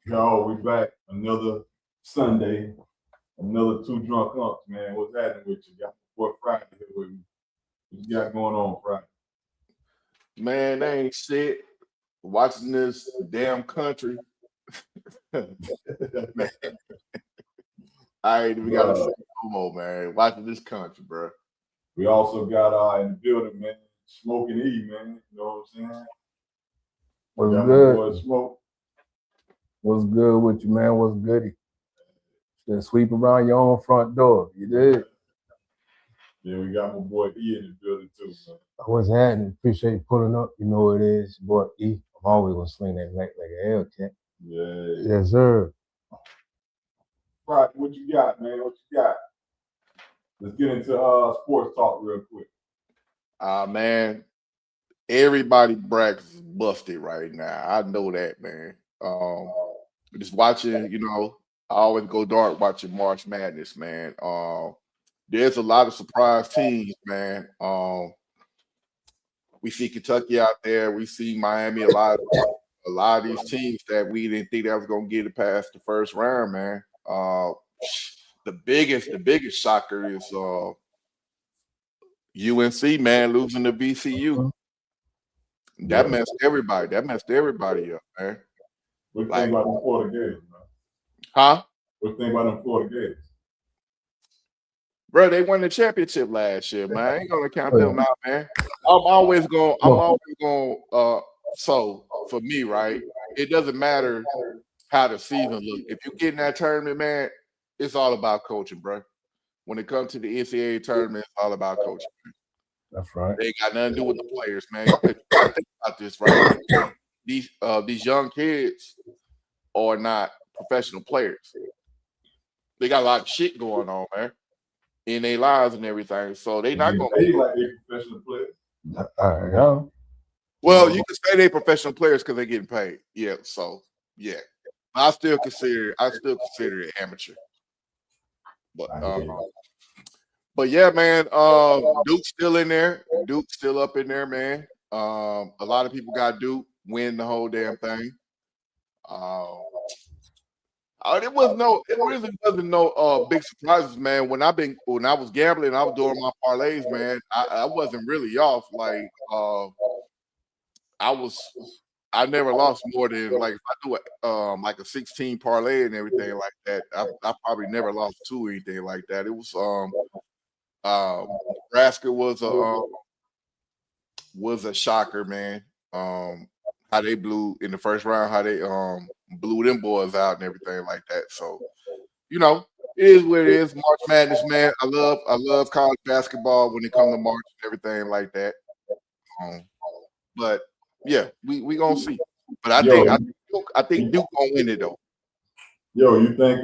Yo, we back another Sunday, another two drunk unks, man. What's happening with you? Got my boy Friday here with me. What you got going on, Friday? Man, they ain't shit. Watching this damn country. Man, I ain't even got to say no more, man. Watching this country, bro. We also got in the building, man, Smoking E, man. You know what I'm saying? What's Got good? my boy Smoke. What's good with you, man? What's goody? Just sweep around your own front door. You did? Yeah, we got my boy E in the building too, man. What's happening? Appreciate you pulling up. You know what it is. Boy, E. I'm always gonna swing that neck like a Hellcat. Yeah. Yes, sir. Friday, what you got, man? What you got? Let's get into sports talk real quick. Man, everybody brackets is busted right now. I know that, man. Just watching, I always go dark watching March Madness, man. There's a lot of surprise teams, man. We see Kentucky out there. We see Miami. A lot of these teams that we didn't think that was gonna get it past the first round, man. The biggest shocker is UNC, man, losing to VCU. That messed everybody. That messed everybody up, man. What you think about them Florida Gators, man? Huh? What you think about them Florida Gators? Bro, they won the championship last year, man. I ain't gonna count them out, man. I'm always going. So for me, right, it doesn't matter how the season look. If you get in that tournament, man, it's all about coaching, bro. When it comes to the NCAA tournament, it's all about coaching. That's right. They ain't got nothing to do with the players, man. You gotta think about this, right? These young kids are not professional players. They got a lot of shit going on, man, in their lives and everything. So they not gonna be like they professional players. Well, you can say they professional players because they're getting paid. Yeah, so yeah. I still consider it amateur. But yeah, man, Duke's still in there. Duke's still up in there, man. A lot of people got Duke win the whole damn thing. It really wasn't no big surprises, man. When I was gambling, I was doing my parlays, man. I wasn't really off. Like I never lost more than, like, if I do like a 16 parlay and everything like that, I probably never lost two or anything like that. It was Nebraska was a shocker, man. How they blew in the first round, how they blew them boys out and everything like that. So, it is what it is. March Madness, man. I love college basketball when it comes to March and everything like that. But yeah, we gonna see. But I think Duke gonna win it though. Yo, you think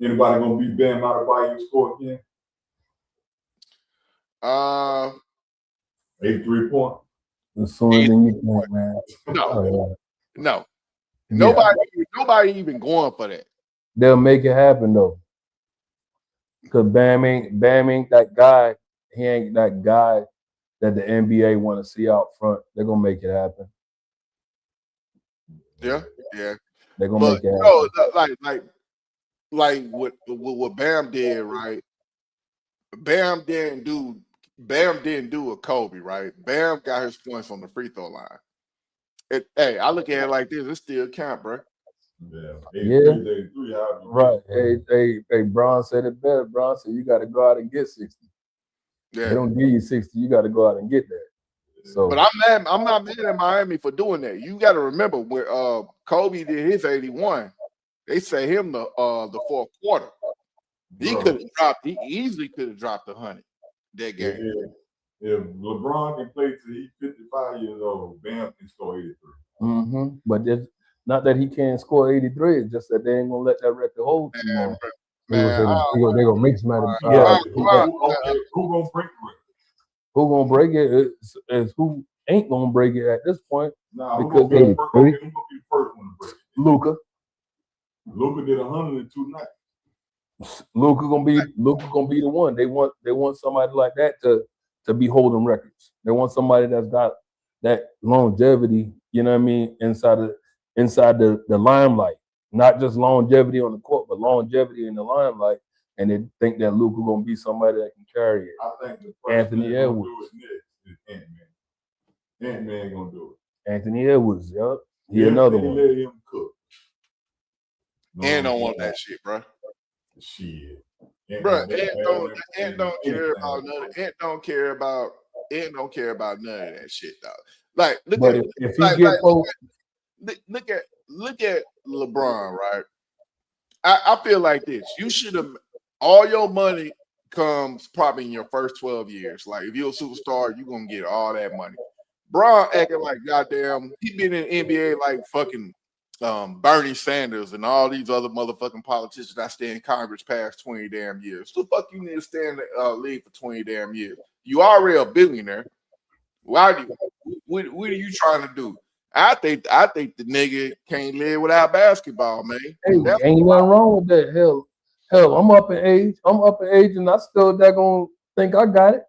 anybody gonna beat Bam Adebayo score again? 83 point. As soon as you think, man. No. Nobody even going for that. They'll make it happen though. Cause Bam ain't that guy. He ain't that guy that the NBA want to see out front. They're gonna make it happen. Yeah. They're gonna make it happen. Like what Bam did, right? Bam didn't do a Kobe, right? Bam got his points on the free throw line. Hey, I look at it like this. It still count, bro. Yeah. Right. Hey, Bron said it better. Bron said you got to go out and get 60. Yeah. They don't give you 60. You got to go out and get that. So, but I'm not mad at Miami for doing that. You got to remember where Kobe did his 81. They say him the fourth quarter. He easily could have dropped 100 that game. If LeBron can play till he's 55 years old, Bam can score 83. Mm-hmm. But it's not that he can't score 83. It's just that they ain't gonna let that record hold too long. They're gonna make some out of who gonna break it? Who gonna break it is who ain't gonna break it at this point. Because who gonna be the first one to break it? Luka. Luka did 102 nights. Luka gonna be the one. They want somebody like that to be holding records. They want somebody that's got that longevity, you know what I mean, inside of inside the limelight. Not just longevity on the court, but longevity in the limelight. And they think that Luka gonna be somebody that can carry it. I think the first Anthony man gonna Edwards. do it next is Ant-Man. Ant-Man gonna do it. Anthony Edwards, yep. He If another they one. let him cook. And don't want that shit, bro. Shit. Bro, Ant don't care about none. Ant don't care about none of that shit, dog. Like, look But at if he get close, look at LeBron, right? I feel like this. You should have all your money comes probably in your first 12 years. Like, if you're a superstar, you're gonna get all that money. Braun acting like goddamn, he been in the NBA like fucking Bernie Sanders and all these other motherfucking politicians that stay in Congress past 20 damn years. So fuck you need to stay in the league for 20 damn years. You already a billionaire. What are you trying to do? I think the nigga can't live without basketball, man. hey, ain't nothing wrong with that. Hell, I'm up in age, and I still gonna think I got it.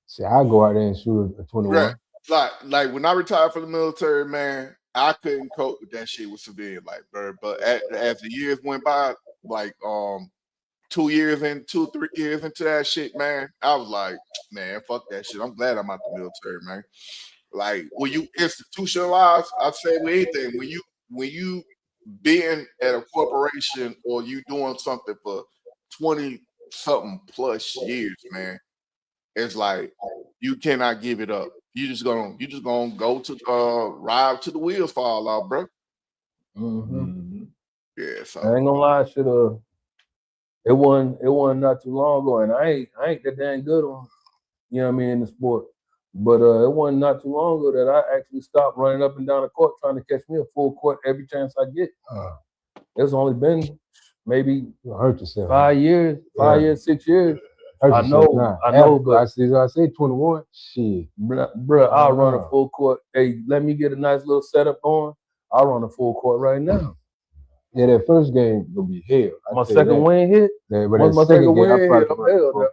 See, I go out there and shoot a 21. Right. Like when I retired from the military, man, I couldn't cope with that shit with civilian life, bro. But as the years went by, like 3 years into that shit, man, I was like, man, fuck that shit. I'm glad I'm out the military, man. Like when you institutionalize, I'd say with anything, when you being at a corporation or you doing something for 20 something plus years, man, it's like you cannot give it up. You just gonna go to ride to the wheels fall off, bro. Mm-hmm. Yeah, so I ain't gonna lie, it wasn't not too long ago, and I ain't that damn good on, you know what I mean, in the sport. But it wasn't not too long ago that I actually stopped running up and down the court trying to catch me a full court every chance I get. It's only been maybe hurt yourself. 5 years, 6 years. I know, but I say 21. Shit, bro, I'll run a full court. Hey, let me get a nice little setup going. I'll run a full court right now. Yeah, that first game gonna be hell. My second win hit. Yeah, but that second game, I probably hell.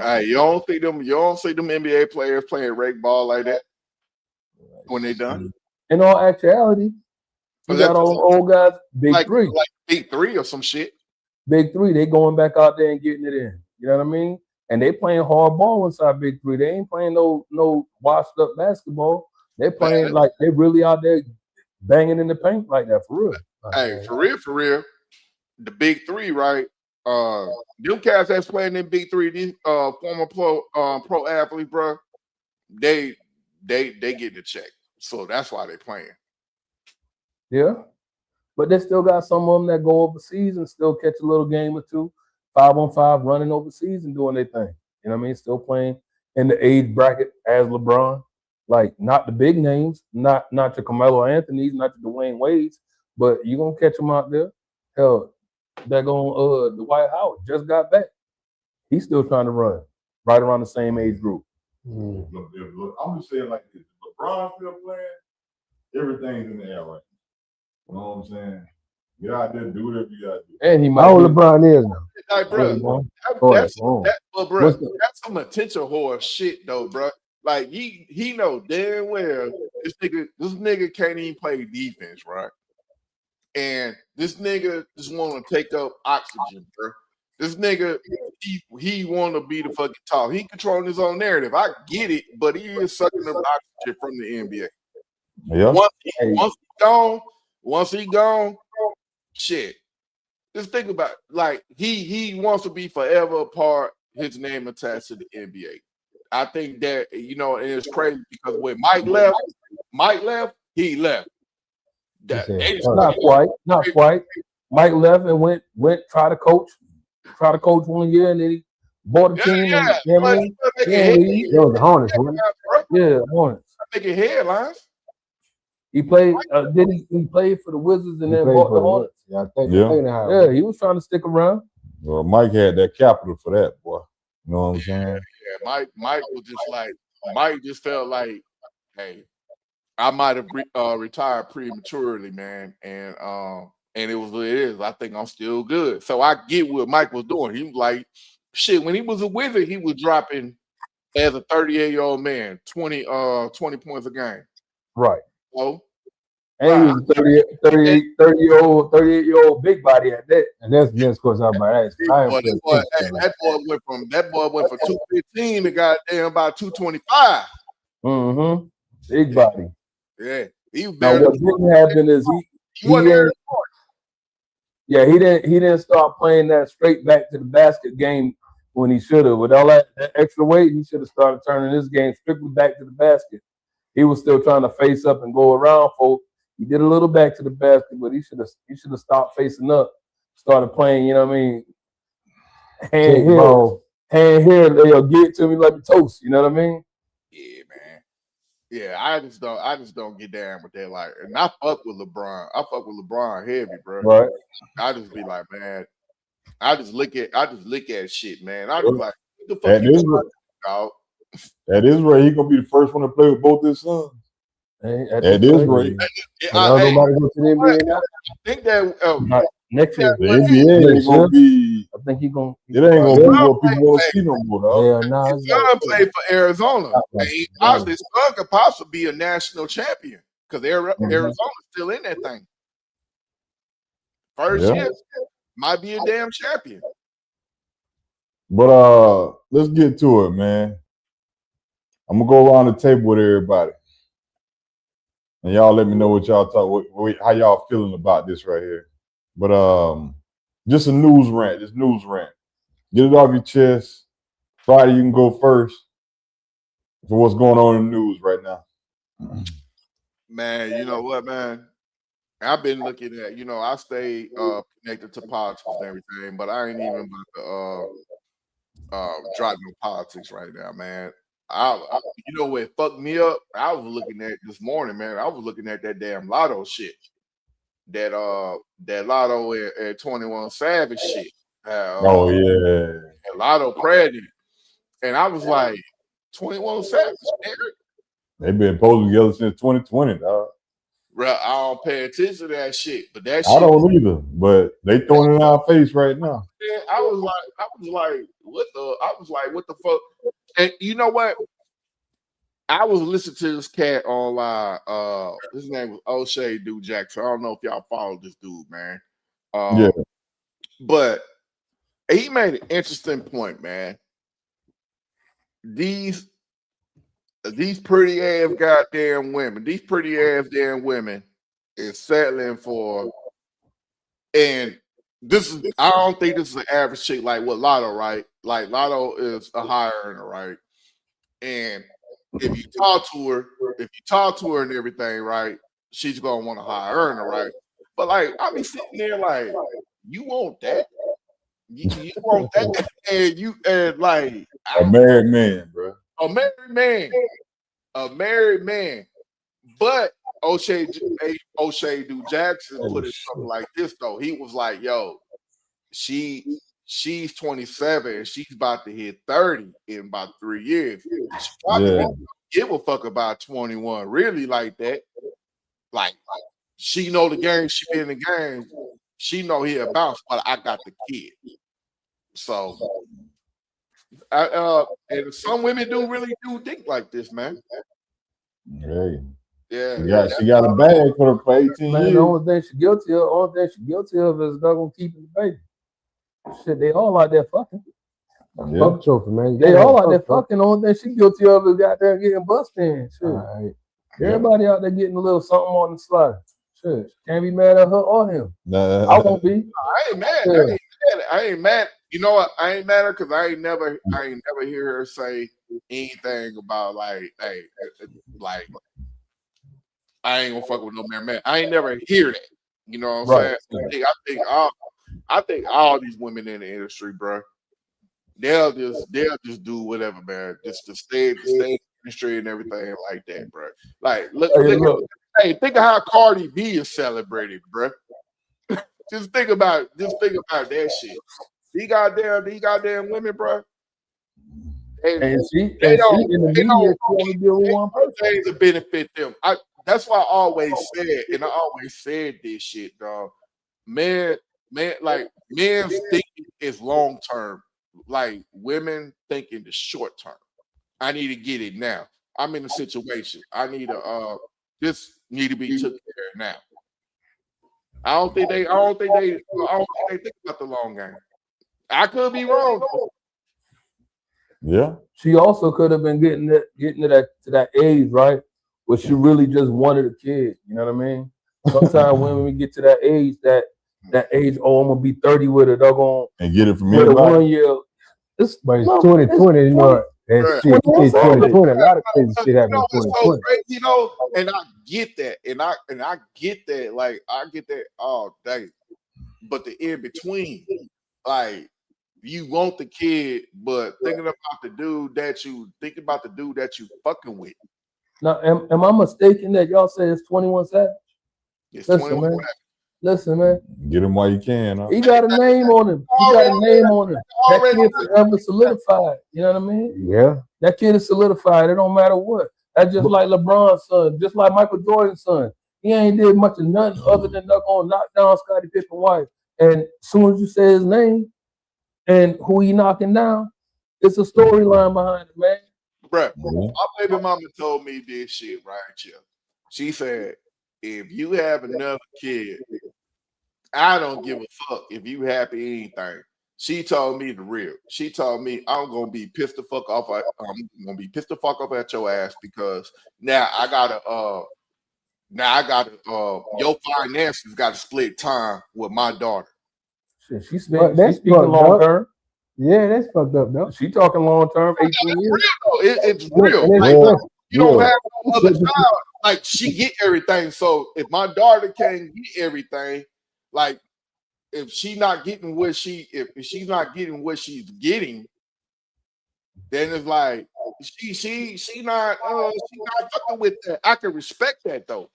Hey, you don't see them NBA players playing rake ball like that when they done. In all actuality, you got all them old guys, big three, like big three or some shit. Big three, they going back out there and getting it in. You know what I mean? And they playing hard ball inside big three. They ain't playing no washed up basketball. They playing like they really out there banging in the paint like that for real. Hey, for real, the big three, right? Them cats that's playing in big three, these former pro athletes, bro, they get the check. So that's why they playing. Yeah. But they still got some of them that go overseas and still catch a little game or two, 5-on-5 running overseas and doing their thing. You know what I mean? Still playing in the age bracket as LeBron. Like, not the big names, not your Carmelo Anthony's, not your Dwayne Wade's, but you're going to catch them out there. Hell, they're going Dwight Howard just got back. He's still trying to run right around the same age group. Look, I'm just saying like this. LeBron still playing, everything's in the air right now. You know what I'm saying? Get out there, do whatever you gotta do. And he might how old LeBron is now. Like, bro, that's some attention whore shit though, bro. Like he know damn well this nigga can't even play defense, right? And this nigga just want to take up oxygen, bro. This nigga, he want to be the fucking top. He controlling his own narrative. I get it, but he is sucking up oxygen from the NBA. Yeah. Once he gone, shit. Just think about it. Like he wants to be forever a part. His name attached to the NBA. I think that and it's crazy because when Mike left, he left. Not quite. Mike left and went try to coach 1 year and then he bought the team. It was the Hornets, wasn't it? Yeah, Hornets. Making headlines. He played. He played for the Wizards and then bought the Hornets. Yeah, I think. Yeah, he was trying to stick around. Well, Mike had that capital for that, boy. You know what I'm saying? Yeah, Mike was just like Mike just felt like, hey, I might have retired prematurely, man, and it was what it is. I think I'm still good. So I get what Mike was doing. He was like, shit. When he was a Wizard, he was dropping as a 38-year-old man 20 points a game. Right. So And he was a 38-year-old big body at that. And that's just because I'm about that. That boy went from 215 to goddamn about 225. Mm-hmm. Big body. Yeah. He was Now better. what didn't happen is he didn't start playing that straight back to the basket game when he should have. With all that extra weight, he should have started turning his game strictly back to the basket. He was still trying to face up and go around folk. He did a little back to the basket, but he should have stopped facing up, started playing, you know what I mean? Hand here, they'll get it to me like a toast, you know what I mean? Yeah, man. Yeah, I just don't get down with that. Like, and I fuck with LeBron. I fuck with LeBron heavy, bro. Right. I just be like, man, I just look at shit, man. I be like, what the fuck At you this doing, rate, dog? at this rate, he gonna be the first one to play with both his sons. At this rate, nobody go to the NBA now. I think that next year, the NBA ain't gonna be. I think he's gonna. It ain't gonna be what people want to see no more, dog. Yeah, no, his son played for Arizona. His son could possibly be a national champion because Arizona's still in that thing. First year might be a damn champion. But let's get to it, man. I'm gonna go around the table with everybody, and y'all let me know what y'all how y'all feeling about this right here. But just a news rant. This news rant. Get it off your chest. Friday, you can go first for what's going on in the news right now. Man, you know what, man? I've been looking at, I stay connected to politics and everything, but I ain't even about to drop no politics right now, man. You know what fucked me up? I was looking at this morning, man. I was looking at that damn lotto shit. That lotto at 21 Savage shit. Oh yeah. Lotto pregnant. And I was like, 21 Savage, man. They've been posing together since 2020, dog. Bro, I don't pay attention to that shit, but that shit. I don't either, but they throwing it in our face right now. Yeah, I was like, what the fuck? And you know what? I was listening to this cat online. His name was O'Shea Dude Jackson. I don't know if y'all follow this dude, man. Yeah. But he made an interesting point, man. These pretty ass goddamn women, these pretty ass damn women is settling for, and I don't think this is an average chick like what Lotto, right? Like Lotto is a high earner, right? And if you talk to her and everything, right, she's gonna want a high earner, right? But like I be sitting there like, you want that? You want that? And like a married man, bro. A married man. But O'Shea Dude Jackson put it something like this though. He was like, "Yo, she's 27 and she's about to hit 30 in about 3 years. She probably won't give a fuck about 21, really like that. Like she know the game, she been in the game, she know he'll bounce, but I got the kid. So and some women really do think like this, man. Hey. Yeah. She got a bag for 18 years. The only thing she guilty of is not gonna keep the baby. Shit, they all out there fucking. Fuck trophy, man. They all out there fucking. The only thing she guilty of is out there getting busted in. Shit. Right. Everybody out there getting a little something on the slide. Shit. Can't be mad at her or him. Nah. I won't be. I ain't mad. I ain't mad. You know what? I ain't mad at her because I ain't never hear her say anything about like, hey, like I ain't gonna fuck with no man. I ain't never hear that. You know what I'm saying? I think all these women in the industry, bro, they'll just do whatever, man, just to stay in the industry and everything like that, bro. Like, look. Think of how Cardi B is celebrated, bro. Just think about that shit. These goddamn women, bro. They don't only deal with one person. Things to benefit them. That's why I always said this shit, dog. Men thinking is long term. Like women thinking the short term. I need to get it now. I'm in a situation. I need to need to be took care of now. I don't think they think about the long game. I could be wrong. Yeah. She also could have been getting to that age, right? Where she really just wanted a kid. You know what I mean? Sometimes when we get to that age, that age, oh, I'm gonna be 30 with a doggone and get it from with a anybody. 1 year. But it's 2020, you know. That's shit. 2020. A lot of crazy shit happened in 2020. So crazy, you know, and I get that, and I get that, like I get that all day. But the in between, like you want the kid, but thinking about the dude that you fucking with. Now, am I mistaken that y'all say it's 21 Savage? It's Listen, 21 man. Listen, man. Get him while you can. Huh? He got a name on him. He got a name on him. That kid forever solidified. You know what I mean? Yeah. That kid is solidified. It don't matter what. That's just like LeBron's son, just like Michael Jordan's son. He ain't did much of nothing other than gonna knock down Scottie Pippen's wife. And as soon as you say his name and who he knocking down, it's a storyline behind it, man. Bruh, my baby mama told me this shit right here. She said, if you have another kid, I don't give a fuck if you happy anything. She told me the real. She told me I'm gonna be pissed the fuck off. I'm gonna be pissed the fuck off at your ass because now I gotta your finances gotta split time with my daughter. Shit, she's speaking long term. Yeah, that's fucked up, though. She talking long term, 18 years. It's real. Like, you don't have no other child. Like she get everything. So if my daughter can't get everything, like if she's not getting what she's getting, then it's like she not fucking with that. I can respect that though.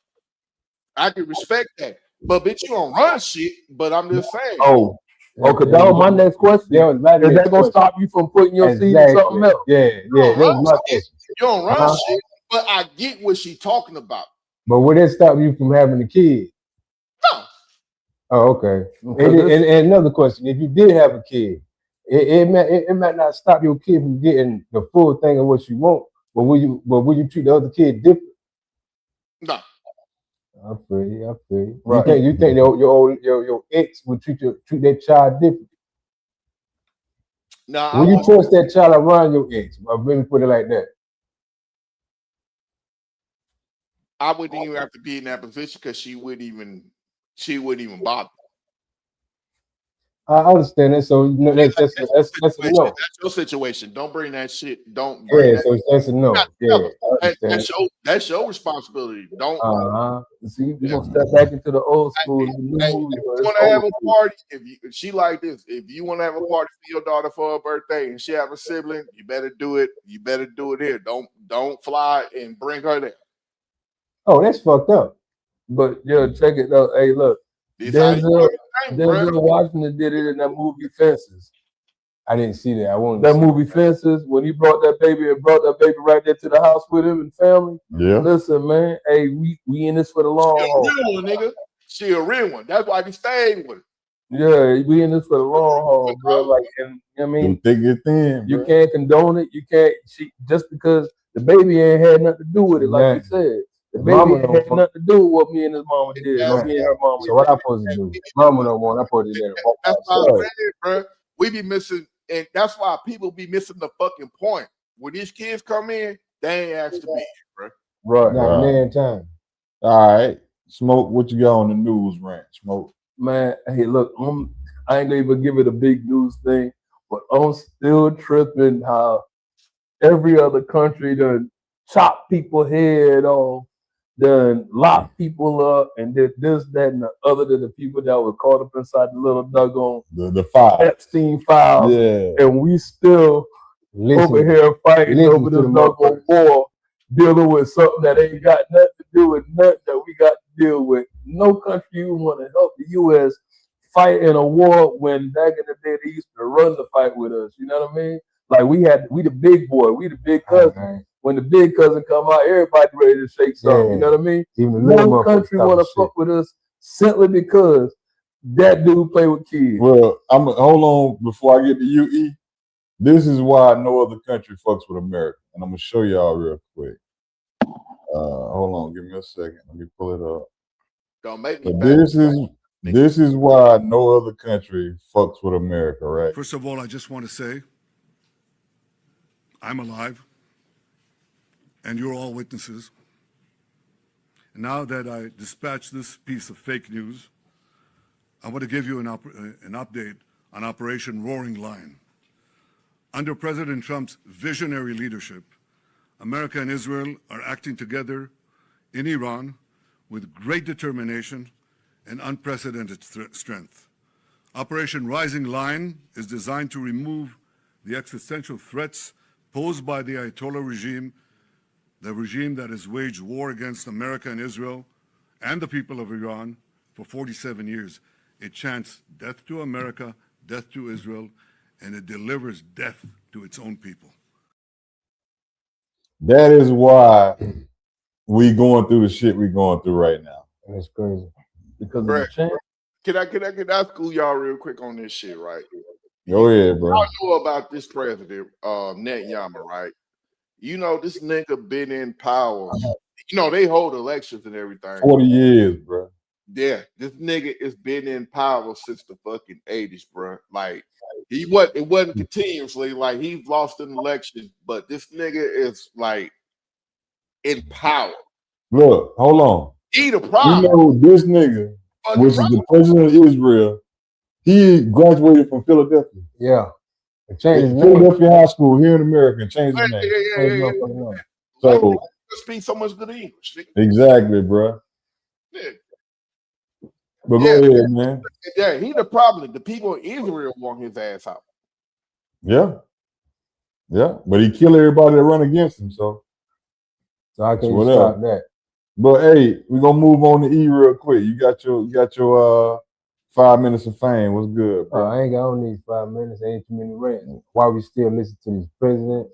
I can respect that. But bitch, you don't run shit. But I'm just saying. Okay, that was my next question. Is that gonna stop you from putting your seed in something else? Yeah. You don't run shit, but I get what she's talking about. But would it stop you from having a kid? No. Oh, okay. And another question: if you did have a kid, it might not stop your kid from getting the full thing of what you want. But will you treat the other kid different? No. I feel you. Right. You think your ex would treat that child different? No. Will you trust that child around your ex? Let me put it like that. I wouldn't even have to be in that position because she wouldn't even bother. I understand that. So that's a no. That's your situation. Don't bring that shit. Don't. So that's a no. That's your responsibility. Don't. See, we're gonna step back into the old school. If you want to have a party, if she like this, if you want to have a party for your daughter for her birthday and she have a sibling, you better do it. You better do it here. Don't fly and bring her there. Oh, that's fucked up. But yo, check it out. Hey, look. Denzel Washington did it in that movie Fences. I didn't see that. That movie Fences, when he brought that baby right there to the house with him and family. Yeah. Listen, man. Hey, we in this for the long haul. She a real one, nigga. She a real one. That's why he stayed with her. Yeah, we in this for the long haul, bro. Like, and I mean, you can't condone it. You can't. Just because the baby ain't had nothing to do with it, like you said. The baby had nothing to do with what me and his mama did. Me and her mama. So what I supposed to do? Mama don't want. I supposed to do that. That's what I'm saying, bro. We be missing, and that's why people be missing the fucking point. When these kids come in, they ain't asked to be here, bro. Right. Not man time. All right, Smoke. What you got on the news rant, Smoke? Man, hey, look, I ain't gonna even give it a big news thing, but I'm still tripping how every other country done chop people head off, done lock people up, and did this, that, and the other to the people that were caught up inside the little doggone the file. Epstein files. Yeah. And we still over here fighting over this doggone war, dealing with something that ain't got nothing to do with nothing that we got to deal with. No country want to help the U.S. fight in a war when back in the day they used to run the fight with us. You know what I mean? Like we the big boy, we the big cousin. Okay. When the big cousin come out, everybody ready to shake something. You know what I mean? No country want to fuck with us simply because that dude play with kids. Well, hold on before I get to UE. This is why no other country fucks with America, and I'm gonna show y'all real quick. Hold on, give me a second. Let me pull it up. Don't make me But back. this is why no other country fucks with America, right? First of all, I just want to say I'm alive, and you're all witnesses. And now that I dispatched this piece of fake news, I want to give you an update on Operation Roaring Lion. Under President Trump's visionary leadership, America and Israel are acting together in Iran with great determination and unprecedented strength. Operation Rising Lion is designed to remove the existential threats posed by the Ayatollah regime, the regime that has waged war against America and Israel and the people of Iran for 47 years. It chants death to America, death to Israel, and it delivers death to its own people. That is why we going through the shit we going through right now. That's crazy. Because of Bruh. the chance. Can I school y'all real quick on this shit, right? Go ahead, bro. I know about this president, Netanyahu, right? You know, this nigga been in power. You know, they hold elections and everything. 40 years, bro. Yeah, this nigga has been in power since the fucking 80s, bro. Like, it wasn't continuously, like, he's lost an election, but this nigga is, like, in power. Look, hold on. He the problem. You know this nigga, which is the president of Israel, he graduated from Philadelphia. Yeah. Changed his name. Philadelphia High School here in America and changed his name. Yeah. So speak so much good English. Nigga. exactly, bro. Yeah. But go ahead, man. Yeah, he the problem. The people in Israel want his ass out. Yeah. Yeah. But he killed everybody that run against him, so I can't stop that. But hey, we're gonna move on to E real quick. You got your 5 minutes of fame. What's good, bro? I ain't got on these 5 minutes. Ain't too many rants. Why we still listen to this president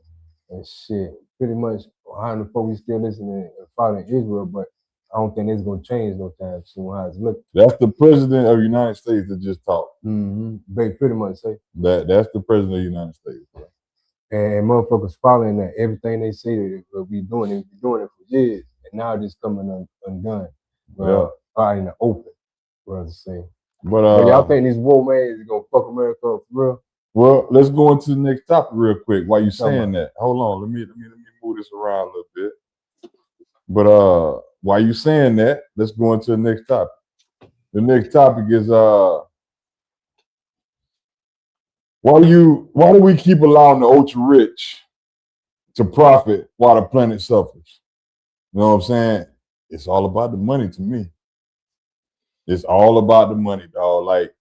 and shit? Pretty much behind the fuck we still listening and following Israel, but I don't think it's gonna change no time soon. How it's looking. That's the president of the United States that just talked. They pretty much say that's the president of the United States, bro. And motherfuckers following that everything they say that they'll be doing. They've been doing it for years, and now it's coming undone. Out in the open, brother say. But y'all think this war man is gonna fuck America up for real? Well, let's go into the next topic real quick. While you saying that, hold on, let me move this around a little bit. But while you saying that, let's go into the next topic. The next topic is why do we keep allowing the ultra rich to profit while the planet suffers? You know what I'm saying? It's all about the money to me. It's all about the money, dog. Like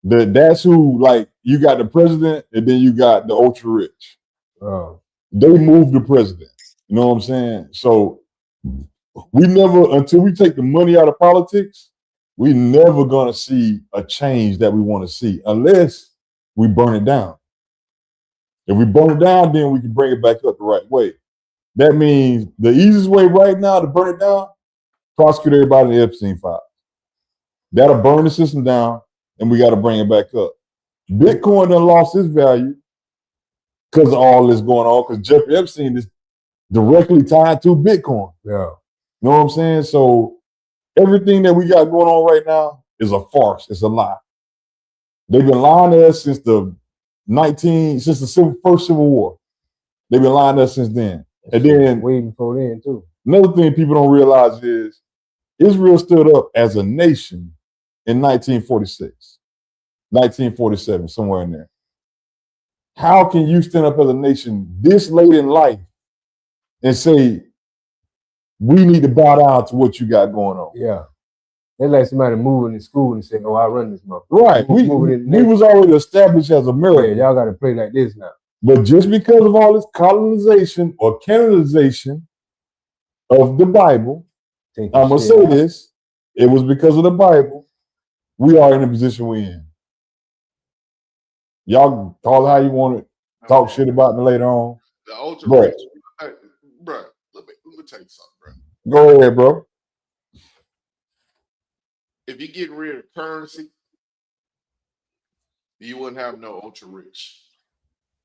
that's who, like, you got the president and then you got the ultra rich. They move the president. You know what I'm saying? So we never, until we take the money out of politics, we never gonna see a change that we want to see unless we burn it down. If we burn it down, then we can bring it back up the right way. That means the easiest way right now to burn it down, prosecute everybody in the Epstein file. That'll burn the system down, and we got to bring it back up. Bitcoin done lost its value because of all this going on, because Jeffrey Epstein is directly tied to Bitcoin. Yeah. You know what I'm saying? So everything that we got going on right now is a farce. It's a lie. They've been lying to us since the first Civil War. They've been lying to us since then. And then way before then too. Another thing people don't realize is Israel stood up as a nation in 1946, 1947, somewhere in there. How can you stand up as a nation this late in life and say, we need to bow down to what you got going on? Yeah. It's like somebody moving in school and saying, oh, I run this motherfucker. Right. We was already established as America. Yeah, y'all got to play like this now. But just because of all this colonization or canonization of the Bible, I'm going to say this, it was because of the Bible, we are in the position we're in. Y'all call it how you want to talk shit about me later on. The ultra rich. Bro, let me tell you something, bro. Go ahead, bro. If you get rid of currency, you wouldn't have no ultra rich.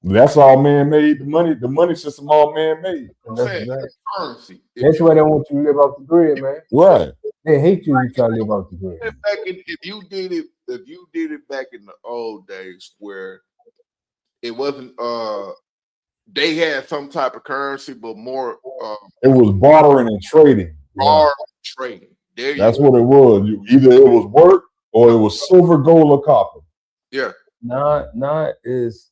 That's all man-made. The money system all man-made. Currency. That's why they want you to live off the grid, man. Right. They hate you if you try to live off the grid. If you did it back in the old days where it wasn't they had some type of currency, but more it was bartering and trading. Trading. That's what it was. Either it was work or it was silver, gold, or copper. Yeah. Not is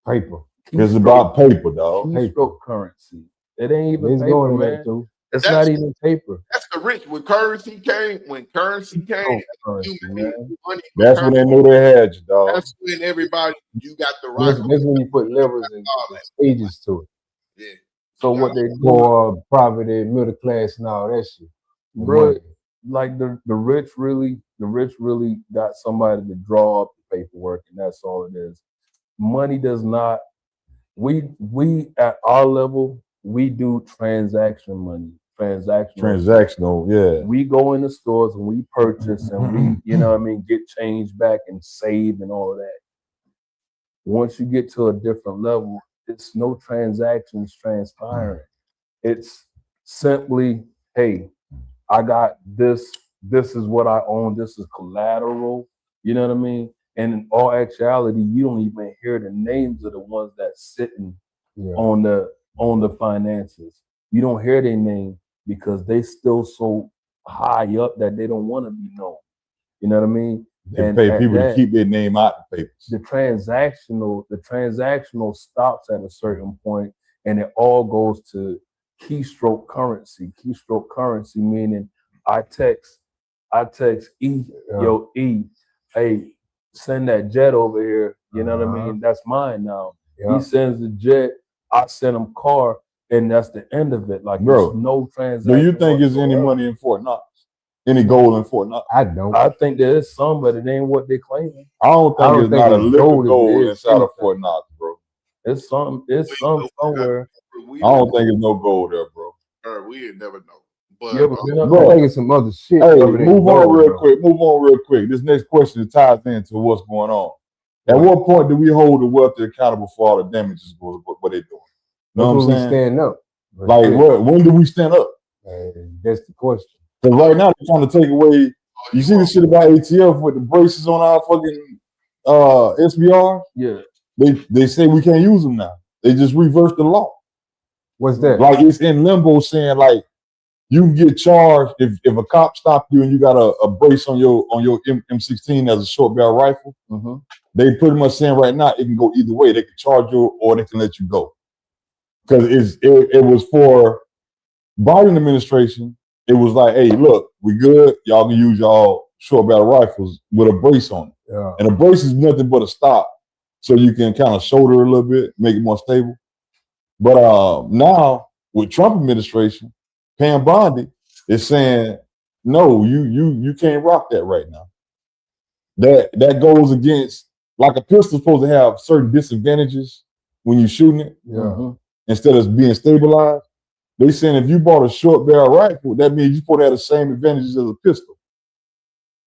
paper. It's about paper, dog. Keystroke currency. It ain't even paper, man. It's not even paper. That's the rich. When currency came, money that's when they knew they had you, dog. That's when everybody, you got the right. That's when you put levels and stages to it. Yeah. So what they do for poverty, middle class, and all that shit, bro. Like the rich really got somebody to draw up the paperwork, and that's all it is. Money does not. We at our level, we do transaction money. Transactional, yeah. We go in the stores and we purchase and we, you know what I mean, get change back and save and all of that. Once you get to a different level, it's no transactions transpiring. It's simply, hey, I got this. This is what I own. This is collateral. You know what I mean? And in all actuality, you don't even hear the names of the ones that's sitting on the finances. You don't hear their name because they still so high up that they don't want to be known. You know what I mean? They pay people to keep their name out the papers. The transactional stops at a certain point, and it all goes to keystroke currency. Keystroke currency meaning I text E, yo E, hey, send that jet over here. You know what I mean? That's mine now. He sends the jet, I send him car, and that's the end of it. Like, bro, there's no transaction. Do you think there's any money in Fort Knox? Any gold in Fort Knox? I don't. I think there is some, but it ain't what they claiming. I don't think there's not a liquid gold inside of Fort Knox, bro. It's some somewhere. I don't think there's no gold there, bro. We ain't never know. But I'm thinking some other shit. Hey, move on real quick. This next question ties into what's going on. At what point do we hold the wealthy accountable for all the damages what they're doing? You know what I'm saying? Stand up. Like what? When do we stand up? That's the question. Because right now they're trying to take away. You see the shit about ATF with the braces on our fucking SBR? Yeah. They say we can't use them now. They just reversed the law. What's that? Like it's in limbo saying like you can get charged if a cop stopped you and you got a brace on your M16 as a short barrel rifle. Mm-hmm. They pretty much saying right now it can go either way. They can charge you or they can let you go. Because it was for Biden administration. It was like, hey, look, we good. Y'all can use y'all short barrel rifles with a brace on it. Yeah. And a brace is nothing but a stop, so you can kind of shoulder a little bit, make it more stable. But now with Trump administration, Pam Bondi is saying, no, you can't rock that right now. That goes against, like a pistol's supposed to have certain disadvantages when you're shooting it. Yeah. Instead of being stabilized. They saying if you bought a short barrel rifle, that means you're supposed to have the same advantages as a pistol.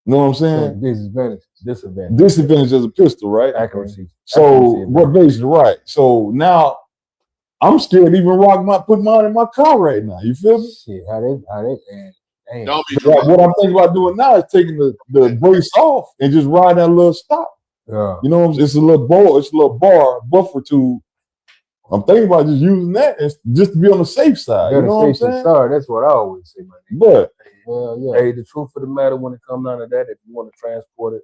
You know what I'm saying? Disadvantage as a pistol, right? Accuracy. So what basically right. So now I'm scared to even put mine in my car right now. You feel me? Shit, how they what I'm thinking about doing now is taking the brace off and just ride that little stop. Yeah. You know, it's a little bar buffer to. I'm thinking about just using that just to be on the safe side. You know what I'm saying? Sorry, that's what I always say, man. But hey, the truth of the matter when it comes down to that, if you want to transport it,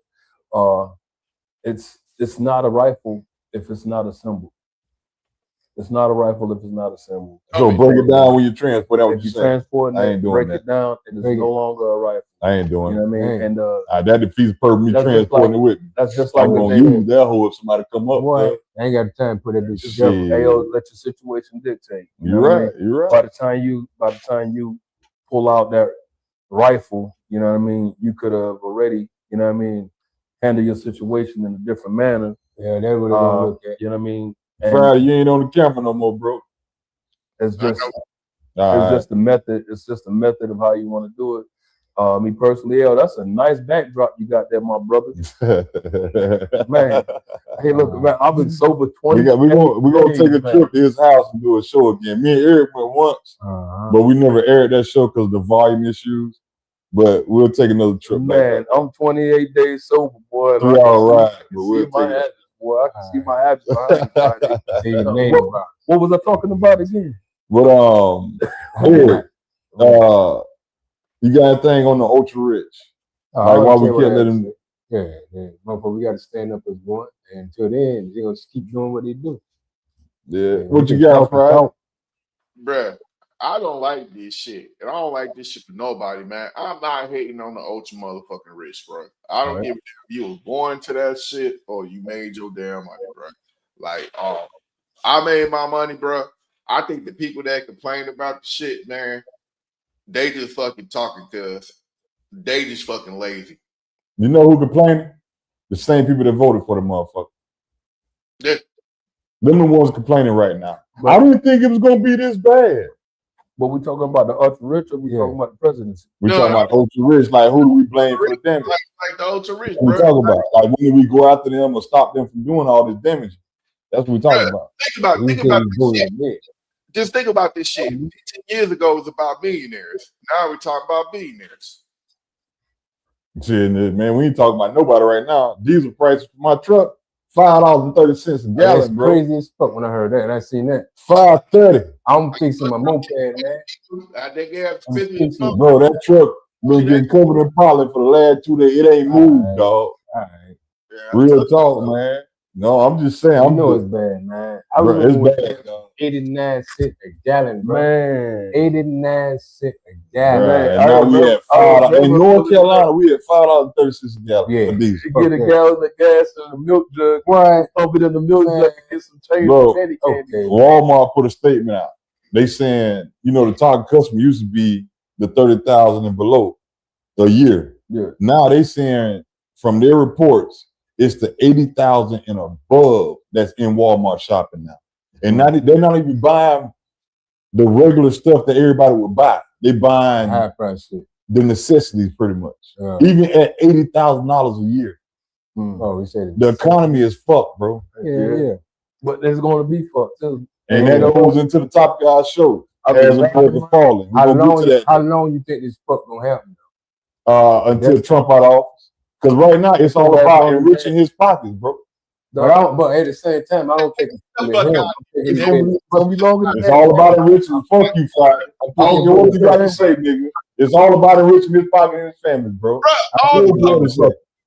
it's not a rifle if it's not assembled. It's not a rifle if it's not assembled. So break it down when you transport. That if you transport it, break it down, it is no longer a rifle. I ain't doing it. You know what I mean? And that defeats the purpose of me transporting it with me. That's just like I'm gonna use that hole if somebody come up. Boy, I ain't got the time to put that bitch together. Hey, yo, let your situation dictate. You're right. You're right. By the time you pull out that rifle, you know what I mean, you could have already, you know what I mean, handle your situation in a different manner. Yeah, that would have looked at. You know what I mean? Friday, you ain't on the camera no more, bro. It's just the method. It's just the method of how you want to do it. Me personally, that's a nice backdrop you got there, my brother. Man, hey, look, man, I've been sober 20. We're gonna take a trip to his house and do a show again. Me and Eric went once, but we never aired that show because of the volume issues. But we'll take another trip. Man, I'm 28 days sober, boy. 3 hour ride. I can see my habits, boy. I can see my habits behind me. What was I talking about again? But Eric, you got anything on the ultra rich? Like why we can't let him? Yeah, motherfucker, we got to stand up as one, and until then, they're gonna keep doing what they do. Yeah, what you got, Friday? Bruh, I don't like this shit, and I don't like this shit for nobody, man. I'm not hating on the ultra motherfucking rich, bro. I don't give a damn if you was born to that shit or you made your damn money, bro. Like, I made my money, bro. I think the people that complain about the shit, man, they just fucking talking because they just fucking lazy. You know who complaining? The same people that voted for the motherfucker. Yeah. Them the ones complaining right now. I didn't think it was gonna be this bad. But we talking about the ultra rich, or we talking about the presidency? We talking about ultra rich. Like who do we blame for the damage? Like the ultra rich, we talking about. Like when did we go after them or stop them from doing all this damage? That's what we talking about. Think about this shit. Just think about this shit. 10 years ago it was about millionaires. Now we're talking about billionaires. Shit, man, we ain't talking about nobody right now. Diesel prices for my truck, $5.30 a gallon, That's bro. Crazy as fuck when I heard that. And I seen that. $5.30. I'm fixing my moped, man. Bro, that truck been getting covered in pollen for the last 2 days. It ain't moved, dog. Real talk, man. No, I'm just saying. You know it's bad, man. It's bad, dog. 89 cents a gallon, bro. Man. 89 cents a gallon. Right. And now we at $5. In North Carolina, we at $5.30 a gallon for diesel. You get a gallon of gas in the milk jug. Right. Pump it in the milk jug and get some change. Bro, Walmart put a statement out. They saying, you know, the target customer used to be the 30,000 and below a year. Yeah. Now they saying from their reports, it's the 80,000 and above that's in Walmart shopping now. And now they're not even buying the regular stuff that everybody would buy. They buying high price shit. The necessities pretty much. Even at $80,000 a year. Oh, he said it. The economy is fucked, bro. Yeah. But it's going to be fucked too. And that goes into the top guy show. As America falling. How long you think this fuck gonna happen? Until Trump out of office. Because right now it's all about enriching his pockets, bro. But at the same time, I don't think it's all about enriching. Fuck you, Friday. I don't care what you got to say, nigga. It's all about enriching his pocket and his family, bro.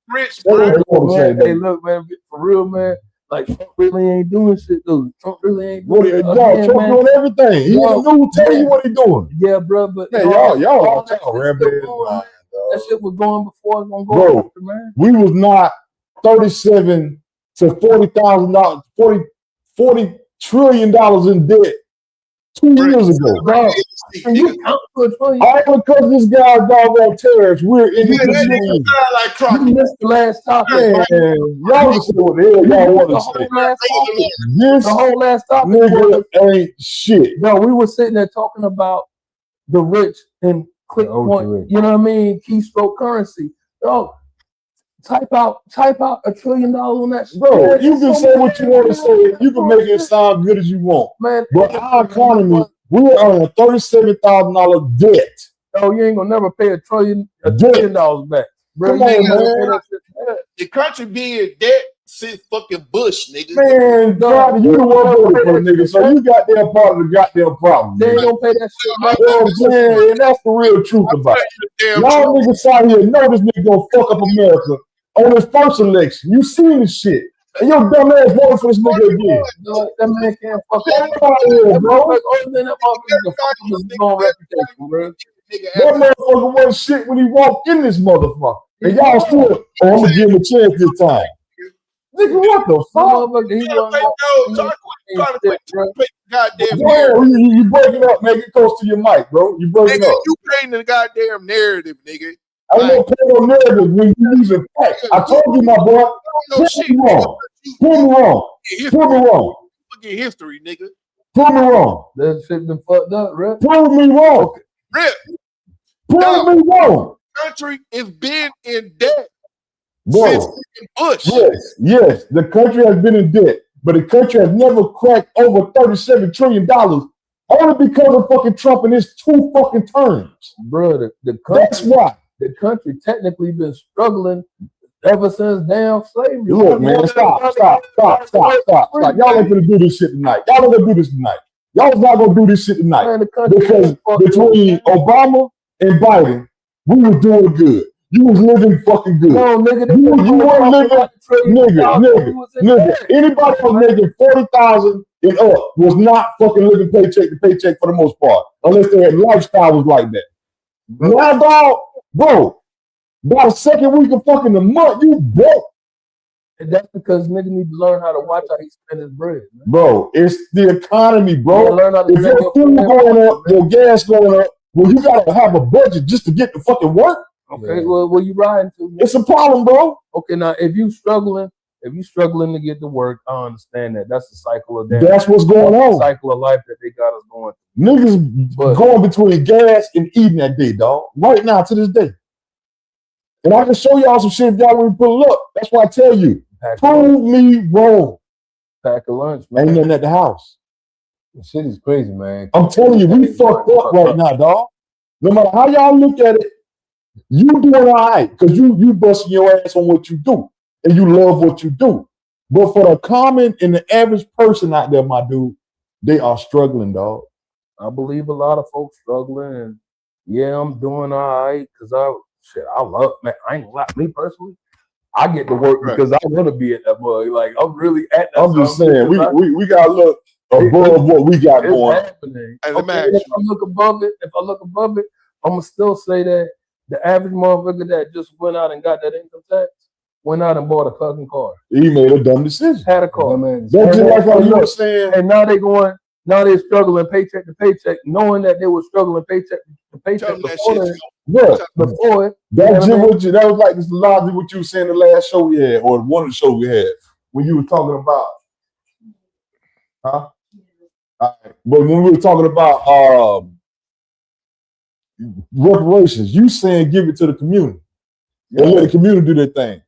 Rich, hey, look, man, for real, man. Like Trump really ain't doing shit, dude. Trump really ain't doing shit. Trump doing everything. He in the news telling you what he doing. Yeah, bro, but y'all that shit was going before it's gonna go after, man. We was not $37 to $40,000, $40 trillion in debt 2 years ago. Bro, all because this guy's doggone terrorists, we're in the you missed the last topic. Y'all just say what the hell y'all want to say. The whole last topic nigga ain't shit. No, we were sitting there talking about the rich and click point, you know what I mean? Keystroke currency. Yo, type out $1 trillion on that shit. Bro, you can say what you want to say. You can make it sound good as you want. Man, but our economy, we're on a $37,000 debt. Oh, you ain't gonna never pay $1 trillion back. Bro, come on, man. The country being in debt since fucking Bush, nigga. Man, God, you the one voted for the nigga, so you got their part of the goddamn problem. They ain't gonna pay that shit back. You know what I'm saying? And that's the real truth about it. Y'all niggas out here know this nigga gonna fuck up America on his first election. You seen this shit. And your dumb ass voted for this nigga again. That man can't fuck up, bro. That motherfucker wasn't shit when he walked in this motherfucker. And y'all still, I'm gonna give him a chance this time. Nigga, what the fuck? You breaking up, man. Get close to your mic, bro. You breaking up. You painting the goddamn narrative, nigga. I don't pay no narrative when you using facts. I told you, my boy. Prove me wrong. Prove me wrong. Prove me wrong. Look at history, nigga. Prove me wrong. That shit been fucked up, Rip. Prove me wrong. Rip. Prove me wrong. country has been in debt Bro, since Bush. yes, the country has been in debt, but the country has never cracked over $37 trillion only because of fucking Trump and his 2 fucking terms. Bro, the country, that's why the country technically been struggling ever since damn slavery. Look, man, stop. Y'all ain't gonna do this shit tonight. Y'all ain't gonna do this tonight. Y'all's not gonna do this shit tonight. Man, because between Obama and Biden, we was doing good. You was living fucking good. No, nigga, you weren't living, nigga. Anybody was making 40,000 and up was not fucking living paycheck to paycheck for the most part, unless their lifestyle was like that. Now, dog, bro, by the second week of fucking the month, you broke. And that's because nigga need to learn how to watch how he spend his bread, man. Bro, it's the economy, bro. Learn how to if your food going up, your gas going up, well, you gotta have a budget just to get to fucking work. Okay, well, where you riding to? Man? It's a problem, bro. Okay, now if you struggling to get to work, I understand that. That's the cycle of that. That's what's going on. The cycle of life that they got us going through. Niggas going between gas and eating that day, dog. Right now, to this day. And I can show y'all some shit if y'all want to pull it up. That's why I tell you. Prove me wrong. Pack a lunch, man. Ain't nothing at the house. The shit is crazy, man. I'm telling you, we fucked up right now, dog. No matter how y'all look at it, you doing all right because you busting your ass on what you do and you love what you do. But for the common and the average person out there, my dude, they are struggling, dog. I believe a lot of folks struggling, and yeah, I'm doing all right because I love, man. I ain't gonna lie, me personally, I get to work because I want to be at that mug. Like I'm really at that. I'm just saying, we gotta look above what we got going. Happening. Okay, if I look above it, I'm gonna still say that the average motherfucker that just went out and got that income tax went out and bought a fucking car. He made a dumb decision. Had a car. That's just like what you were saying. And now they're struggling paycheck to paycheck, knowing that they were struggling paycheck to paycheck before it. That was like this logic what you were saying the last show we had, or one of the shows we had, when you were talking about, but when we were talking about reparations, you saying give it to the community and let the community do their thing.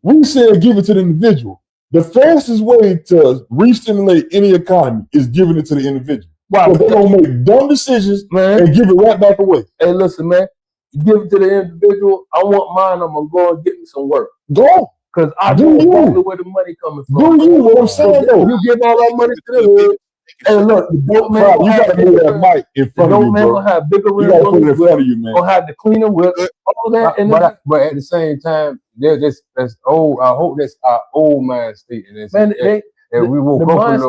We said give it to the individual. The fastest way to re-stimulate any economy is giving it to the individual. Wow, they're gonna make dumb decisions, man, and give it right back away. Hey, listen, man, you give it to the individual. I want mine. I'm gonna go and get me some work. Go, because I know exactly where the money coming from. Do you? What I'm saying though, you give all that money to the hood. And look, the dope man, you gotta move that mic in front of you, bro. Gonna have bigger rims. You gotta put it in front of you, man. Gonna have the cleaner whip, all that. But at the same time, they're just that's old. I hope that's our old mind state. And we will the mind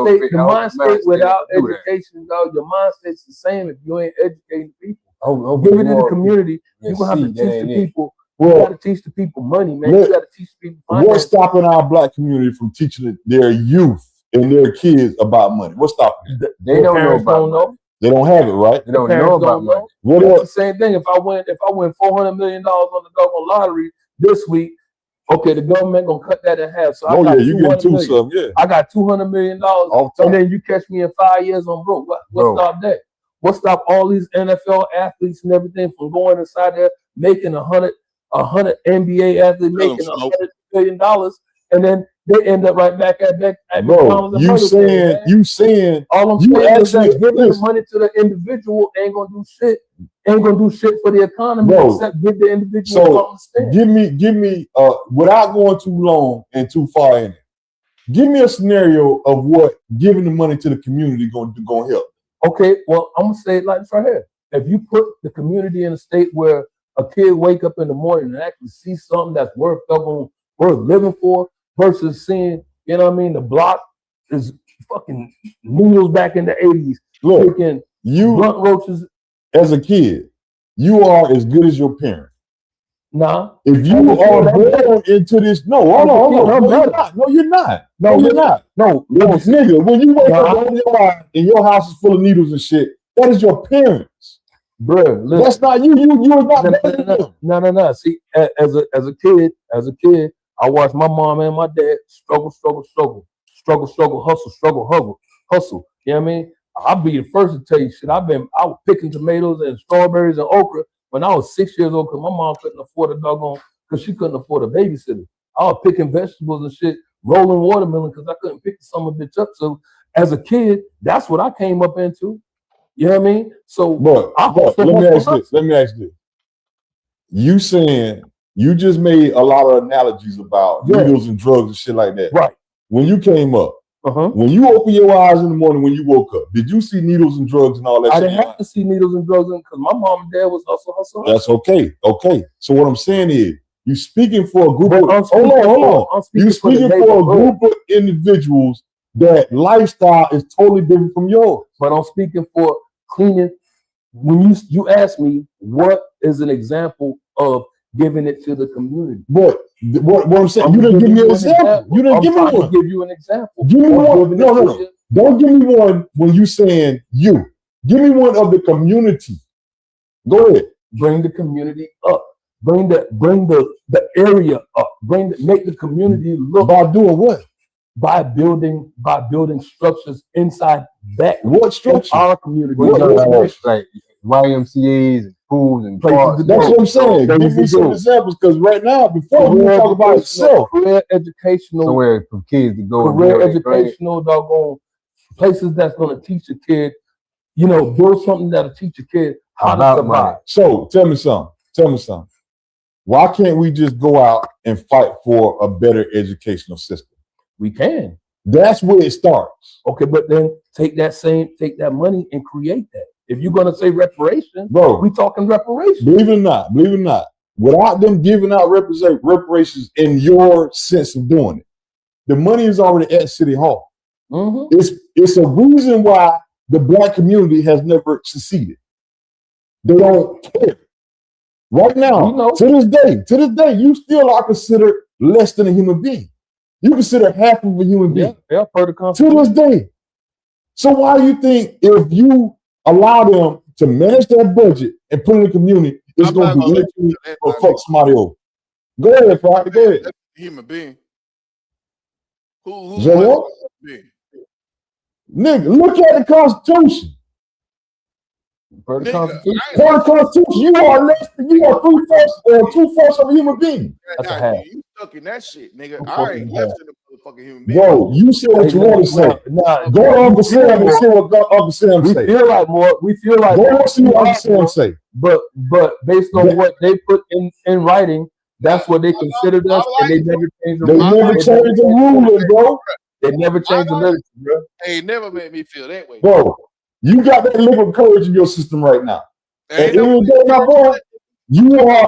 state without education, dog. Your mind state's the same if you ain't educating people. Give it to the community. You're gonna have to teach the people. You gotta teach the people money, man. You gotta teach people finance. What's stopping our black community from teaching their youth and their kids about money? What's stopping them? They don't know about money. They don't have it, right? They don't know about money. What else? The same thing. If I win $400 million on the doggone lottery this week, okay, the government gonna cut that in half. So you get some, I got $200 million, and then you catch me in 5 years on broke. What stop that? What stop all these NFL athletes and everything from going inside there making a hundred NBA athletes making $100 million, and then they end up right back at bro, you saying all I'm saying is that giving the money to the individual ain't gonna do shit for the economy, except give the individual something to stand. Give me without going too long and too far in it, give me a scenario of what giving the money to the community gonna help. Okay, well, I'm gonna say it like this right here. If you put the community in a state where a kid wake up in the morning and actually see something that's worth living for, versus seeing, you know what I mean, the block is fucking noodles back in the 80s. Look, you blunt roaches. As a kid, you are as good as your parent. Nah. If you are born into this, hold on. No, you're not. No, you're not. No, nigga, when you wake up on your eye and your house is full of needles and shit, that is your parents. Bruh, listen. That's not you. You are not. No. See, as a kid, I watched my mom and my dad struggle, hustle. You know what I mean? I'll be the first to tell you shit. I was picking tomatoes and strawberries and okra when I was 6 years old, because my mom couldn't afford a doggone, because she couldn't afford a babysitter. I was picking vegetables and shit, rolling watermelon because I couldn't pick some of it up. So as a kid, that's what I came up into. You know what I mean? So but let me ask this. Let me ask this. You saying you just made a lot of analogies about needles and drugs and shit like that. Right. When you came up, when you opened your eyes in the morning when you woke up, did you see needles and drugs and all that I shit? didn't have to see needles and drugs because my mom and dad was hustle. That's okay. Okay. So what I'm saying is, you speaking for a group of hold on. You speaking for a group of individuals that lifestyle is totally different from yours. But I'm speaking for cleaning. When you ask me what is an example of giving it to the community, what I'm saying, you didn't give me an example. You didn't give me one. Give you an example. Give me one. No. Don't give me one when you saying you. Give me one of the community. Go ahead. Bring the community up. Bring the area up. Make the community look. By doing what? By building structures inside that. What structure? Our community. Like YMCA's and schools and parks. That's what I'm saying. Give me some examples, because right now, before we talk about itself, career educational, somewhere for kids to go. Career educational, doggone places that's going to teach a kid, build something that'll teach a kid how to survive. So tell me something. Why can't we just go out and fight for a better educational system? We can. That's where it starts. Okay, but then take that money and create that. If you're gonna say reparations, bro, we talking reparations. Believe it or not, without them giving out reparations in your sense of doing it, the money is already at City Hall. It's a reason why the Black community has never succeeded. They don't care. Right now, to this day, you still are considered less than a human being. You consider half of a human being. Yeah, per the Constitution. To this day. So why do you think if you allow them to manage their budget and put in the community, it's going to be literally or fuck somebody over? Go ahead, Friday. Go ahead. That's a human being. Who Nigga, look at the Constitution. Per the Constitution. You are less than 3/4 or 2/4 of a human being. That's a half. You stuck in that shit, nigga. I ain't less than a motherfucking human being. Bro, you said what you want to say. Go to Uncle Sam and say what Uncle Sam say. We feel like more. Go and see what Uncle Sam say. But based on what they put in writing, that's what they considered us, and they never changed the ruling. They never changed the ruling, bro. They never changed the literature, bro. They never made me feel that way, bro. You got that liberal courage in your system right now. And even though, my boy,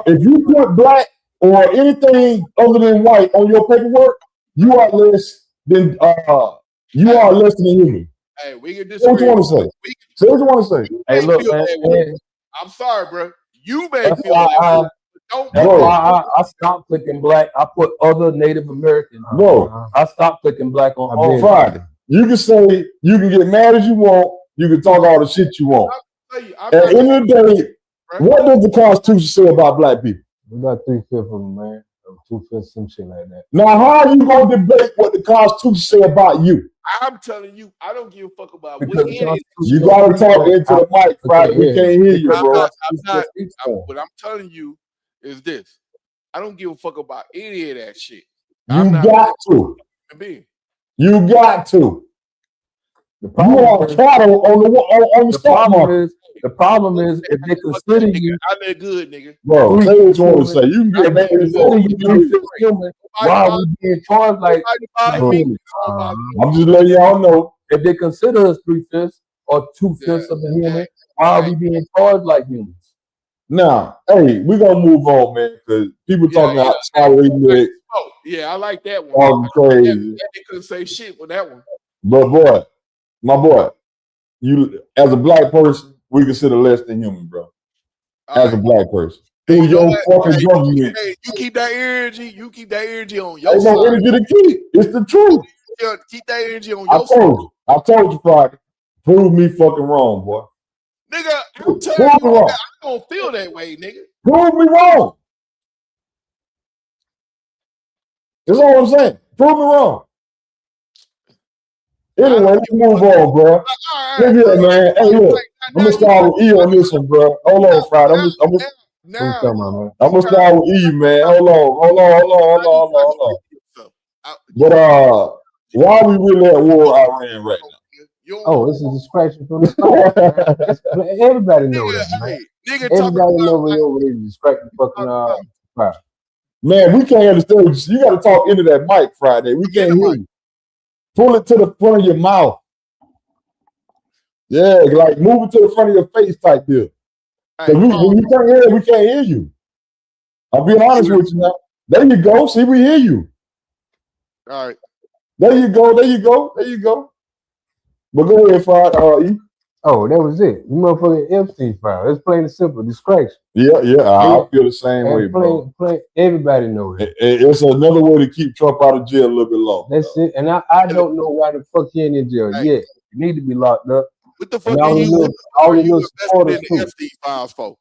if you put Black or anything other than white on your paperwork, you are less than a human. Hey, we can disagree. Say what you want to say. Say what you want to say. Hey, look, man. I'm sorry, bro. You may feel that way. That's why I stopped clicking Black. I put other Native Americans. Bro, I stopped clicking Black on all Friday. You can say, you can get mad as you want. You can talk all the shit you want. At the end of the day, what does the Constitution say about Black people? We got 3/5 of them, man. 2/5, some shit like that. Now, how are you going to debate what the Constitution say about you? I'm telling you, I don't give a fuck about what you got to talk into the mic, Friday. We can't hear you, bro. What I'm telling you is this. I don't give a fuck about any of that shit. You got to. You got to. You are cattle on the stock market. The problem is if they consider you, I live good, nigga. Bro, say what you want to say. You can get mad as human. Why we being charged like? I'm just letting y'all know. If they consider us 3/5 or 2/5 of the human, why are we being charged like humans? Now, hey, we're gonna move on, man, because people talking about salary. Yeah, I like that one. All crazy. They couldn't say shit with that one. But boy, my boy, you as a Black person, we consider less than human, bro. As a Black person. Through your fucking government. Hey, you keep that energy. You keep that energy on your side. No energy to keep. It's the truth. Keep that energy on your side. I told you, Friday. Prove me fucking wrong, boy. Nigga, I'm telling you, I don't feel that way, nigga. Prove me wrong. That's all I'm saying. Prove me wrong. Anyway, let's move on, bro. Look here, man. Hey, look. I'm gonna start with E on this one, bro. Hold on, Friday. I'm gonna Now I'm gonna start with E, man. Hold on. But why are we really at war with Iran right now? Oh, this is a distraction from the start. Everybody know that, man. Everybody know we over there distracting fucking fire. Man, we can't understand. You got to talk into that mic Friday. We can't hear you. Pull it to the front of your mouth. Yeah, like move it to the front of your face type deal. Because when you can't hear it, we can't hear you. I'm being honest with you now. There you go. See, we hear you. All right. There you go. But go ahead, Friday. Oh, that was it. You motherfucking Epstein file. It's plain and simple. Distraction. Yeah. I feel the same way, bro. Everybody knows it. It's another way to keep Trump out of jail a little bit longer. That's it. And I don't know why the fuck he ain't in jail yet. You need to be locked up. What the fuck are you invested in the Epstein files for?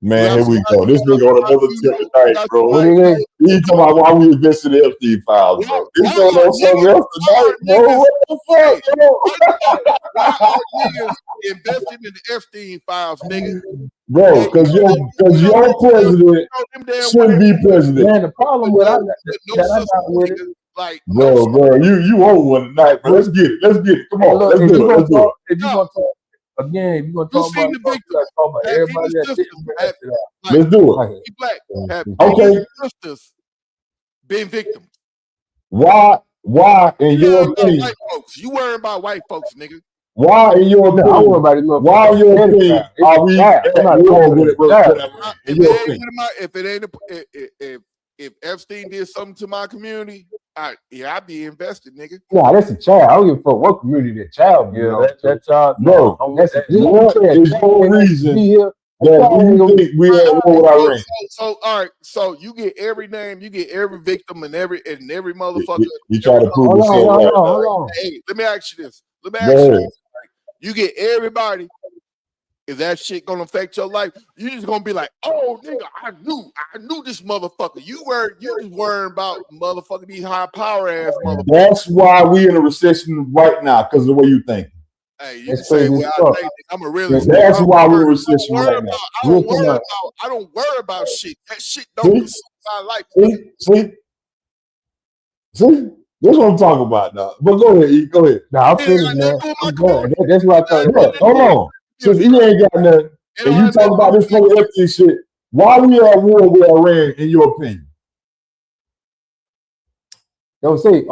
Man, here we go. This nigga on another tip tonight, bro. He talking about why we invested in the Epstein files, bro. He's going on something else tonight, bro. What the fuck, bro? Why are niggas investing in the Epstein files, nigga? Bro, because your president shouldn't be president. Man, the problem with that I got with it. Like, bro, you own one tonight, bro. Let's get it. Come on, let's do it. If you gonna talk again, if you gonna talk about everybody that let's do it. Black have sisters been victims. Why in your opinion? White folks. You worry about white folks, nigga. Why in your opinion? I worry about it. Why in your opinion are we at war with it? If Epstein did something to my community, I'd be invested, nigga. Nah, that's a child. I don't give a fuck what community that child be. Yeah, that child. No, that's what is your reason that we think we at war with Iran? So all right, so you get every name, you get every victim and every motherfucker. You try to prove yourself. Hold on. Hey, let me ask you this. You get everybody. Is that shit gonna affect your life? You just gonna be like, oh nigga, I knew this motherfucker. You just worrying about motherfucking these high power ass motherfuckers. That's why we in a recession right now, because of the way you think. Hey, you can say well, I think I'm a really. That's why we're in a recession right now. I don't worry about shit. That shit don't consume my life. See? That's what I'm talking about now. But go ahead, E. Go ahead. Nah, I'm finished, man. That's what I thought. Hold on. Since he ain't got nothing, and you talk about this whole Epstein shit, why we at war with Iran, in your opinion? Don't say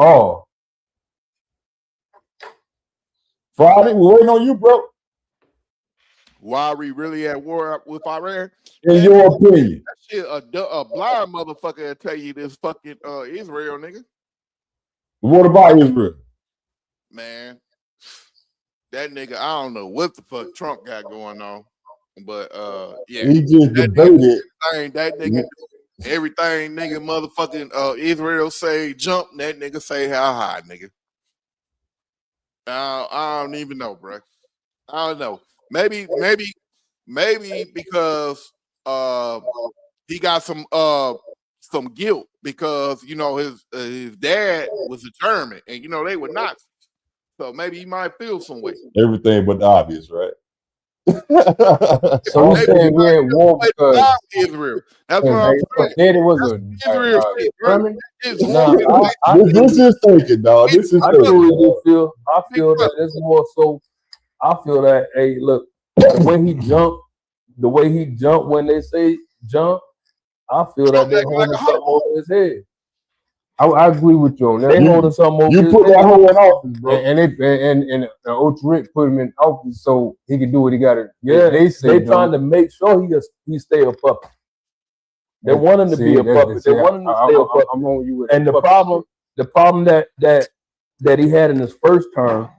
Friday, we're waiting on you, bro. Why are we really at war with Iran? In your opinion. That shit, a blind motherfucker will tell you this fucking Israel, nigga. What about Israel? Man, that nigga, I don't know what the fuck Trump got going on, but yeah, he just debated that nigga. Everything, nigga, motherfucking Israel say jump, that nigga say how high, nigga. I don't even know, bro. I don't know. Maybe because he got some guilt because his dad was a German and they were Nazis. So maybe he might feel some way. Everything but obvious, right? So you saying we're at war because Israel. That's what I'm saying. Daddy was Israel. This is thinking, dog. This is I feel that it's more so. I feel that look, the way he jumped when they say jump, I feel that they're holding something over his head. I agree with you on that. They're holding something over his head. You put that whole in office, bro. And Rick put him in office so he can do what he got to. Yeah, they trying to make sure he stay a puppet. They want him to be a puppet. They want him to stay a puppet. I'm on you with. And the problem that he had in his first term,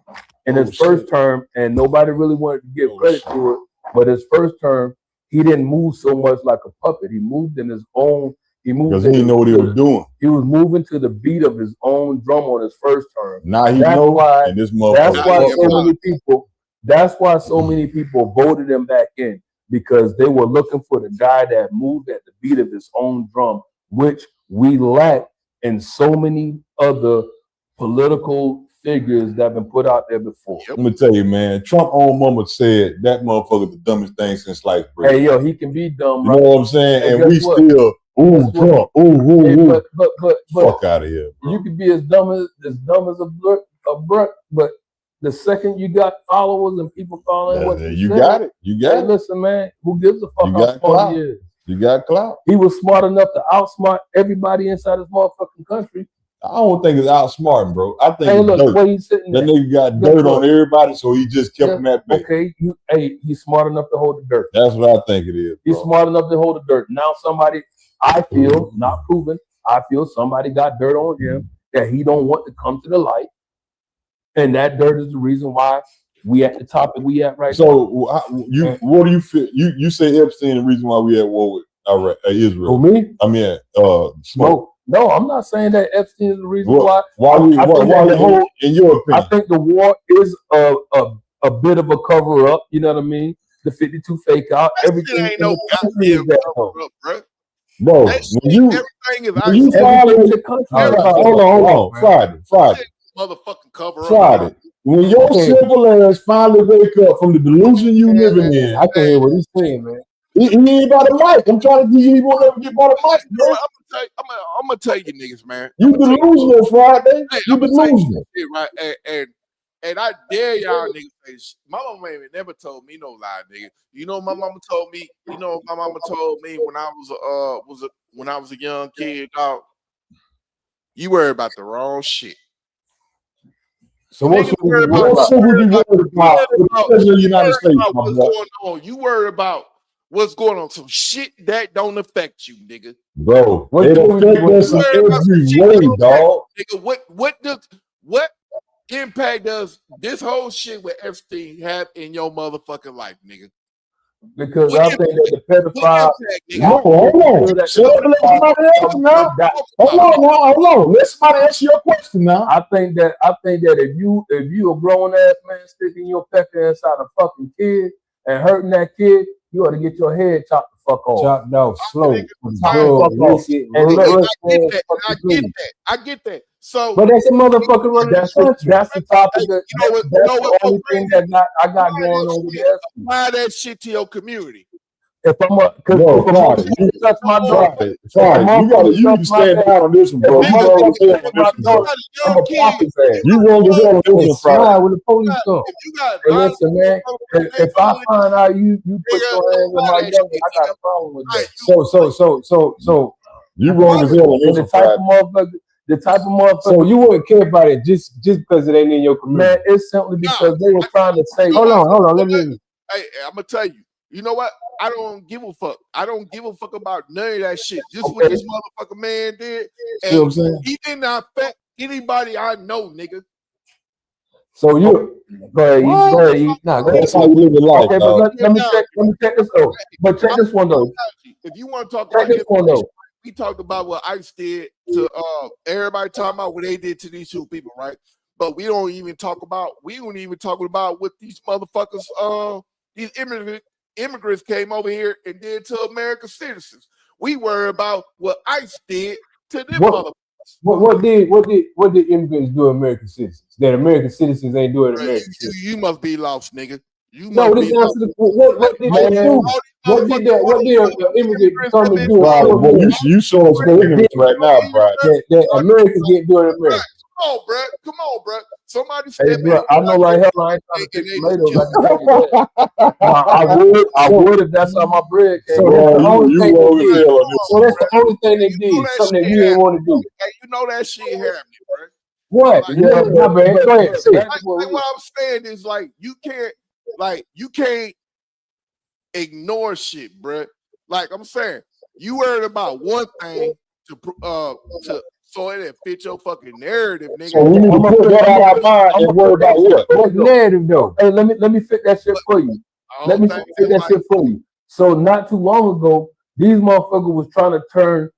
and nobody really wanted to give credit to it, but his first term, he didn't move so much like a puppet. He moved in his own. He moved because he didn't know what he was doing. He was moving to the beat of his own drum on his first term. Now he knows. That's why so many people voted him back in, because they were looking for the guy that moved at the beat of his own drum, which we lack in so many other political figures that have been put out there before. Yep. I'm gonna tell you, man. Trump own mama said that motherfucker the dumbest thing since sliced bread. Hey, yo, he can be dumb. You know what I'm saying? And we what? still, Trump, Hey, but fuck out of here, bro. You can be as dumb as a brick, but the second you got followers and people following what you got it. You got it. Listen, man, who gives a fuck how smart he is? You got clout. He was smart enough to outsmart everybody inside his motherfucking country. I don't think it's outsmarting, bro. I think it's dirt. Where he's sitting that nigga got dirt on everybody, so he just kept him at bay. Okay, he's smart enough to hold the dirt. That's what I think it is. He's smart enough to hold the dirt. Now somebody, I feel, not proven, I feel somebody got dirt on him that he don't want to come to the light. And that dirt is the reason why we at the top that we at right now. So what do you feel? You say Epstein the reason why we at war with Israel? Who, me? I mean, Smoke. No, I'm not saying that Epstein is the reason why. In your opinion? I think the war is a bit of a cover up. You know what I mean? The 52 fake out. Everything ain't no goddamn cover up, bro. Bro, everything is when you hold on. Friday. Motherfucking cover Friday. up. When your simple ass finally wake up from the delusion you living in, I can hear what he's saying, man. He ain't by the mic. I'm trying to get you. He won't ever get by the mic, bro. I'm gonna tell you niggas, man. You delusional, Friday. You delusional. Right? And I dare y'all niggas say, my mama ain't never told me no lie, nigga. You know my mama told me. You know my mama told me when I was a young kid, dog. You worry about the wrong shit. So what should we be worried about? The President of the United States, what's going on? You worry about what's going on? Some shit that don't affect you, nigga. Bro, it affects us in every way, dog. Nigga, what impact does this whole shit with Epstein have in your motherfucking life, nigga? Because I think that the pedophile. Hold on. Let somebody else now. Hold on. Let somebody answer your question now. I think that if you a grown ass man sticking your pecker inside a fucking kid and hurting that kid, you ought to get your head chopped the fuck off. Chopped off slow. I get that. So, but that's a motherfucker running that's the topic. That's the only thing that I got going on with that. Apply that shit to your community. If I'm touch my daughter, you can stand down on this one, bro. You wrong to hell on this one, with the police come. Listen, man. If I find out you put your hands on my young, I got a problem with that. So you wrong as hell on this one. The type of motherfucker. So you wouldn't care about it just because it ain't in your community. Man, it's simply because they were trying to say. Hold on. Let me. Hey, I'm gonna tell you. You know what? I don't give a fuck. I don't give a fuck about none of that shit. Just what this motherfucker man did. And what I'm saying? He did not affect anybody I know, nigga. So you go ahead. That's how you live your life. Okay, but let me check this out. But check this one though. If you want to talk about this one though. We talked about what ICE did to everybody talking about what they did to these two people, right? But we don't even talk about what these motherfuckers these immigrants came over here and did to American citizens. We worry about what ICE did to them motherfuckers. What did immigrants do to American citizens that American citizens ain't doing to American citizens? You must be lost, nigga. What did the immigrant come and do? You showing some ignorance right now, bro. That Americans get doing to America. Come on, bro. Somebody step in. I know right here I ain't trying to pick tomatoes. I would if that's how my bread came. So that's the only thing they did. Something that you didn't want to do. Hey, you know that shit happening, bro. What? Go ahead. What I'm saying is you can't ignore shit, bro. Like I'm saying, you worried about one thing so it fit your fucking narrative, nigga. So we need to put that out of our mind and worry about what? What narrative though? Hey, let me fit that shit for you. Let me fit that shit for you. So not too long ago, these motherfuckers was trying to turn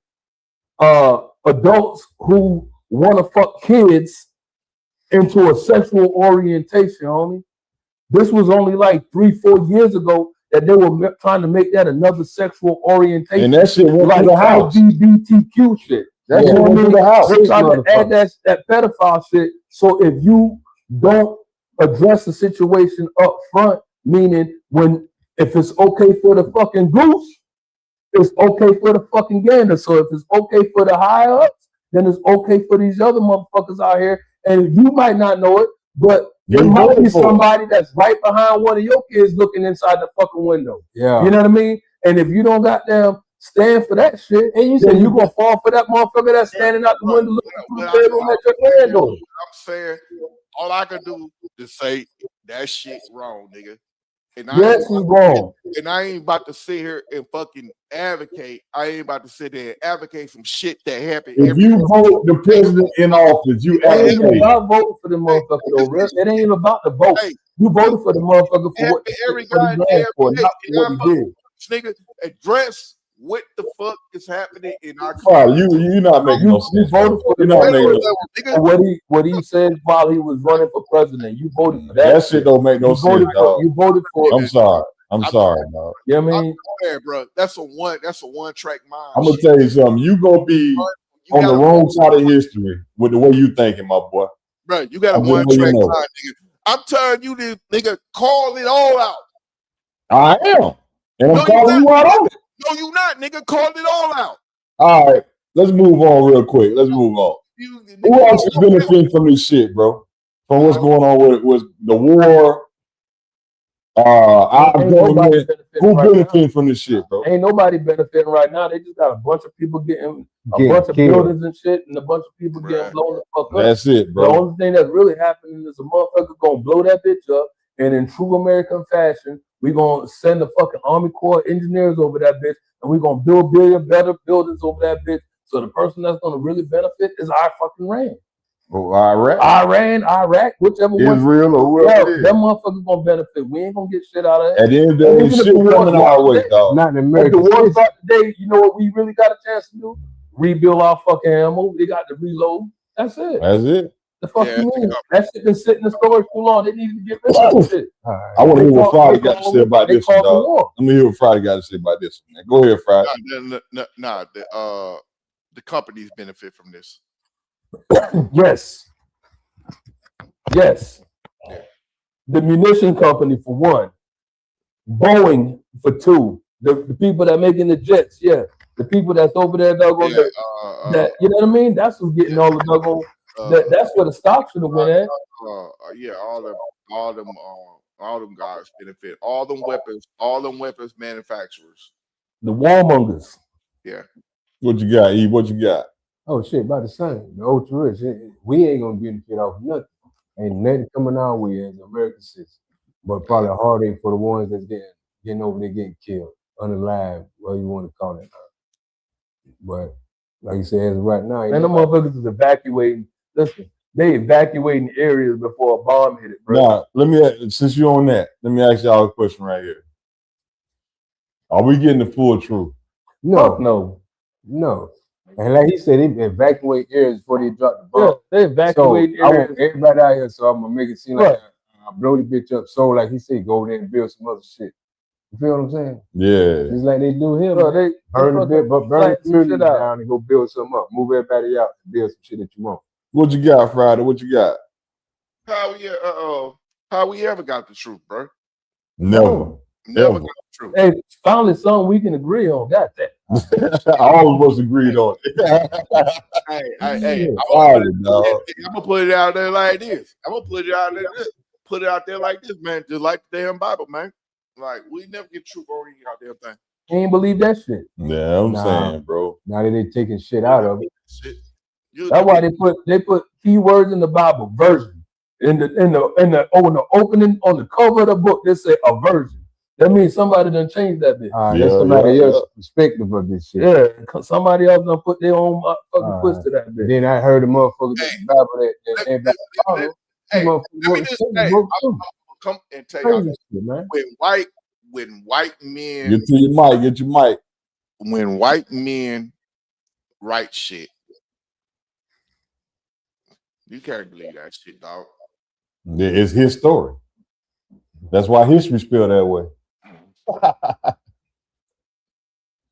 adults who want to fuck kids into a sexual orientation, homie. This was only like 3-4 years ago that they were trying to make that another sexual orientation. And that shit went like LGBTQ shit. That's Yeah. what I mean. The house. They're trying to add that pedophile shit. So if you don't address the situation up front, meaning if it's okay for the fucking goose, it's okay for the fucking gander. So if it's okay for the higher ups, then it's okay for these other motherfuckers out here. And you might not know it, but there might be somebody that's right behind one of your kids looking inside the fucking window. Yeah. You know what I mean? And if you don't goddamn stand for that shit, and you say you're gonna fall for that motherfucker that's standing out the window looking through the bedroom at your window. I'm saying, all I can do is say that shit wrong, nigga. And yes, he's wrong. And I ain't about to sit here and fucking advocate. I ain't about to sit there and advocate some shit that happened. If you vote the president in office, you ain't even about voting for the motherfucker though, Rick. It ain't even about the vote. You voted for the motherfucker for what every guy ran for, not for what he did. Nigga, address what the fuck is happening in our country. You not making no sense. You voted for the nigga. What he said while he was running for president. You voted for that. That shit don't make no sense, dog. You voted for. I'm sorry, dog. You know what I mean? Bro, that's a one track mind. I'm gonna tell you something. You gonna be on the wrong side of history with the way you thinking, my boy. Bro, you got a one track mind, nigga. I'm telling you, this nigga, call it all out. I am, and I'm calling you out on it. No, you not, nigga. Call it all out. All right, let's move on real quick. Let's move on. Who else is benefiting from this shit, bro? From what's going on with the war? Our government. Who benefiting from this shit, bro? Ain't nobody benefiting right now. They just got a bunch of people getting bunch of buildings and shit, and a bunch of people getting blown the fuck up. That's it, bro. The only thing that's really happening is a motherfucker gonna blow that bitch up, and in true American fashion, we gonna send the fucking Army Corps engineers over that bitch, and we gonna build better buildings over that bitch. So the person that's gonna really benefit is our fucking reign. Iraq, whichever one. Israel or whoever it is. That motherfucker's gonna benefit. We ain't gonna get shit out of it. At the end of the day, shit coming our way, dog. Not in America. If the war start today, you know what we really got a chance to do? Rebuild our fucking ammo. They got to reload. That's it. That's it. The fuck you mean? That shit been sitting in storage too long. They need to get rid of that shit. I want to hear what Friday got to say about this one, dog. Let me hear what Friday got to say about this one, man. Go ahead, Friday. Nah, the companies benefit from this. Yes. The munition company for one. Boeing for two. The people that making the jets, yeah. The people that's over there, doggone, that you know what I mean? That's who's getting all the doggone. That's where the stock should have went at. Yeah, all them guys benefit. All them weapons manufacturers. The warmongers. Yeah. What you got, E? What you got? Oh shit, about the same. The ultra rich. We ain't gonna benefit off nothing. Ain't nothing coming our way as American citizens. But probably a heartache for the ones that's getting over there getting killed, unalive, whatever you want to call it. But like you said, as of right now, and the motherfuckers is evacuating. Listen, they evacuating areas before a bomb hit it, bro. Now, since you're on that, let me ask y'all a question right here. Are we getting the full truth? No. And like he said, they evacuate areas before they drop the bomb. Yeah, they evacuate areas. I want everybody out here, so I'm gonna make it seem like I blow the bitch up. So like he said, go over there and build some other shit. You feel what I'm saying? Yeah. Just like they do him. Bro, they burn the community down and go build something up. Move everybody out and build some shit that you want. What you got, Friday? What you got? How we ever got the truth, bro? Never got the truth. Hey, finally something we can agree on. Got that. All of us agreed on it. Hey, I'm gonna put it out there like this. I'm gonna put it out there like this, man. Just like the damn Bible, man. Like we never get truth over any goddamn thing. He ain't believe that shit. Yeah, I'm saying, bro. Now that they taking shit out of it. That's why they put keywords in the Bible, version. In the opening on the cover of the book, they say a version. That means somebody done changed that bit. That's somebody else's perspective of this shit. Yeah, somebody else done put their own fucking twist to that bit. Then I heard a motherfucker in the Bible that everybody follow. Let me just say, I'm come and tell you this, man. When white men get your mic. When white men write shit, you can't believe that shit, dog. It's his story. That's why history spelled that way.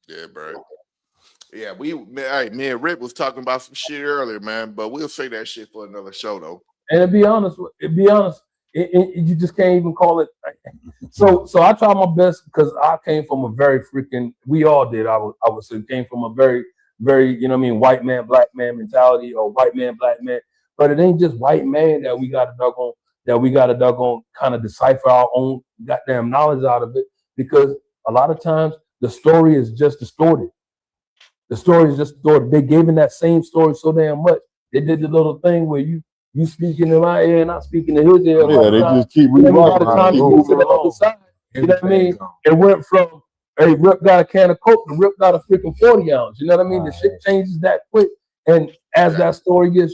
Yeah, bro. Yeah, me and Rick was talking about some shit earlier, man. But we'll say that shit for another show, though. And to be honest, you just can't even call it. So I try my best because I came from a very freaking. We all did. I would say came from a very you know what I mean, white man black man mentality, or white man black man. But it ain't just white man that we got to doggone kind of decipher our own goddamn knowledge out of it, because a lot of times the story is just distorted. The story is just distorted. They gave in that same story so damn much. They did the little thing where you speaking in my ear and I speaking in his ear. Yeah, they just keep rewriting. By the rewriting. time you get to the other side, you know what I mean? It went from, hey, Rip got a can of Coke to Rip got a freaking 40 ounce. You know what I mean? The shit changes that quick. And as that story gets,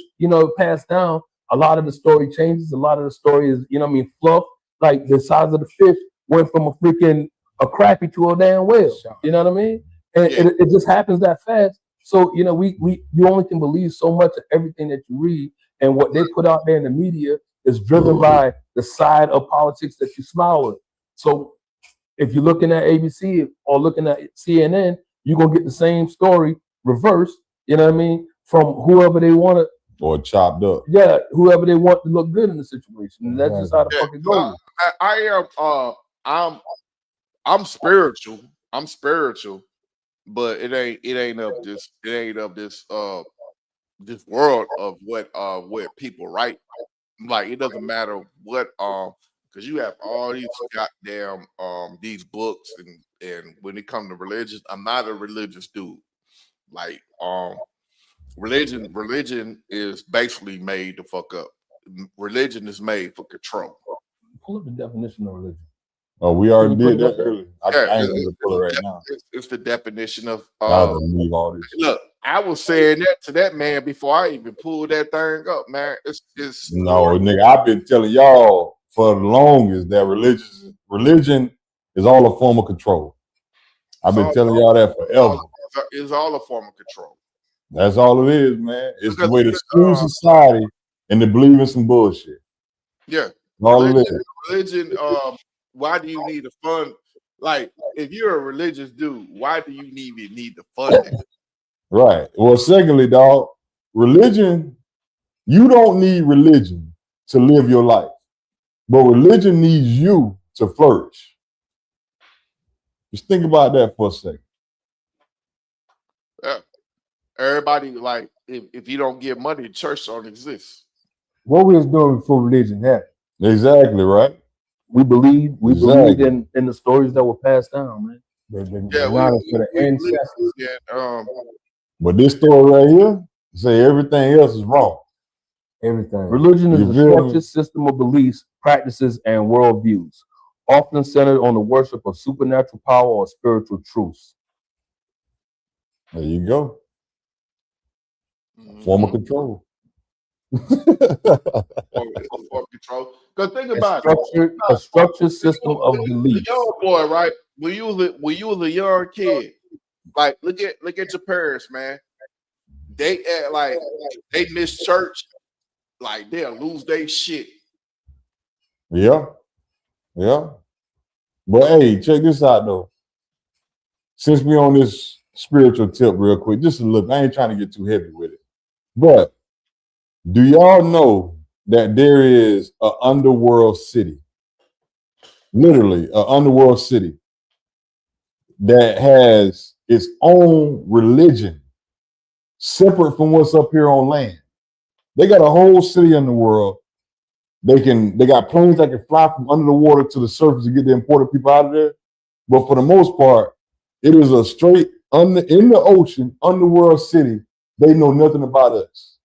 passed down, a lot of the story changes. A lot of the story is, fluff. Like the size of the fish went from a crappie to a damn whale. You know what I mean? And it just happens that fast. So, you only can believe so much of everything that you read, and what they put out there in the media is driven by the side of politics that you smile with. So if you're looking at ABC or looking at CNN, you're going to get the same story reversed, you know what I mean, from whoever they want to. Or chopped up. Yeah, whoever they want to look good in the situation. And that's just how the fuck it goes. I'm spiritual. I'm spiritual. But it ain't of this world of what people write. Like, it doesn't matter what because you have all these goddamn these books, and when it comes to religion, I'm not a religious dude. Like religion is basically made to fuck up. Religion is made for control. Pull up the definition of religion. Oh, we already did that earlier. I ain't gonna pull it right now. It's the definition of all this. Look, I was saying that to that man before I even pulled that thing up, man. It's no, nigga. I've been telling y'all for the longest that religion is all a form of control. I've been telling y'all that forever. It's all a form of control. That's all it is, man. It's the way to screw society and to believe in some bullshit. Yeah. Religion, why do you need to fund? Like, if you're a religious dude, why do you even need to fund it? Right. Well, secondly, dog, religion, you don't need religion to live your life, but religion needs you to flourish. Just think about that for a second. Yeah. Everybody, like, if you don't give money, the church don't exist. What we was doing before religion happened. Exactly, right? We believe in the stories that were passed down, man. But this story right here say everything else is wrong. Everything. Religion is a structured system of beliefs, practices, and worldviews, often centered on the worship of supernatural power or spiritual truths. There you go. Form of control. Form of control. Because think about a structured system of beliefs. The young boy, right? When you was a young kid, like look at your parents, man. They act like they miss church, like they'll lose their shit. Yeah. But hey, check this out though. Since we on this spiritual tip real quick, just a look. I ain't trying to get too heavy with it. But do y'all know that there is an underworld city? Literally, an underworld city that has its own religion, separate from what's up here on land. They got a whole city in the world. They got planes that can fly from under the water to the surface to get the important people out of there. But for the most part, it is a straight in the ocean underworld city. They know nothing about us,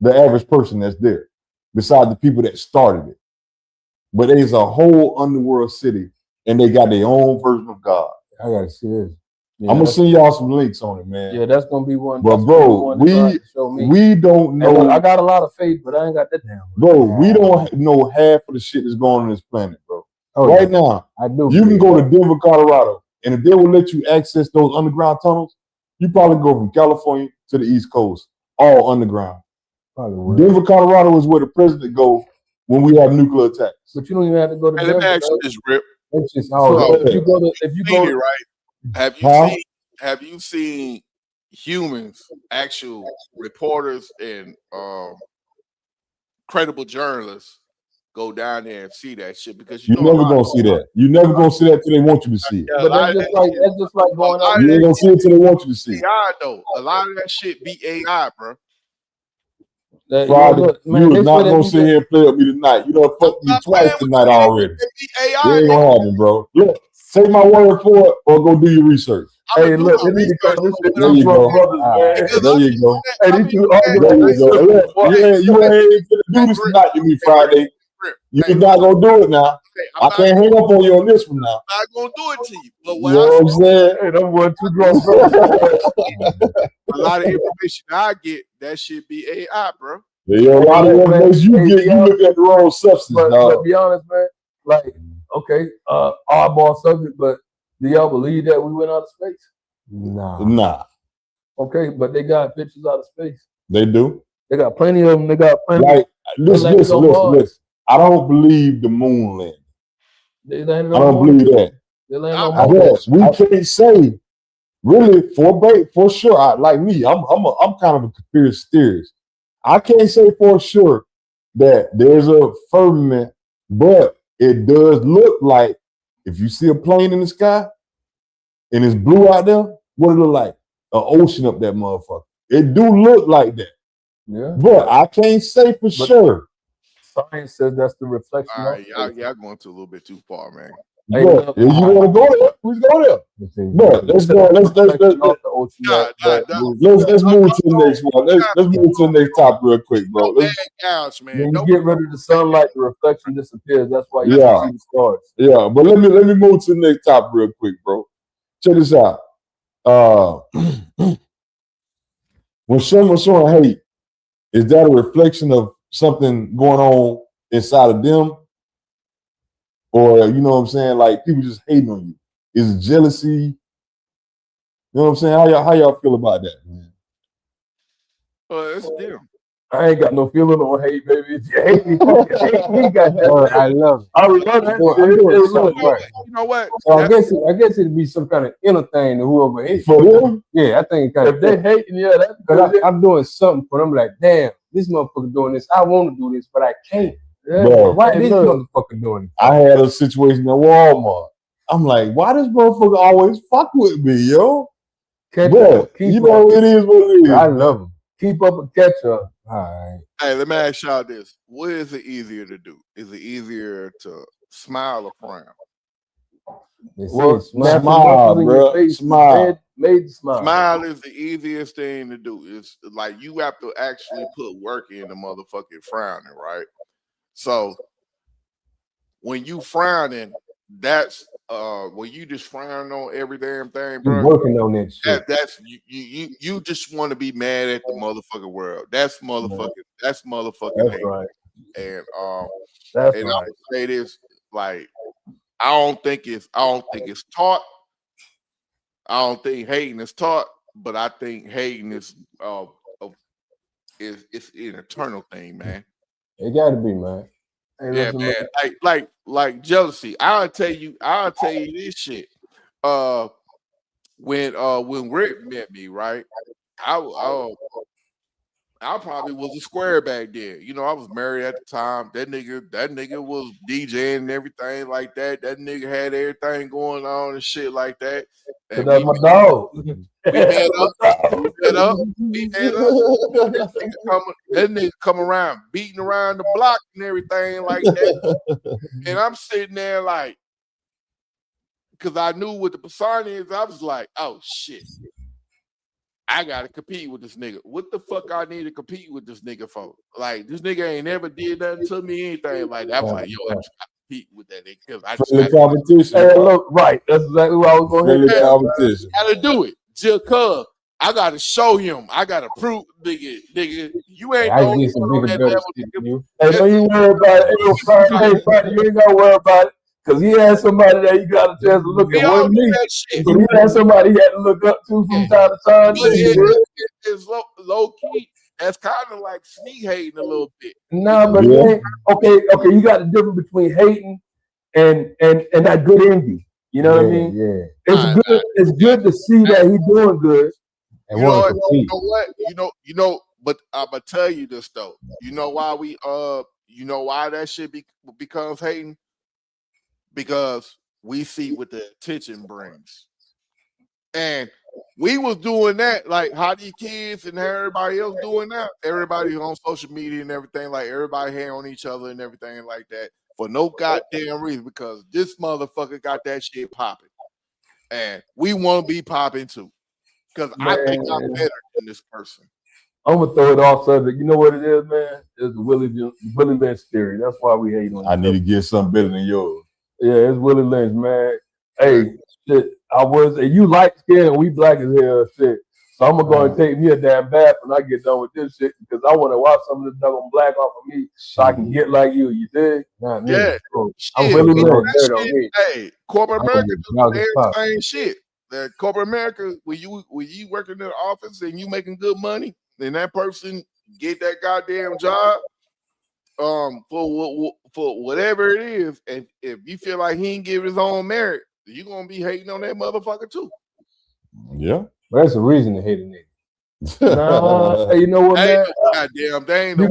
the average person that's there, besides the people that started it. But there's a whole underworld city, and they got their own version of God. I gotta see this. Yeah, I'm gonna send y'all some links on it, man. Yeah, that's gonna be one. But bro, we don't know. Look, I got a lot of faith, but I ain't got that damn. Bro, we don't know half of the shit that's going on this planet, bro. Right now, I do. You can go to Denver, Colorado, and if they will let you access those underground tunnels, you probably go from California to the East Coast, all underground. Denver, Colorado is where the president goes when we have nuclear attacks. But you don't even have to go to Denver. Let me ask you this, Rip. It's just if you go to right? Have you seen humans, actual reporters, and credible journalists go down there and see that shit because you never gonna see that. You never gonna see that till they want you to see it. But that's just like going out. You ain't gonna see it till they want you to see it. AI though, a lot of that shit be AI, bro. Friday, you is not gonna sit here and play with me tonight. You done fucked me twice tonight already. It ain't gonna happen, bro. Look, take my word for it, or go do your research. Hey, look, they need to cut this shit. There you go. There you go. There you go. You ain't gonna do this tonight to me Friday. You're not gonna do it now. I can't hang up on you on this one now. I'm not gonna do it to you. But You know what I'm saying? Hey, them boy too drunk. a lot of information I get, that shit be AI, bro. Yeah, a lot of information you get, you look at the wrong substance, but dog. be honest, man. Like, okay, oddball subject, but do y'all believe that we went out of space? Nah. Okay, but they got pictures out of space. They do. They got plenty of them. They got plenty. Like, listen. I don't believe the moon landing. I don't believe that. Yes, we can't say really for sure. Like me, I'm kind of a conspiracy theorist. I can't say for sure that there's a firmament, but it does look like if you see a plane in the sky and it's blue out there, what it look like? An ocean up that motherfucker. It do look like that. Yeah. But I can't say for sure. Science says that's the reflection. All right, y'all going to a little bit too far, man. Hey, but if you want to go there, we go there. But let's go. Let's move to the next one. Let's move to the next topic real quick, bro. Couch, man. When you get rid of the sunlight, the reflection disappears. That's why you see the stars. Yeah, but let me move to the next topic real quick, bro. Check this out. When someone's showing hate, is that a reflection of something going on inside of them? Or, you know what I'm saying, like people just hating on you? Is it jealousy? You know what I'm saying? How y'all feel about that, man? It's them. I ain't got no feeling on hate, baby. If you hate me, hate me. Got that. I love it. I love that. You know what? So I guess it'd be some kind of inner thing to whoever hates. For them? Yeah, I think if they hating, that's because I'm doing something for them. Like, damn, this motherfucker doing this. I want to do this, but I can't. Yeah. Bro, why this motherfucker doing it? I had a situation at Walmart. I'm like, why this motherfucker always fuck with me, yo? But you know, it is what it is. I love him. Keep up and catch up. All right. Hey, let me ask y'all this. What is it easier to do? Is it easier to smile or frown? Well, smile, bro. Smile. Made smile. Smile is the easiest thing to do. It's like you have to actually put work in the motherfucking frowning, right? So when you frowning, that's when you just frown on every damn thing, bro. You're working on that shit. That's you just want to be mad at the motherfucking world. That's motherfucking. That's motherfucking. That's hate. right. And that's and right. I would say this, like, I don't think it's taught. I don't think hating is taught, but I think hating is it's an eternal thing, man. It gotta be, man. Hey, yeah, man. Like jealousy. I'll tell you this shit. When Rick met me, right? I probably was a square back then. You know, I was married at the time. That nigga was DJing and everything like that. That nigga had everything going on and shit like that. And that's my dog. We met up. That nigga come around beating around the block and everything like that. And I'm sitting there like, because I knew what the persona is. I was like, oh shit. I gotta compete with this nigga. What the fuck I need to compete with this nigga for? Like, this nigga ain't never did nothing to me, anything like that. I was like, yo, I just gotta compete with that nigga because I just competition. Hey, look, right. That's exactly what I was going to say. Competition. Gotta do it. Just cuz I gotta show him. I gotta prove, nigga, you ain't going to some bigger level. Hey, don't you worry about it. Hey, you ain't gotta worry about it. Because he had somebody that you got a chance to look at. One me. He had somebody he had to look up to from time to time. It's low key. That's kind of like sneak hating a little bit. No, but okay. You got the difference between hating and that good envy. You know what I mean? Yeah. It's good. It's good to see that he's doing good, And you know want to compete. you know what? But I'm gonna tell you this though. You know why you know why that shit becomes hating? Because we see what the attention brings. And we was doing that, like how these kids and everybody else doing that. Everybody on social media and everything, like everybody hating on each other and everything like that for no goddamn reason because this motherfucker got that shit popping. And we want to be popping too. Because I think I'm better than this person. I'm gonna throw it off subject. You know what it is, man? It's the Willie Lynch theory. That's why we hate on I need to get something better than yours. Yeah, it's Willie Lynch, man. Hey, shit. You light skinned, we black as hell, shit. So I'm gonna go and take me a damn bath when I get done with this shit because I want to watch some of this double black off of me so I can get like you. You dig? Not me. Yeah. I'm really Shit, hey, corporate America do the same shit. That corporate America, when you working in the office and you making good money, and that person get that goddamn job, for whatever it is, and if you feel like he ain't give his own merit, you gonna be hating on that motherfucker too. Yeah, but that's a reason to hate a nigga. Nah, you know what, man? Goddamn, they ain't you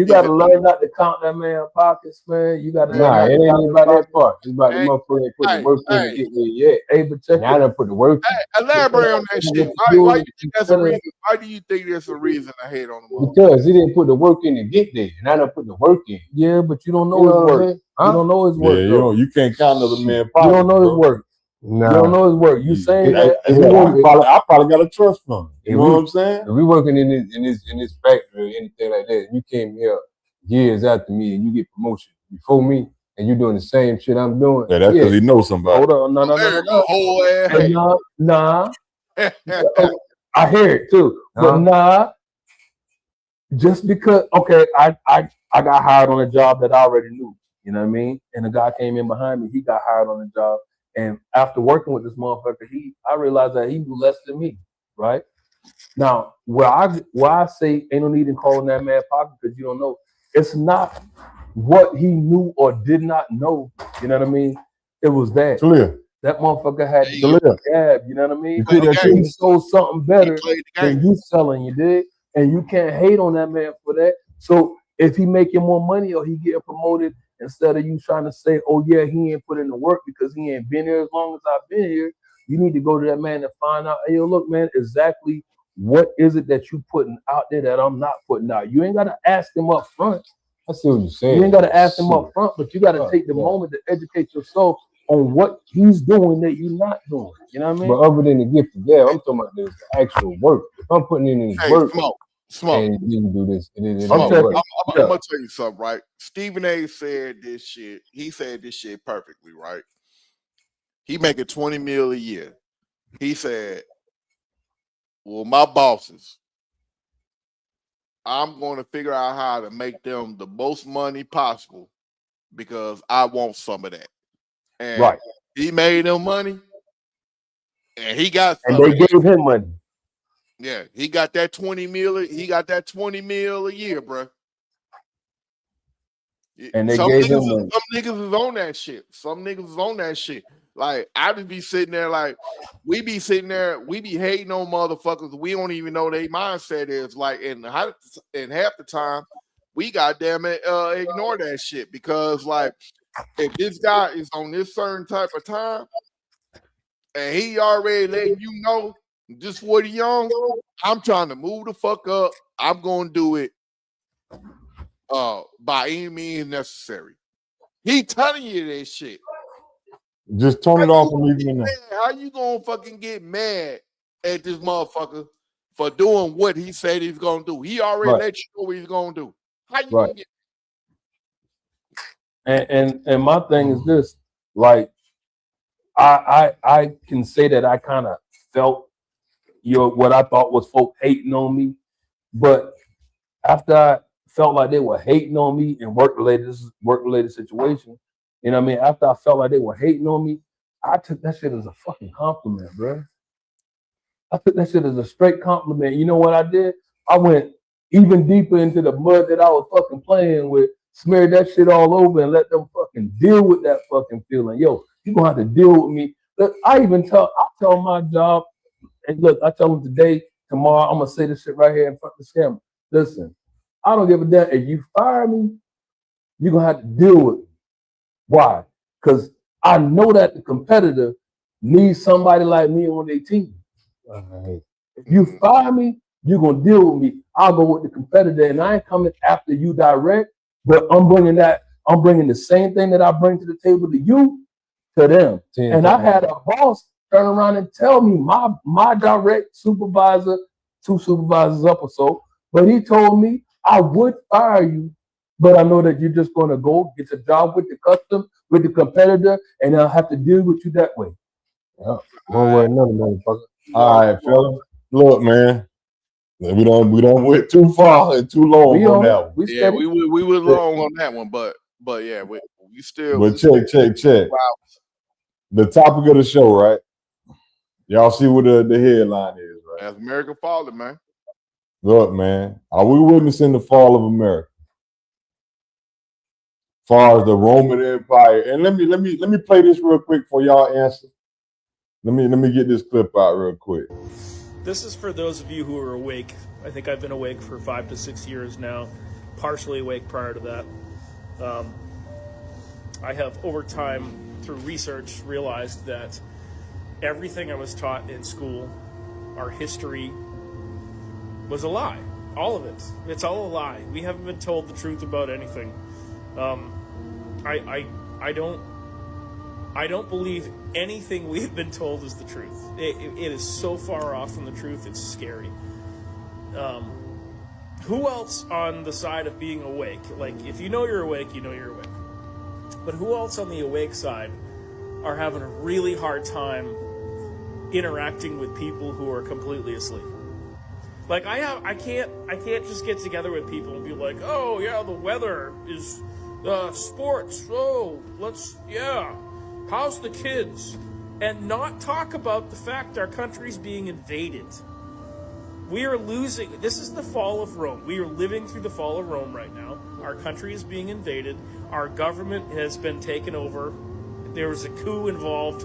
gotta learn not to count that man pockets, man. You gotta Nah, it ain't about that part. It's about the motherfucker that put the work in to get where you at. Hey, but check I done put the work in. Elaborate on that shit. Why you think that's a reason? Why do you think that's a reason I hate on him? Because he didn't put the work in to get there, and I done put the work in. Yeah, but you don't know his work. You don't know his work. Yeah, you can't count another man pockets. You don't know his work. Nah. You don't know his work. You saying that? I probably got a trust fund. You know what I'm saying? If we working in this factory or anything like that, you came here years after me and you get promotion before me, and you doing the same shit I'm doing. Yeah, that's because he knows somebody. Hold on, no. Whole ass. Nah. I hear it too, but nah. Just because, okay, I got hired on a job that I already knew. You know what I mean? And the guy came in behind me. He got hired on the job. And after working with this motherfucker, I realized that he knew less than me, right? Now, where I say ain't no need in calling that man pocket because you don't know. It's not what he knew or did not know. You know what I mean? It was that. Clear. That motherfucker had the gab. You know what I mean? He sold something better than you selling. You dig? And you can't hate on that man for that. So if he making more money or he getting promoted, instead of you trying to say, oh yeah, he ain't put in the work because he ain't been here as long as I've been here, you need to go to that man and find out, hey, yo, look, man, exactly what is it that you putting out there that I'm not putting out? You ain't got to ask him up front. I see what you're saying. You ain't got to ask him up front, but you got to take the moment to educate yourself on what he's doing that you're not doing. You know what I mean? But other than the gift of gab, I'm talking about the actual work. If I'm putting in his work, Smoke. And you can do this. I'm gonna tell you something, right? Stephen A. said this shit. He said this shit perfectly, right? He making $20 million a year. He said, "Well, my bosses, I'm going to figure out how to make them the most money possible because I want some of that." And he made them money, and he got. And they gave him money. Yeah, he got that 20 million. He got that 20 mil a year, bro. And they gave him some niggas is on that shit. Some niggas is on that shit. Like I just be sitting there, like we be sitting there, we be hating on motherfuckers. We don't even know their mindset is like. And half the time, we goddamn it ignore that shit because like if this guy is on this certain type of time, and he already letting you know. Just what he on, I'm trying to move the fuck up. I'm gonna do it by any means necessary. He telling you that shit. Just turn it off and leave me now. How you gonna fucking get mad at this motherfucker for doing what he said he's gonna do? He already let you know what he's gonna do. How you gonna get and my thing is this, like I can say that I kind of felt what I thought was folk hating on me, but after I felt like they were hating on me in work related situation, you know what I mean? After I felt like they were hating on me, I took that shit as a fucking compliment, bro. I took that shit as a straight compliment. You know what I did? I went even deeper into the mud that I was fucking playing with, smeared that shit all over and let them fucking deal with that fucking feeling. Yo, you gonna have to deal with me. Look, I tell my job. And look, I tell them today, tomorrow I'm gonna say this shit right here in front of this camera. Listen, I don't give a damn if you fire me. You're gonna have to deal with me. Why? Because I know that the competitor needs somebody like me on their team. Right. If you fire me, you're gonna deal with me. I'll go with the competitor, and I ain't coming after you direct, but I'm bringing the same thing that I bring to the table to you, to them. And I had a boss turn around and tell me, my direct supervisor, 2 supervisors up or so, but he told me I would fire you, but I know that you're just gonna go get a job with the competitor, and I'll have to deal with you that way. Yeah. One way or another, motherfucker. All right, fella. Look, man. We don't went too far and too long on that one. Yeah, we were long on that one, but yeah, we still. But check. The topic of the show, right? Y'all see what the headline is, right? As America falling, man. Look, man, are we witnessing the fall of America? As far as the Roman Empire, and let me play this real quick for y'all answer. Let me get this clip out real quick. This is for those of you who are awake. I think I've been awake for 5 to 6 years now, partially awake prior to that. I have, over time, through research, realized that everything I was taught in school, our history, was a lie. All of it. It's all a lie. We haven't been told the truth about anything. I don't believe anything we've been told is the truth. It is so far off from the truth, it's scary. Who else on the side of being awake? Like, if you know you're awake, you know you're awake. But who else on the awake side are having a really hard time interacting with people who are completely asleep? Like, I can't just get together with people and be like, oh yeah, the weather is sports. Oh, how's the kids? And not talk about the fact our country's being invaded. We are losing. This is the fall of Rome. We are living through the fall of Rome right now. Our country is being invaded. Our government has been taken over. There was a coup involved.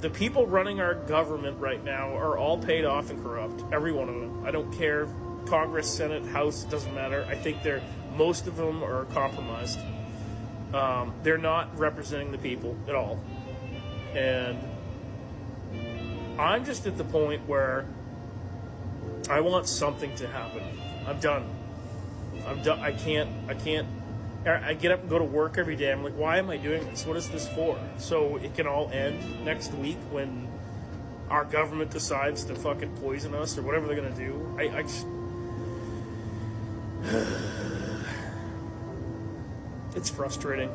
The people running our government right now are all paid off and corrupt. Every one of them. I don't care. Congress, Senate, House, it doesn't matter. I think most of them are compromised. They're not representing the people at all. And I'm just at the point where I want something to happen. I'm done. I can't. I get up and go to work every day. I'm like, why am I doing this? What is this for? So it can all end next week when our government decides to fucking poison us or whatever they're gonna do. I just it's frustrating.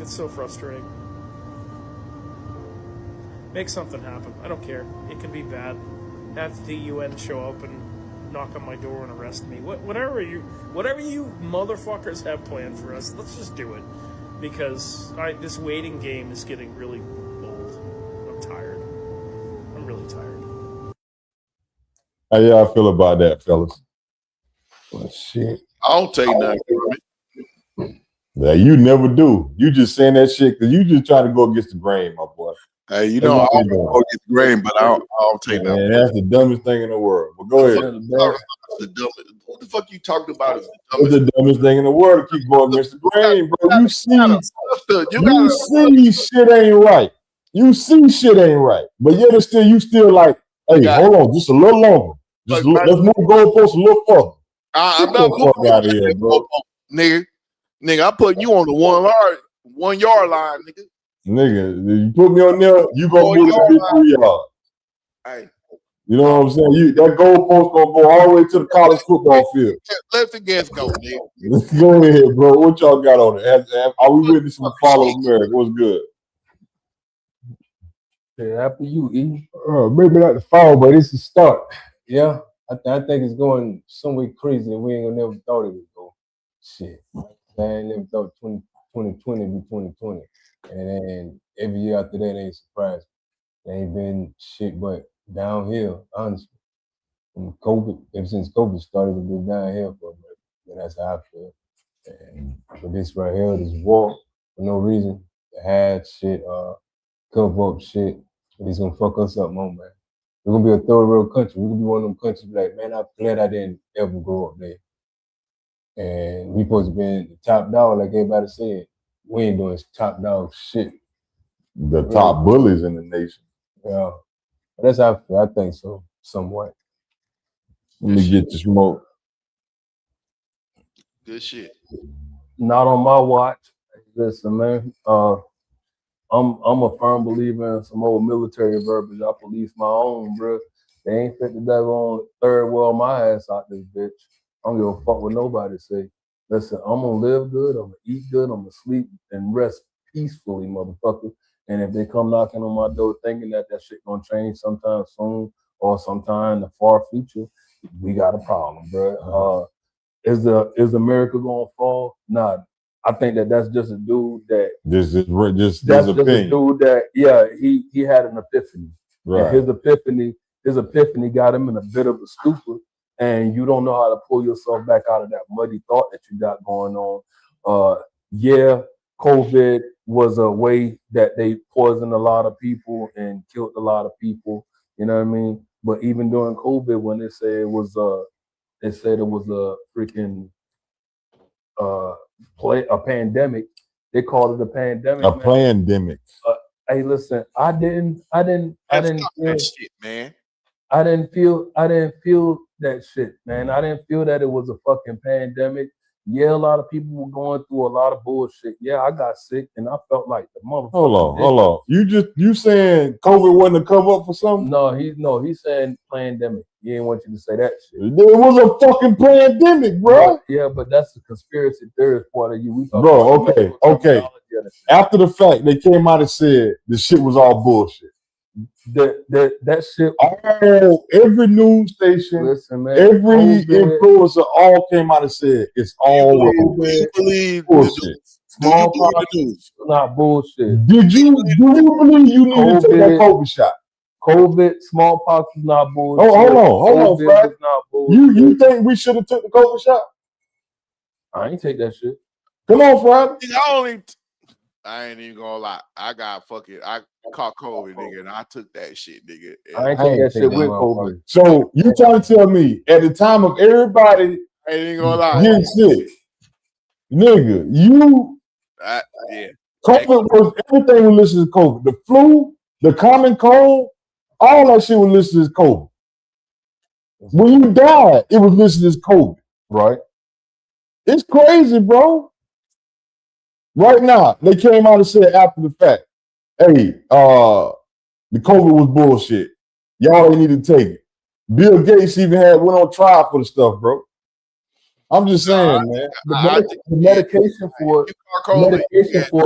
It's so frustrating. Make something happen. I don't care. It can be bad. Have the UN show up and knock on my door and arrest me. Whatever you motherfuckers have planned for us, let's just do it. Because this waiting game is getting really old. I'm tired. I'm really tired. How y'all feel about that, fellas? Well, shit. I don't take nothing from it. Yeah, you never do. You just saying that shit because you just trying to go against the grain, my boy. Hey, you know, I don't go get the grain, but I don't take that. That's the dumbest thing in the world. But go ahead. What the fuck you talking about? It's the dumbest thing in the world to keep going against the grain, bro. You see shit ain't right. You see shit ain't right. But yet it's still, you still like, hey, hold on, just a little longer. Let's move the goalpost a little further. I'm not moving out of here, bro. Nigga, I'm putting you on the 1 yard line, nigga. Nigga, you put me on there, you gonna move the 3 yards. Hey. You know what I'm saying? That goalpost gonna go all the way to the college football field. Let the guests go, nigga. Go ahead, bro. What y'all got on it? Are we witnessing the fall of America? What's good? Yeah, after you, E. Maybe not the fall, but it's the start. Yeah, I think it's going somewhere crazy that we ain't gonna never thought it would go. Shit, I ain't never thought 2020 be 2020, and then every year after that ain't surprised. There ain't been shit but downhill, honestly. From COVID, ever since COVID started, it's been downhill for me. And that's how I feel. And for this right here, this war, for no reason, to hide shit, cover up shit, it's gonna fuck us up more, man. We're gonna be a third world country. We're gonna be one of them countries like, man, I'm glad I didn't ever grow up there. And we supposed to be in the top dog, like everybody said. We ain't doing top dog shit. The top bullies in the nation. Yeah. That's how I feel. I think so, somewhat. Let me get the smoke. Good shit. Not on my watch. Listen, man. I'm a firm believer in some old military verbiage. I police my own, bro. They ain't fit the devil on third world my ass out this bitch. I don't give a fuck what nobody say. Listen, I'm gonna live good, I'm gonna eat good, I'm gonna sleep and rest peacefully, motherfucker. And if they come knocking on my door thinking that shit gonna change sometime soon or sometime in the far future, we got a problem, bro. Is America gonna fall? Nah. I think that's just a dude that that's just a dude that he had an epiphany. Right. And his epiphany got him in a bit of a stupor, and you don't know how to pull yourself back out of that muddy thought that you got going on. COVID was a way that they poisoned a lot of people and killed a lot of people. You know what I mean? But even during COVID, when they said it was a freaking a pandemic. They called it a pandemic. A pandemic. Hey, listen, I didn't feel that shit, man. I didn't feel that shit, man. I didn't feel that it was a fucking pandemic. Yeah, a lot of people were going through a lot of bullshit. Yeah, I got sick and I felt like the motherfucker. Hold on. You saying COVID wasn't a cover up for something? No, he's saying pandemic. He didn't want you to say that shit. It was a fucking pandemic, bro. Yeah, but that's the conspiracy theorist part of you. Bro, okay. After the fact, they came out and said the shit was all bullshit. That shit. Every news station, listen, man, every influencer all came out and said it's all believe bullshit. Smallpox is not bullshit. Do you believe you need to take that COVID shot? COVID, smallpox is not bullshit. Hold on, Fred. You think we should have took the COVID shot? I ain't take that shit. Come on, Fred. I ain't even gonna lie. I caught COVID, nigga, and I took that shit, nigga. I ain't take that shit with COVID. So you trying to tell me at the time of everybody I ain't gonna lie. getting sick, nigga, COVID was everything was listed as COVID. The flu, the common cold, all that shit was listed as COVID. When you died, it was listed as COVID. Right? It's crazy, bro. Right now, they came out and said after the fact, hey, the COVID was bullshit. Y'all ain't need to take it. Bill Gates even went on trial for the stuff, bro. I'm just saying, man. The medication for it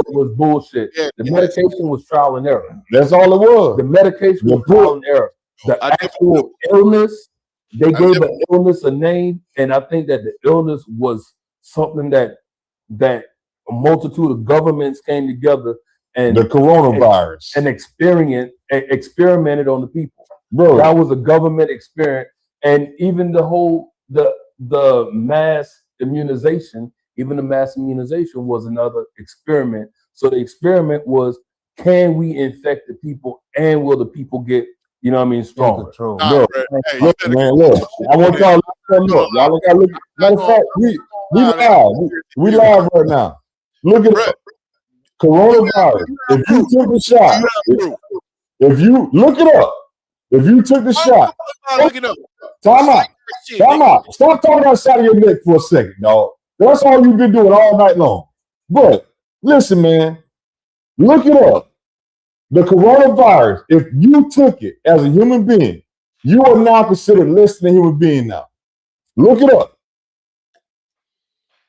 was bullshit. The medication was trial and error. That's all it was. The medication was trial and error. The actual illness, they gave the illness a name, and I think that the illness was something that a multitude of governments came together and the coronavirus and experimented on the people. Bro, that was a government experiment, and even the mass immunization, was another experiment. So the experiment was, can we infect the people, and will the people get, stronger? Bro, look, I want y'all to look. Y'all gotta look. Matter of fact, we live right now. Look at it. Coronavirus. If you took the shot, if you look it up, if you took the shot, time out. Stop talking outside of your neck for a second, dog. That's all you've been doing all night long. But listen, man, look it up. The coronavirus, if you took it as a human being, you are now considered less than a human being now. Look it up.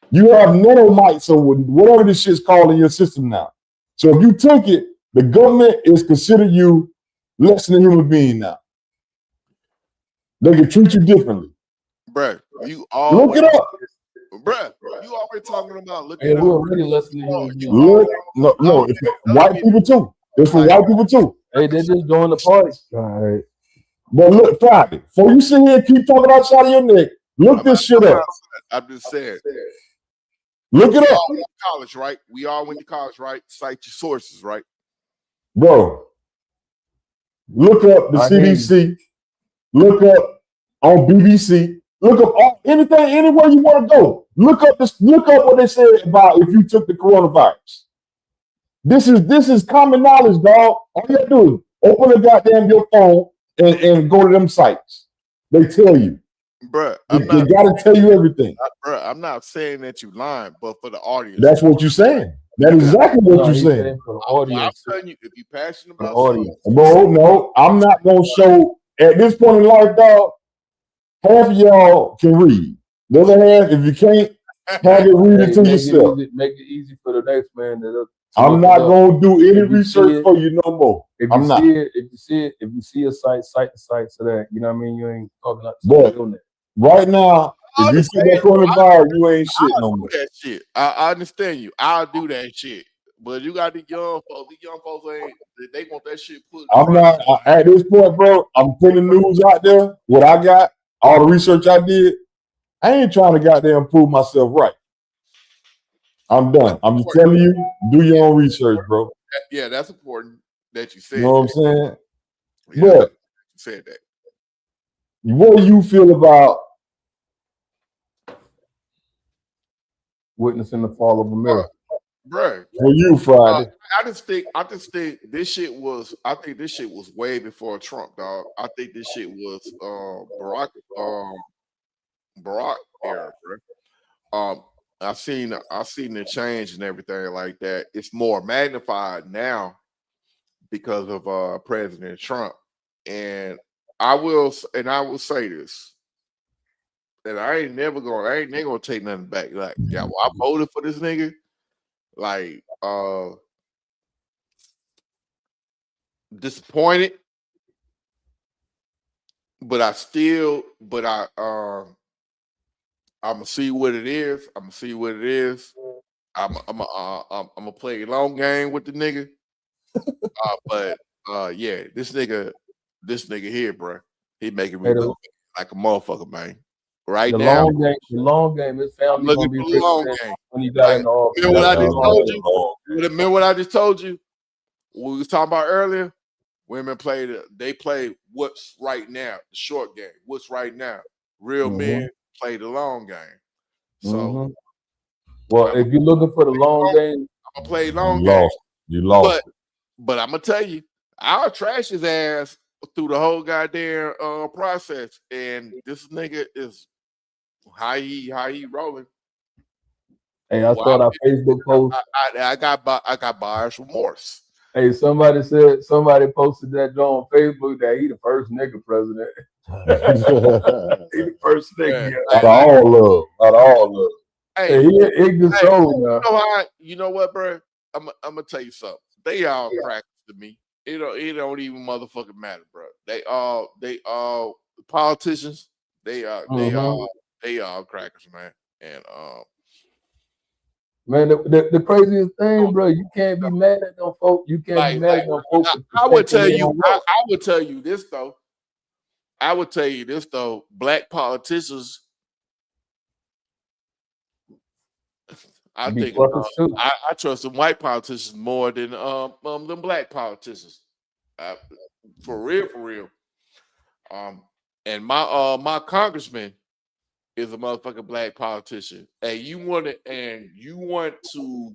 You have nanomites or whatever this shit's called in your system now. So if you took it, the government is considered you less than a human being now. They can treat you differently. Bruh, you always, look it up. Bruh, you always talking about looking it up. We're really less than a human being. No, it's white people too. It's for white people too. Hey, they're just doing the party. All right. But look, Friday, before you sit here and keep talking outside of your neck, look this shit up. I'm just saying. Look it up. College, right? We all went to college, right? Cite your sources, right? Bro, look up the CDC. Look up on BBC. Look up anything, anywhere you want to go. Look up what they said about if you took the coronavirus. This is common knowledge, dog. All you gotta do is open the goddamn your phone and go to them sites. They tell you. Bruh, They gotta tell you everything. Bruh, I'm not saying that you lying, but for the audience. That's what you're saying. That's exactly what you're saying. For the audience. I'm telling you, if you're passionate about audience. Bro, no, I'm not gonna show at this point in life, dog. Half of y'all can read. The other half, if you can't, have it read it to yourself. Make it easy for the next man. I'm not gonna do any research for you no more. If you see a site to site, so that you know what I mean, you ain't talking about but right now, if you see that coronavirus, you ain't shit no more. That shit. I understand you. I'll do that shit. But you got the young folks. These young folks they want that shit put. I'm not at this point, bro. I'm putting news out there. What I got, all the research I did. I ain't trying to goddamn prove myself right. I'm done. I'm just telling you, do your own research, bro. Yeah, that's important that you said. You know what I'm saying? Yeah, but you said that. What do you feel about witnessing the fall of America? Bro, for you, Friday. I just think this shit was. I think this shit was way before Trump, dog. I think this shit was Barack era, bro. I seen the change and everything like that. It's more magnified now because of President Trump. And I will say this. And I ain't never gonna take nothing back. Like, yeah, well, I voted for this nigga. Like, disappointed, but I'm gonna see what it is. I'm gonna play a long game with the nigga. But yeah, this nigga here, bro, he making me look like a motherfucker, man. Right the now, the long game. His family gonna be the long game. When he got in the office. Remember what I just told you? Remember what I just told you? What we was talking about earlier. Women they play what's right now, the short game. What's right now? Real men play the long game. So, well, if you're looking for the long game, I'm gonna play long game. You lost. But I'm gonna tell you, I'll trash his ass through the whole goddamn process. And this nigga is how he rolling. Hey, I saw that Facebook post. I got buyer's remorse. Hey, somebody posted that on Facebook that he the first nigga president. He the first nigga. Out of all love. Hey, he ignorant soul now. You know what, bro? I'm gonna tell you something. They all crackers to me. It don't even motherfucking matter, bro. They all politicians. They all crackers, man. And man, the craziest thing, bro, you can't be mad at them folks. You can't be mad at them folks. I would tell you this though. Black politicians, I think I trust some white politicians more than them black politicians. For real. And my congressman is a motherfucking black politician. And you want to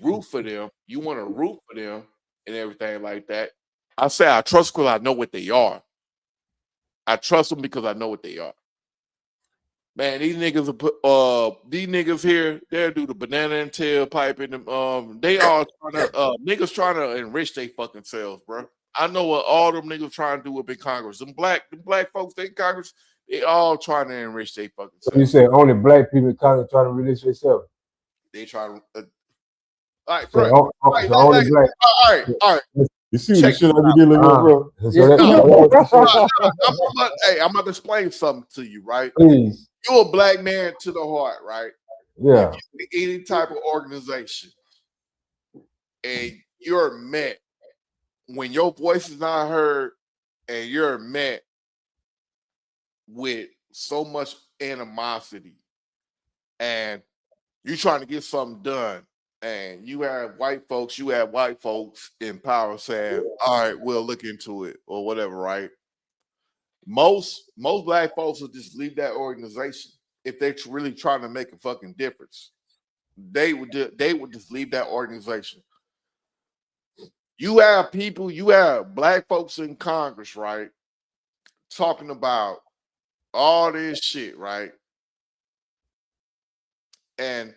root for them. You want to root for them and everything like that. I say I trust because I know what they are. I trust them because I know what they are. Man, these niggas here, they'll do the banana and tailpipe and they all niggas trying to enrich their fucking selves, bro. I know what all them niggas trying to do up in Congress. Them black folks in Congress, they all trying to enrich their fucking selves. So you say only black people in Congress trying to enrich themselves? They try to all right, so bro. Only black. All right. You see the shit I be dealing with, bro? I'm about to explain something to you, right? Please. You're a black man to the heart, right? Yeah. Any type of organization, and you're met when your voice is not heard, and you're met with so much animosity, and you're trying to get something done, and you have white folks in power saying, all right, we'll look into it or whatever, right? Most black folks will just leave that organization if they're really trying to make a fucking difference. They would just leave that organization. You have black folks in Congress, right, talking about all this shit, right? And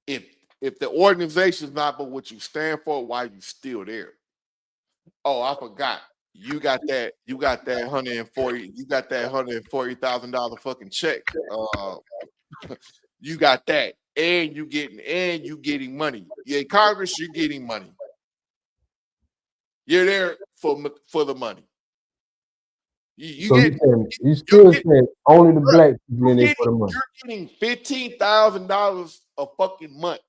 if the organization is not but what you stand for, why you still there? Oh, I forgot. You got that $140,000 fucking check. You got that, and you getting money. You're in Congress, you're getting money. You're there for the money. You still saying only the black people in there for the money. You're getting $15,000 a fucking month.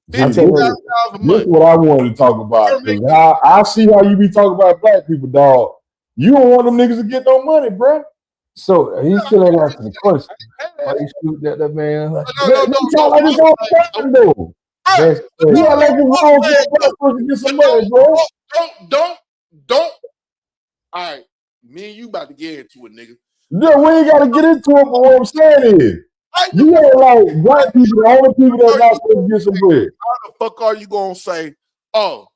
This is what I wanted to talk about. I see how you be talking about black people, dog. You don't want them niggas to get no money, bro. So he still ain't answering the question. Why you shoot that man? No. You gotta let him wrong for a black person to get some money, bro. Don't. All right, me and you about to get into it, nigga. No, we ain't gotta get into it, but what I'm saying is, you ain't like white people, the only people that not supposed to get some bread. How the fuck are you gonna say, oh,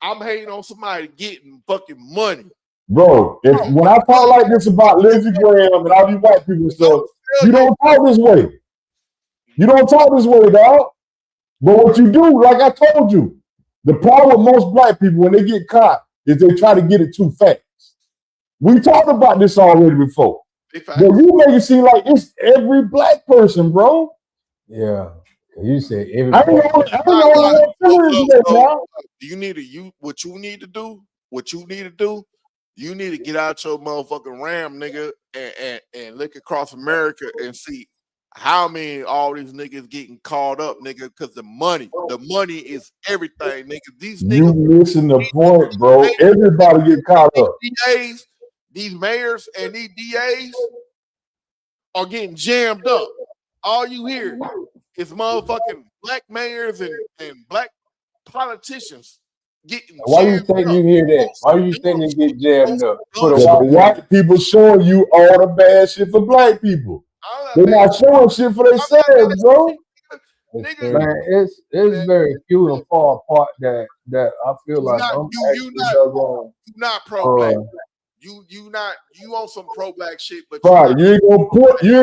I'm hating on somebody getting fucking money? Bro, when I talk like this about Lindsey Graham and all these white people and stuff, you don't talk this way. You don't talk this way, dog. But what you do, like I told you, the problem with most black people when they get caught is they try to get it too fast. We talked about this already before. But you make it seem like it's every black person, bro. Yeah. You said every Do you need to what you need to do? You need to get out your motherfucking ram, nigga, and look across America and see how many all these niggas getting caught up, nigga, because the money is everything, nigga. These niggas, you missing the point, bro. Everybody get caught up. These mayors and these DAs are getting jammed up. All you hear is motherfucking black mayors and black politicians getting Why you think you hear that? Why you think they get jammed up? The white people showing you all the bad shit for black people. They're not showing shit for themselves, bro. Man, it's very few and far apart that I feel like I'm not pro-black. You on some pro-black shit, but right, you ain't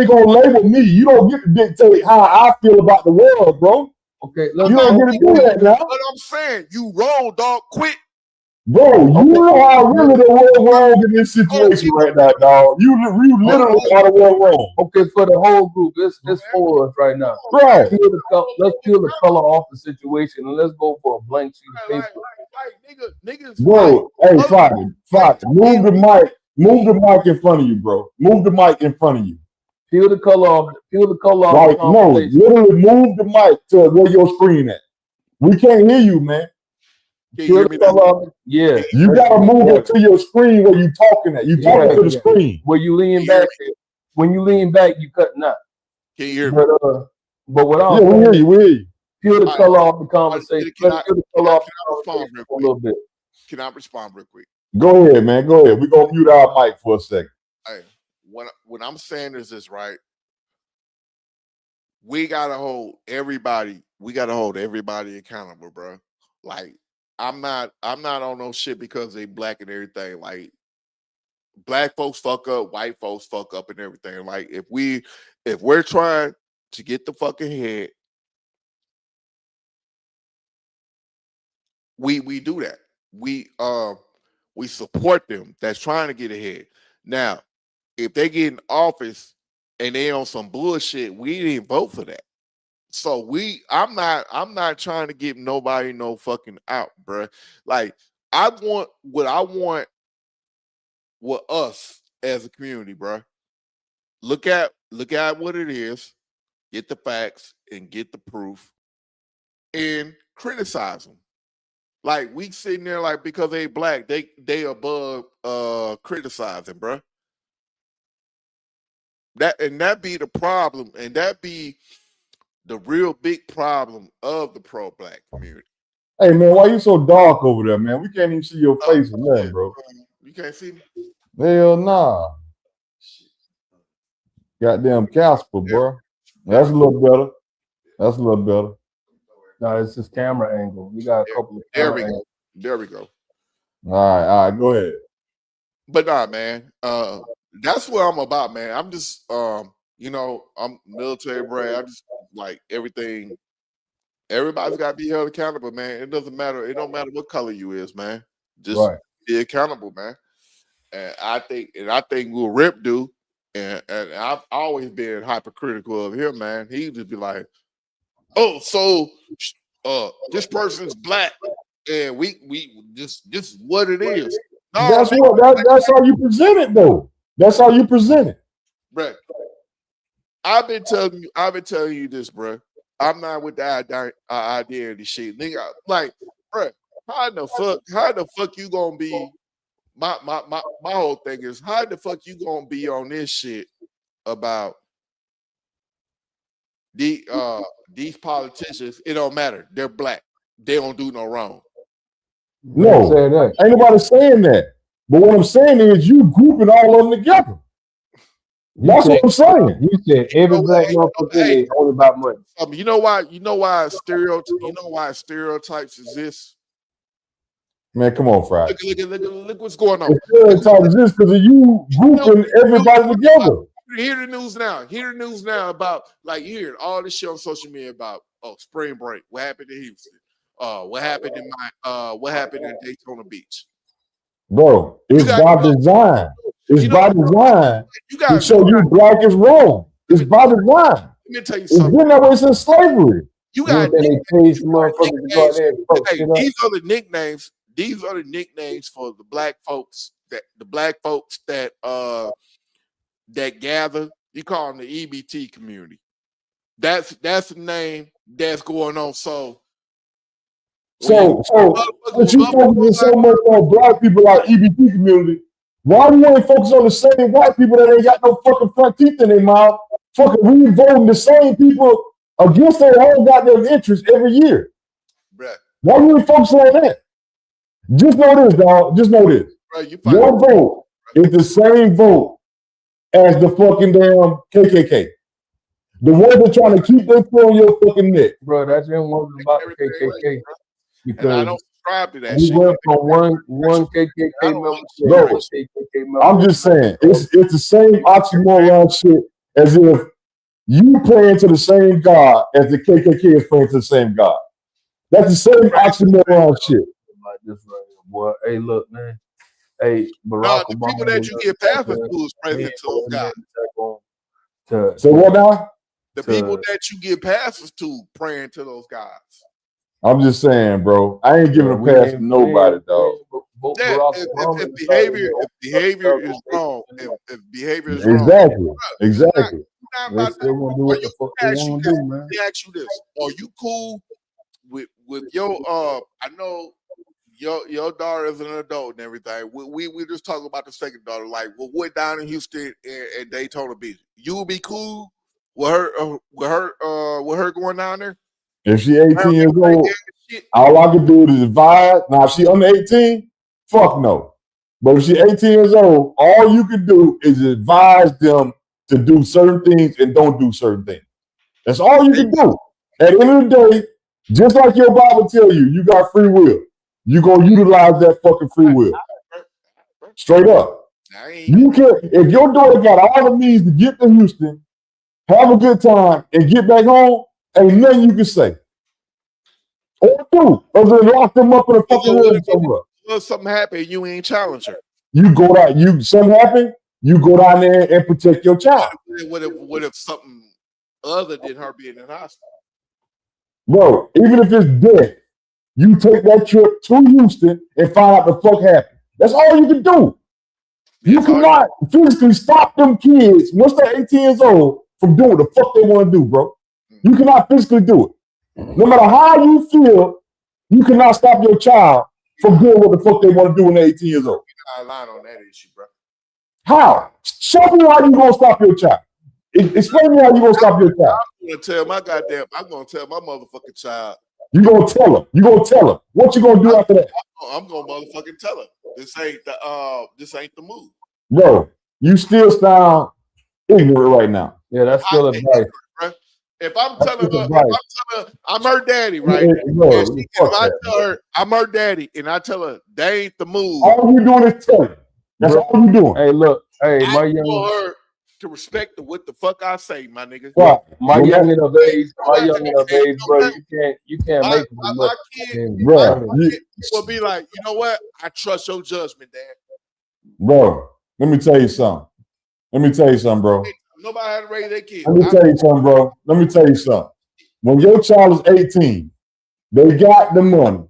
gonna label me. You don't get to dictate how I feel about the world, bro. Okay, you don't get to do that now. But I'm saying you wrong, dog. Quit. Bro, you know how really the world wrong in this situation right now, dog. You literally got the world wrong. Okay, for the whole group, it's for us right now. Right. Let's peel the color off the situation and let's go for a blank sheet of paper. Niggas, bro, hey, Friday, move the mic in front of you, bro. Move the mic in front of you. Peel the color off. Like, no, literally move the mic to where your screen at. We can't hear you, man. Peel the color off. Yeah. You gotta move it to your screen where you talking at. You talking to the screen. Where you lean back. When you lean back, you cutting out. Can you hear me? But what we hear you. Peel the color off the conversation. Let's peel the color off the conversation a little bit. Can I respond real quick? Go ahead, man. Go ahead. We're gonna mute our mic for a second. Hey, what I'm saying is this, right? We gotta hold everybody accountable, bro. Like, I'm not on no shit because they black and everything. Like, black folks fuck up, white folks fuck up and everything. Like, if we're trying to get the fucking head, we do that. We support them that's trying to get ahead. Now, if they get in office and they on some bullshit, we didn't vote for that. So I'm not trying to give nobody no fucking out, bro. Like, I want what us as a community, bro. Look at what it is, get the facts and get the proof, and criticize them. Like, we sitting there like because they black, they above criticizing, bro. That be the problem, and that be the real big problem of the pro-black community. Hey man, why you so dark over there, man? We can't even see your face or nothing, bro. You can't see me? Hell nah. Goddamn Casper, bro. That's a little better. That's a little better. No, it's just camera angle. You got a couple of camera angles. There we go. All right, go ahead. But nah, man. That's what I'm about, man. I'm just you know, I'm military brat. I just like everything. Everybody's got to be held accountable, man. It doesn't matter. It don't matter what color you is, man. Just be accountable, man. And I think what Rip do, and I've always been hypercritical of him, man. He just be like, oh, so this person's black, and we just what it is. No, that's how you present it, though. That's how you present it, bro. I've been telling you this, bro. I'm not with the identity shit, nigga. Like, bro, how the fuck you gonna be? My whole thing is, how the fuck you gonna be on this shit about these politicians? It don't matter. They're black. They don't do no wrong. No, ain't nobody saying that. But what I'm saying is, you grouping all of them together. That's what I'm saying. You said every black motherfucker is only about money. You know why stereotypes exist? Man, come on, Friday. Look what's going on. Stereotypes exist because of you grouping everybody together. Hear the news now. Hear the news now about, like, you hear all this shit on social media about spring break. What happened in Houston? What happened in Daytona Beach? Bro, it's by design. It's by design to show you black is wrong. It's by design. Let me tell you something. It's been that way since slavery. You got these are the nicknames. These are the nicknames for the black folks that gather. You call them the EBT community. That's the name that's going on. So but you focusing so much on black people like EBT community. Why do you ain't focus on the same white people that ain't got no fucking front teeth in their mouth? Fucking re-voting the same people against their own goddamn interests every year. Bruh. Why do you ain't focus on that? Just know this, dog. Just know this. Bruh, your vote is the same vote as the fucking damn KKK. The ones that trying to keep their foot on your fucking neck. Bro, that's even more about the KKK. Because and I don't subscribe to that we shit. went from one KKK member to another KKK member. I'm just saying, it's the same oxymoron shit as if you praying to the same God as the KKK is praying to the same God. That's the same oxymoron shit. Like this right here, boy. Hey, look, man. Hey, Barack the Obama. people that you get pastors to is present to those guys. So what now? The people that you get pastors to praying to those guys. I'm just saying, bro. I ain't giving a pass to nobody, dog. If behavior is wrong, if behavior is exactly, wrong, exactly. They still want to do what the fuck they want to do, man. Let me ask you this: are you cool with your? I know your daughter is an adult and everything. We just talk about the second daughter, like what down in Houston and Daytona Beach. You would be cool with her going down there? If she 18 years old, all I can do is advise. Now, if she under 18, fuck no. But if she 18 years old, all you can do is advise them to do certain things and don't do certain things. That's all you can do. At the end of the day, just like your Bible tell you, you got free will. You gonna utilize that fucking free will. Straight up. You can. If your daughter got all the means to get to Houston, have a good time, and get back home, ain't nothing you can say. Or do, other than lock them up in a fucking room somewhere. If something happened, you ain't challenge her. You go down. Something happened. You go down there and protect your child. What if something other than her being in the hospital? Bro, even if it's death, you take that trip to Houston and find out the fuck happened. That's all you can do. You cannot physically stop them kids once they're 18 years old from doing what the fuck they want to do, bro. You cannot physically do it. No matter how you feel, you cannot stop your child from doing what the fuck they want to do when they're 18 years old. I line on that issue, bro. How? Show me how you gonna stop your child. Explain me how you gonna stop your child. I'm gonna tell my motherfucking child. You gonna tell him. You gonna tell him. What you gonna do after that? I'm gonna motherfucking tell her. This ain't the move. Bro, you still sound ignorant right now. Yeah, that's still advice. If I'm telling her, I'm her daddy, right? Bro, If I tell her I'm her daddy, and I tell her they ain't the move, all you doing is telling. That's all you doing. Hey, look, hey, I want her to respect what the fuck I say, my nigga. Right. My youngin of age, bro. You can't make it. My kid will be like, you know what? I trust your judgment, Dad. Bro, let me tell you something. Bro. Nobody had to raise their kids. Let me tell you something, bro. When your child is 18, they got the money,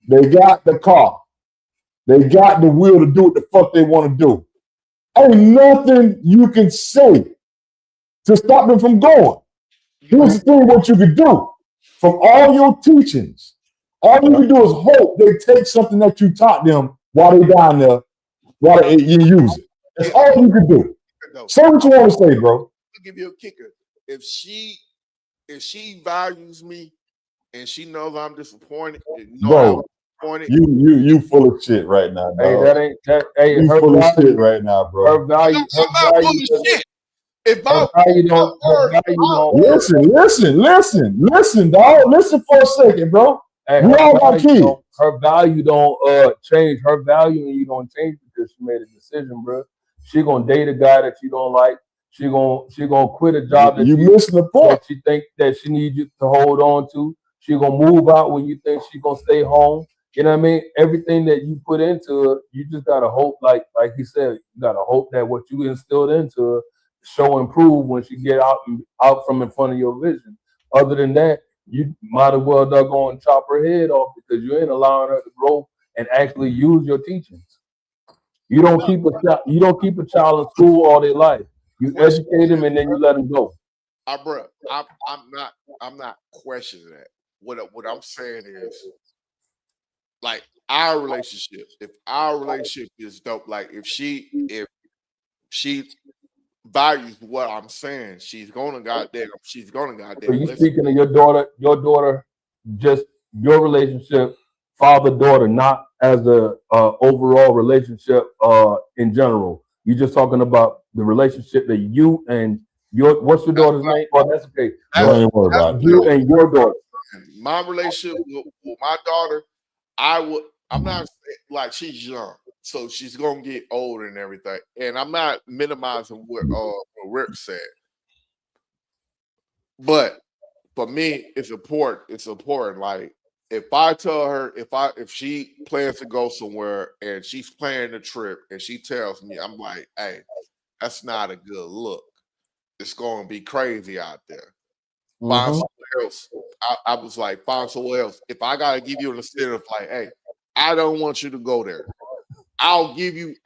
they got the car, they got the will to do what the fuck they want to do. Ain't nothing you can say to stop them from going. Here's the thing: what you can do from all your teachings, all you can do is hope they take something that you taught them while they down there, while you use it. That's all you can do. Say what you want to say, bro. I'll give you a kicker. If she values me and she knows I'm disappointed, bro, you full of shit right now, dog. Hey, that ain't that. Hey, you full of shit right now, bro. Her value, I'm not full of shit. If my value don't, listen, dog. Listen for a second, bro. Hey, we all got kids. Her value don't change. Her value and you don't change because she made a decision, bro. She gonna date a guy that you don't like. She gonna quit a job that you missing the point. That she think that she needs you to hold on to. She gonna move out when you think she gonna stay home. You know what I mean? Everything that you put into her, you just gotta hope, like he said, you gotta hope that what you instilled into her show improve when she get out from in front of your vision. Other than that, you might as well go and chop her head off because you ain't allowing her to grow and actually use your teachings. You don't keep a child in school all their life. You educate them and then you let them go. Bro, I'm not questioning that. What I'm saying is, like, our relationship. If our relationship is dope, like if she values what I'm saying, she's gonna goddamn. So you speaking of your daughter, just your relationship, father-daughter, not as a overall relationship in general. You're just talking about the relationship that you and what's your daughter's name? Oh, that's okay. Don't worry about you and your daughter. My relationship with my daughter, I'm not like she's young, so she's gonna get older and everything. And I'm not minimizing what Rick said, but for me, it's important. It's important. Like if I tell her if she plans to go somewhere and she's planning a trip and she tells me, I'm like, hey, that's not a good look. It's going to be crazy out there. Find somewhere else. I was like, find somewhere else. If I gotta give you an incentive, like, hey, I don't want you to go there. I'll give you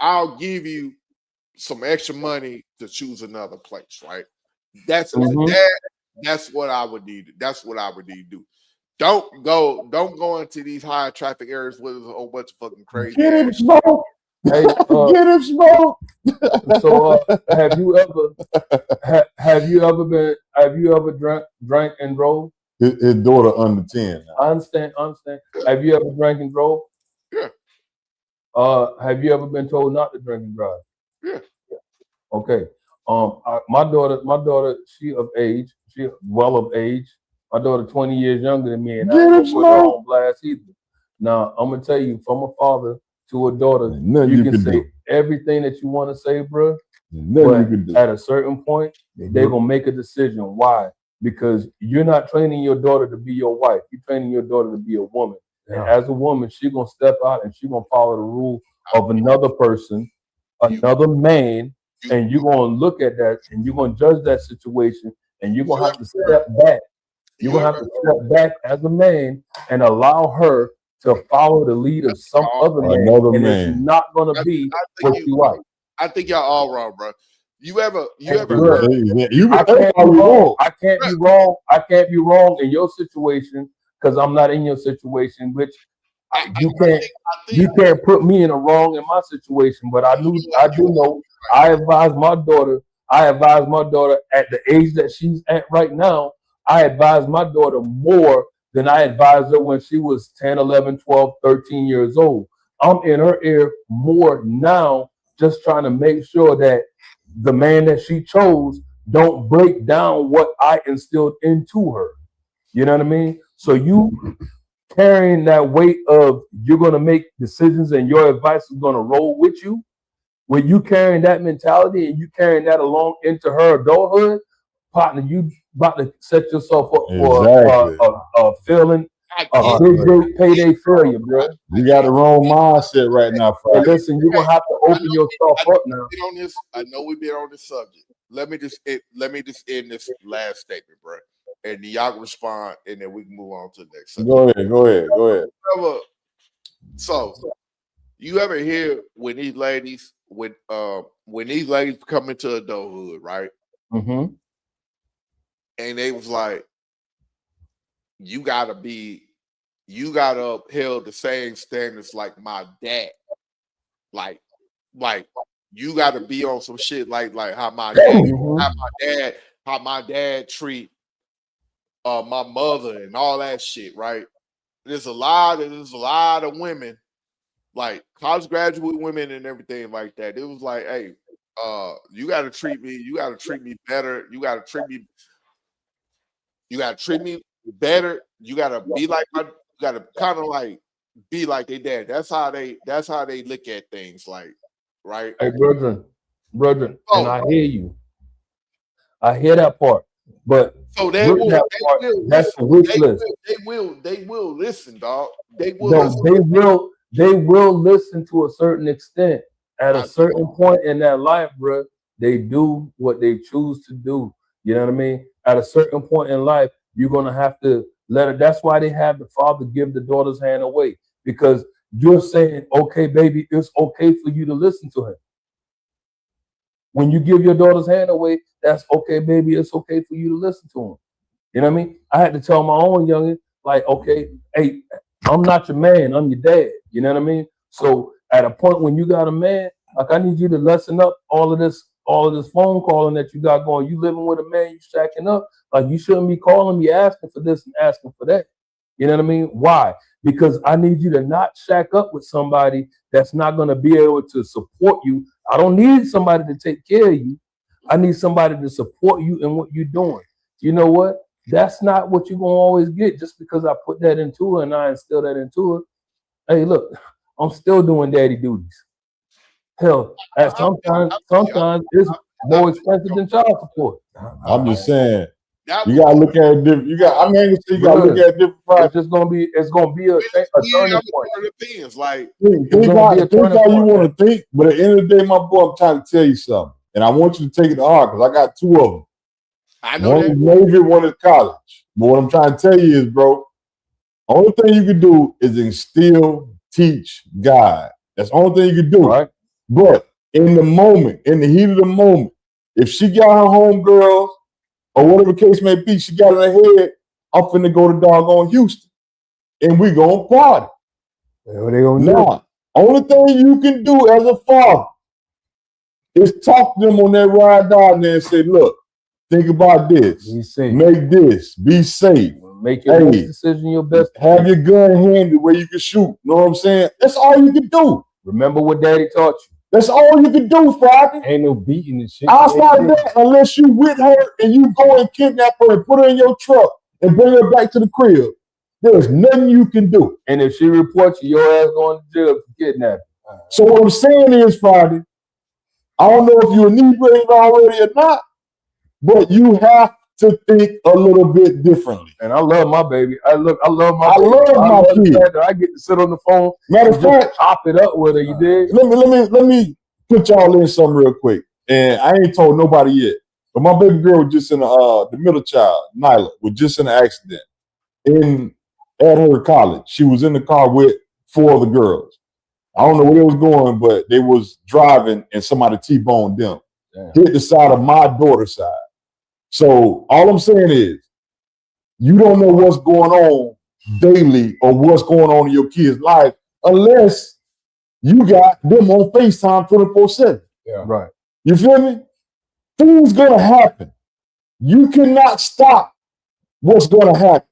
some extra money to choose another place, right? That's what I would need. That's what I would need to do. Don't go into these high traffic areas where there's a whole bunch of fucking crazy. Get him smoke. Hey, get him smoke. So have you ever drank and drove? His daughter under 10. I understand. Have you ever drank and drove? Yeah. Have you ever been told not to drink and drive? Yeah. Okay. My daughter, she of age. She well of age. My daughter 20 years younger than me, and I don't put her on blast either. Now I'm gonna tell you, from a father to a daughter, you can say everything that you want to say, bro. But at a certain point, they're gonna make a decision. Why? Because you're not training your daughter to be your wife. You're training your daughter to be a woman. And as a woman, she's gonna step out and she's gonna follow the rule of another person, another man, and you're gonna look at that and you're gonna judge that situation, and you're gonna have to step back. You're gonna have to step back as a man and allow her to follow the lead of some other man, and it's not gonna be what you like. I think y'all all wrong, bro. You ever I can't be wrong. I can't be wrong in your situation because I'm not in your situation, which you can't put me in a wrong in my situation. But I do know I advise my daughter at the age that she's at right now. I advise my daughter more than I advised her when she was 10, 11, 12, 13 years old. I'm in her ear more now, just trying to make sure that the man that she chose don't break down what I instilled into her. You know what I mean? So you carrying that weight of you're going to make decisions and your advice is going to roll with you. When you carrying that mentality and you carrying that along into her adulthood, partner, you about to set yourself up for a feeling, a big great payday failure, bro. You got the wrong mindset right now, Hey, listen, you're gonna have to open yourself up now. I know we've been on this subject. Let me just end this last statement, bro, and y'all can respond, and then we can move on to the next subject. Go ahead. So, you ever hear when these ladies come into adulthood, right? Mm-hmm. And they was like, you gotta upheld the same standards like my dad. Like you gotta be on some shit like how my dad treat my mother and all that shit, right? There's a lot of women, like college graduate women and everything like that. It was like, hey, you gotta treat me better. You gotta treat me better. You gotta be like you gotta kind of like be like their dad. That's how they look at things, like, right? Hey, brethren, and I hear you. I hear that part, but so they will listen, dog. They will listen to a certain extent. At a certain point in their life, bro, they do what they choose to do. You know what I mean? At a certain point in life, you're gonna have to let it. That's why they have the father give the daughter's hand away, because you're saying, okay, baby, it's okay for you to listen to him. When you give your daughter's hand away, that's okay, baby, it's okay for you to listen to him. You know what I mean? I had to tell my own youngin, like, okay, hey, I'm not your man, I'm your dad. You know what I mean? So at a point when you got a man, like, I need you to lessen up all of this phone calling that you got going. You living with a man, you stacking up. Like, you shouldn't be calling me asking for this and asking for that. You know what I mean? Why? Because I need you to not shack up with somebody that's not going to be able to support you. I don't need somebody to take care of you. I need somebody to support you in what you're doing. You know what? That's not what you're going to always get just because I put that into her and I instill that into her. Hey, look, I'm still doing daddy duties. Hell, sometimes it's more expensive than child support. I'm just saying, you gotta look at it different. You gotta look at it different. It's gonna be a turning point. Think how you want to think, but at the end of the day, my boy, I'm trying to tell you something, and I want you to take it to heart because I got two of them. I know one is Navy, one is college. But what I'm trying to tell you is, bro, only thing you can do is instill, teach, guide. That's the only thing you can do. Right. But in the moment, in the heat of the moment, if she got her homegirls or whatever the case may be, she got in her head, I'm finna go to doggone Houston and we gonna party. What they gonna do? Only thing you can do as a father is talk to them on that ride down there and say, look, think about this. Make this. Be safe. Make your best decision, your best. Have your gun handy where you can shoot. You know what I'm saying? That's all you can do. Remember what daddy taught you. That's all you can do, Friday. Ain't no beating and shit. Outside of that, unless you with her and you go and kidnap her and put her in your truck and bring her back to the crib, there's nothing you can do. And if she reports you, your ass going to jail for kidnapping. So what I'm saying is, Friday, I don't know if you're inebriated already or not, but you have to think a little bit differently. And I love my baby. I love my kid. I get to sit on the phone. Matter of fact, chop it up with her. You did. Let me put y'all in something real quick. And I ain't told nobody yet, but my baby girl was just in the middle child, Nyla, was just in an accident at her college. She was in the car with 4 other girls. I don't know where they was going, but they was driving and somebody T-boned them. Damn. Hit the side of my daughter's side. So all I'm saying is, you don't know what's going on daily or what's going on in your kid's life unless you got them on FaceTime 24/7. Yeah, right. You feel me? Things gonna happen. You cannot stop what's gonna happen.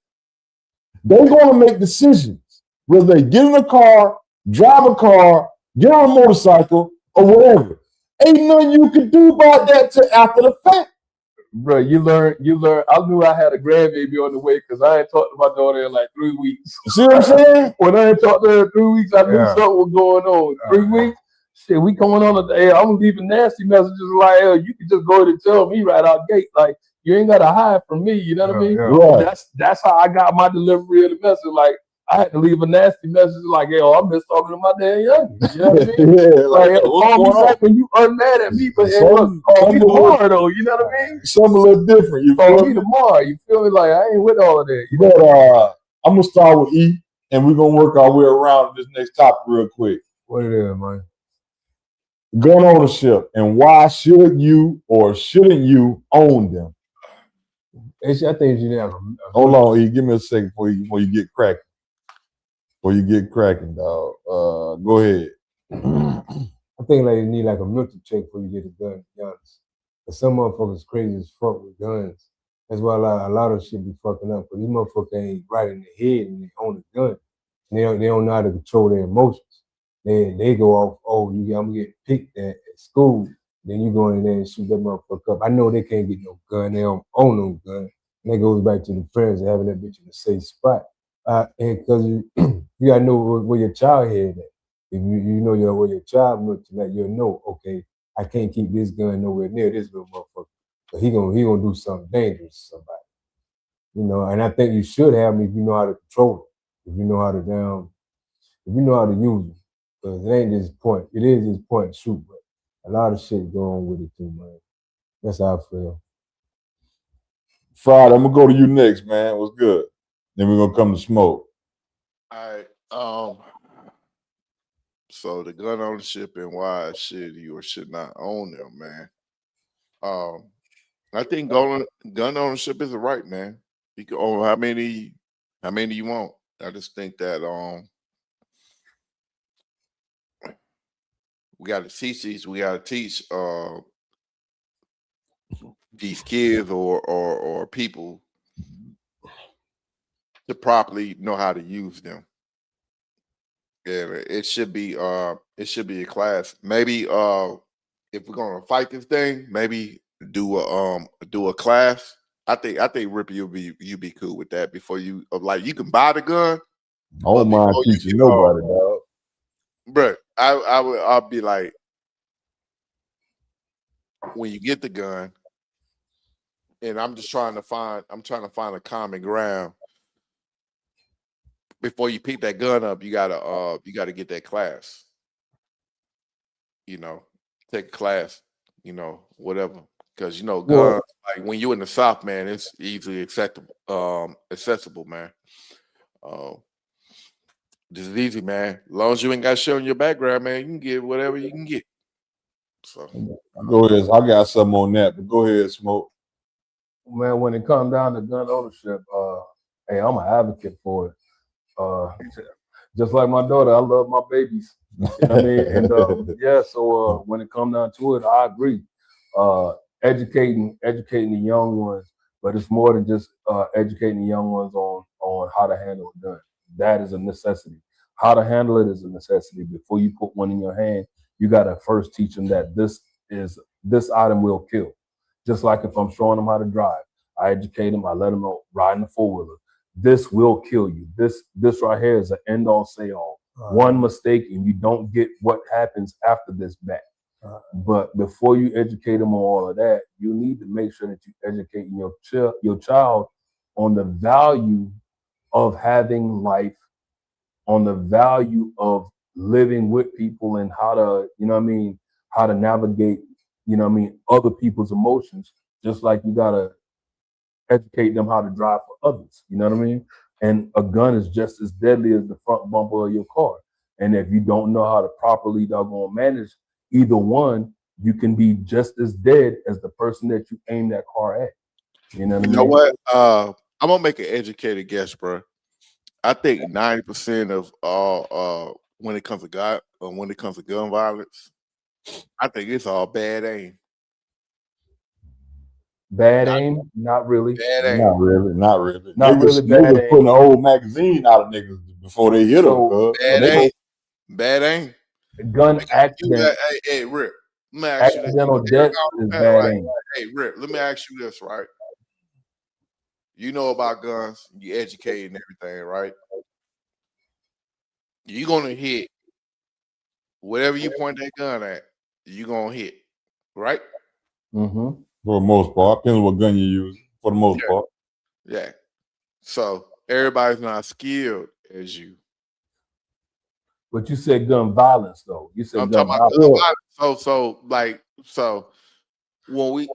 They're gonna make decisions. Whether they get in a car, drive a car, get on a motorcycle, or whatever. Ain't nothing you can do about that till after the fact. Bro, you learn. I knew I had a grandbaby on the way because I ain't talked to my daughter in like 3 weeks. See what I'm saying? When I ain't talked to her in 3 weeks, I knew something was going on. 3 weeks, shit, we coming on. I'm leaving nasty messages like, hell, you can just go ahead and tell me right out gate, like you ain't gotta hide from me. You know what I mean? Right. That's how I got my delivery of the message. Like I had to leave a nasty message like, yo, I'm just talking to my damn young. You know what I mean? Yeah, like call me back when you unmad at me, but call me tomorrow though. You know what I mean? Something a little different. You call me tomorrow. You feel me? Like I ain't with all of that. But I'm gonna start with E, and we're gonna work our way around this next topic real quick. What it is, man? Gun ownership, and why should you or shouldn't you own them? I think you have. Hold on, E. Give me a second before you get cracking. Before you get cracking, dog. Go ahead. I think like you need like a mental check before you get a gun, to be honest. Because some motherfuckers crazy as fuck with guns. That's why a lot of shit be fucking up. Because these motherfuckers ain't right in their head and they own a gun. And they don't know how to control their emotions. They go off, I'm getting picked at school. Then you go in there and shoot that motherfucker up. I know they can't get no gun. They don't own no gun. And that goes back to the parents having that bitch in a safe spot. And because you gotta know where your child head at. If you know where your child looks, like you'll know, okay, I can't keep this gun nowhere near this little motherfucker. But he gonna do something dangerous to somebody. You know, and I think you should have them if you know how to control it. If you know how to use them. Because it ain't just point. It is just point and shoot, but a lot of shit going on with it too, man. That's how I feel. Friday, I'm gonna go to you next, man. What's good? Then we're gonna come to Smoke. All right. So the gun ownership and why should you or should not own them, man. I think gun ownership is a right, man. You can own how many you want. I just think that we got to teach these. We got to teach these kids or people to properly know how to use them. Yeah, it should be a class. Maybe if we're gonna fight this thing, maybe do a class. I think Rippy, you be cool with that. Before you like, you can buy the gun. I don't mind teaching nobody, dog. Bro, I'll be like, when you get the gun, and I'm trying to find a common ground. Before you pick that gun up, you gotta get that class. You know, take a class. You know, whatever, because guns, like when you're in the South, man, it's easily accessible, man. This is easy, man. As long as you ain't got shit on your background, man, you can get whatever you can get. So go ahead. I got something on that, but go ahead, Smoke. Man, when it comes down to gun ownership, hey, I'm an advocate for it. Just like my daughter, I love my babies. You know what I mean? And so when it comes down to it, I agree. Educating the young ones, but it's more than just educating the young ones on how to handle a gun. That is a necessity. How to handle it is a necessity. Before you put one in your hand, you gotta first teach them that this item will kill. Just like if I'm showing them how to drive, I educate them. I let them know riding the 4-wheeler. This will kill you. This right here is an end all say all. One mistake and you don't get what happens after this back. But before you educate them on all of that, you need to make sure that you educate your child on the value of having life, on the value of living with people and how to, how to navigate, other people's emotions, just like you gotta educate them how to drive for others. You know what I mean? And a gun is just as deadly as the front bumper of your car. And if you don't know how to properly manage either one, you can be just as dead as the person that you aim that car at. You know what I mean? You know what? I'm gonna make an educated guess, bro. I think 90% of all when it comes to gun violence, I think it's all bad aim. Bad aim? Not really. Bad aim. Not really. Not really bad aim. Putting an old magazine out of niggas before they hit them. Bad aim. Bad aim. Gun accident. Hey, Rip. Let me ask you this. Accidental death is bad aim. Hey, Rip. Let me ask you this, right? You know about guns. You educated and everything, right? You're gonna hit whatever you point that gun at. You're gonna hit, right? Mm-hmm. For the most part, depends on what gun you use. For the most part, yeah. So everybody's not skilled as you. But you said gun violence, though. You said I'm gun talking about violence. So when we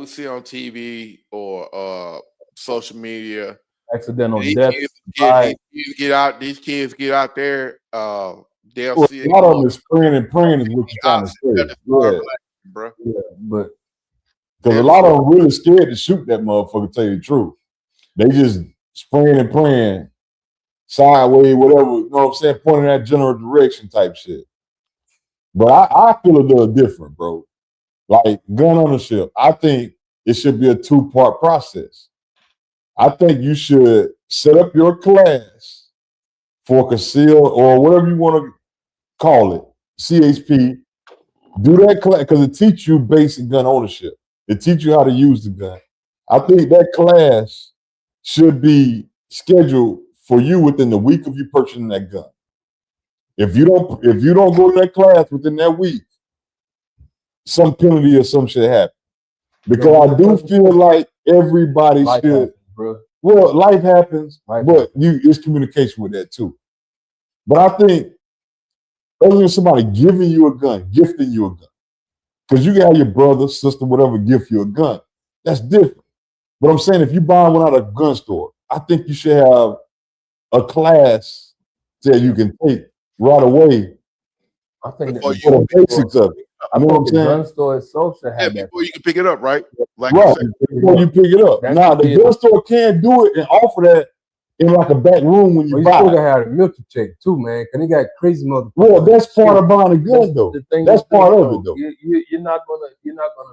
see on TV or social media, Accidental these death. These kids get out there. They'll well, see a lot of them is spraying and praying is what you're trying to say. Yeah, bro. Yeah, but because a lot of them really scared to shoot that motherfucker. To tell you the truth, they just spraying and praying sideways, whatever. You know what I'm saying? Pointing that general direction type shit. But I feel a little different, bro. Like gun ownership, I think it should be a 2-part process. I think you should set up your class for concealed or whatever you want to call it, CHP. Do that class because it teaches you basic gun ownership. It teaches you how to use the gun. I think that class should be scheduled for you within the week of you purchasing that gun. If you don't go to that class within that week, some penalty or some shit happen. Because I do feel like everybody life should. happens, bro. Well, life happens, but it's communication with that too. But I think other than somebody giving you a gun, gifting you a gun, because you can have your brother, sister, whatever gift you a gun. That's different. But I'm saying if you buy one out of a gun store, I think you should have a class that you can take right away. I think that the basics of it. I know what I'm saying. The gun store itself should have that. Before you can pick it up, right? Like right. Before you pick it up. Now the gun store can do it and offer that in like a back room when you buy. You still gotta have a military check too, man. Cause they got crazy motherfuckers. Well, that's part of buying a gun, though. That's part of it, though. You're not gonna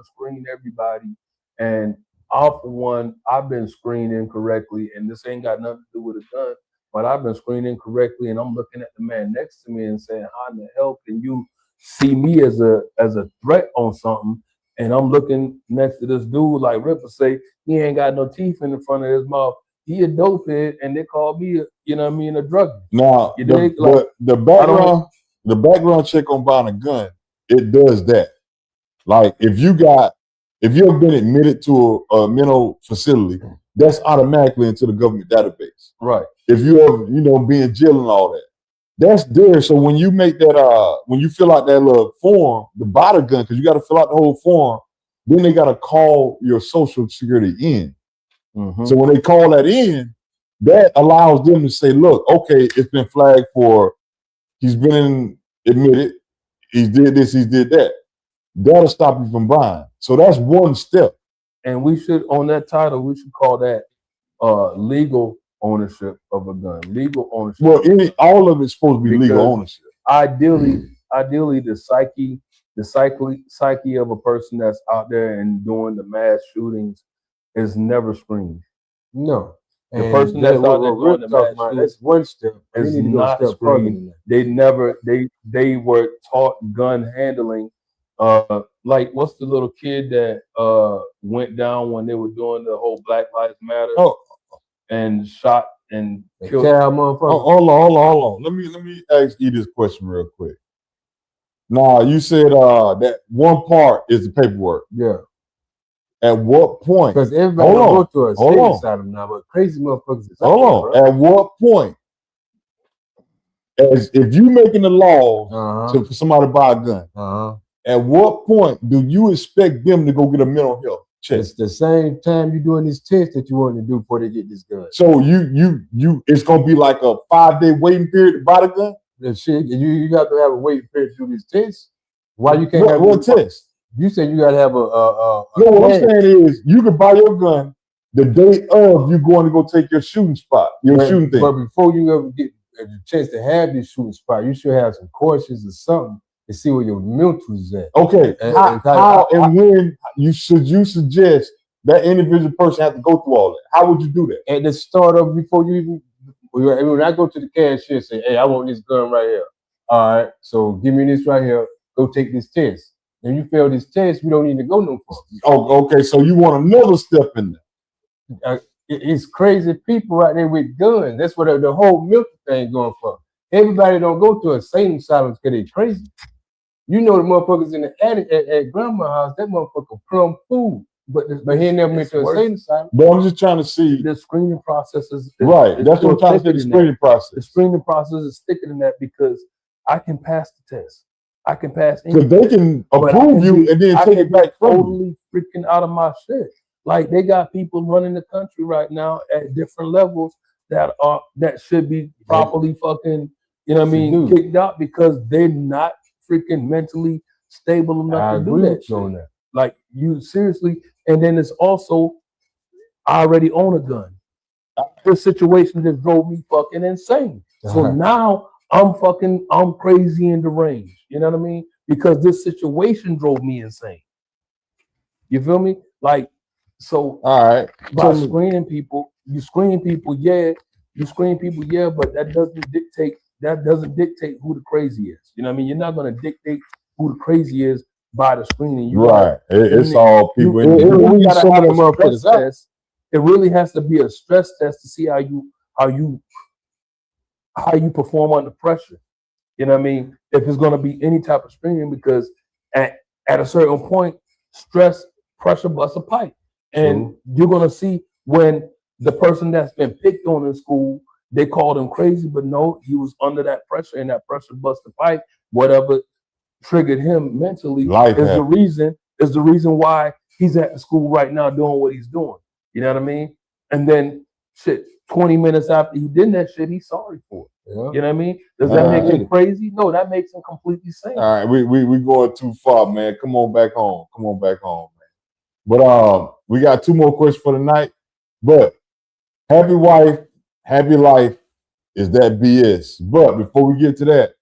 screen everybody. And off the one, I've been screened incorrectly, and this ain't got nothing to do with a gun. But I've been screened incorrectly, and I'm looking at the man next to me and saying, "How in the hell can you see me as a threat on something?" And I'm looking next to this dude, like Ripper say, he ain't got no teeth in the front of his mouth. He a dope head, and they call me, a drug. Now, the background check on buying a gun, it does that. Like if you've been admitted to a mental facility, that's automatically into the government database. Right. If you ever, be in jail and all that, that's there. So when you make that, when you fill out that little form, the buy the gun, because you got to fill out the whole form, then they got to call your Social Security in. Mm-hmm. So when they call that in, that allows them to say, look, okay, it's been flagged for, he's been admitted, he did this, he did that. That'll stop you from buying. So that's one step. And we should, on that title, we should call that legal ownership of a gun. Legal ownership. Well, all of it's supposed to be legal ownership. Ideally, the psyche of a person that's out there and doing the mass shootings is never screened. No. The person that's out there doing the mass shootings, that's one step. Is not screened. They were taught gun handling. Like what's the little kid that went down when they were doing the whole Black Lives Matter and shot and killed? Hold on. Let me ask you this question real quick. Now you said that one part is the paperwork. Yeah. At what point? Because everybody go to a state asylum now, but crazy motherfuckers. Hold on. At what point? As if you making the law for somebody to buy a gun, at what point do you expect them to go get a mental health check? It's the same time you're doing this test that you want to do before they get this gun. So it's gonna be like a 5-day waiting period to buy the gun. That shit, you got to have a waiting period to do this test. Why you can't have one test? You said you got to have a no, what I'm saying is you can buy your gun the day of you going to go take your shooting spot, shooting thing. But before you ever get a chance to have this shooting spot, you should have some courses or something to see where your mental is at. Okay, how and when you suggest that individual person have to go through all that? How would you do that? At the start of before you even when I go to the cashier and say, "Hey, I want this gun right here," all right, so give me this right here. Go take this test. If you fail this test, we don't need to go no further. Oh, okay. So you want another step in there? It's crazy people right there with guns. That's what the whole milk thing going for. Everybody don't go to a insane asylum because they crazy. You know the motherfuckers in the attic at grandma's house, that motherfucker plum food. But he never went to a insane asylum. But I'm just trying to see the screening process is right. That's what I'm trying to say. The screening process. The screening process is thicker than that because I can pass the test. I can pass because they can approve you and then take it back from totally freaking out of my shit. Like they got people running the country right now at different levels that should be properly fucking, you know what I mean, kicked out because they're not freaking mentally stable enough to do that shit. Like you seriously, and then it's also I already own a gun. This situation just drove me fucking insane. So now I'm crazy and deranged. You know what I mean? Because this situation drove me insane. You feel me? Like, so all right. By screening people, you screen people, yeah, but that doesn't dictate who the crazy is. You know what I mean? You're not gonna dictate who the crazy is by the screening. Right. It's all people. It really has to be a stress test to see how you perform under pressure. You know what I mean? If it's going to be any type of screening, because at a certain point, stress, pressure busts a pipe. And you're going to see when the person that's been picked on in school, they called him crazy, but no, he was under that pressure and that pressure bust the pipe. Whatever triggered him mentally is the reason why he's at the school right now doing what he's doing. You know what I mean? And then 20 minutes after he did that shit, he's sorry for it. Yeah. You know what I mean? Does that make him crazy? No, that makes him completely sane. All right, we going too far, man. Come on back home. Man. But we got 2 more questions for tonight. But happy wife, happy life is that BS. But before we get to that,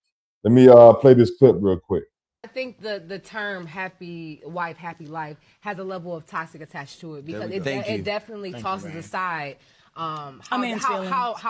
let me play this clip real quick. I think the term happy wife, happy life has a level of toxic attached to it because it definitely tosses aside how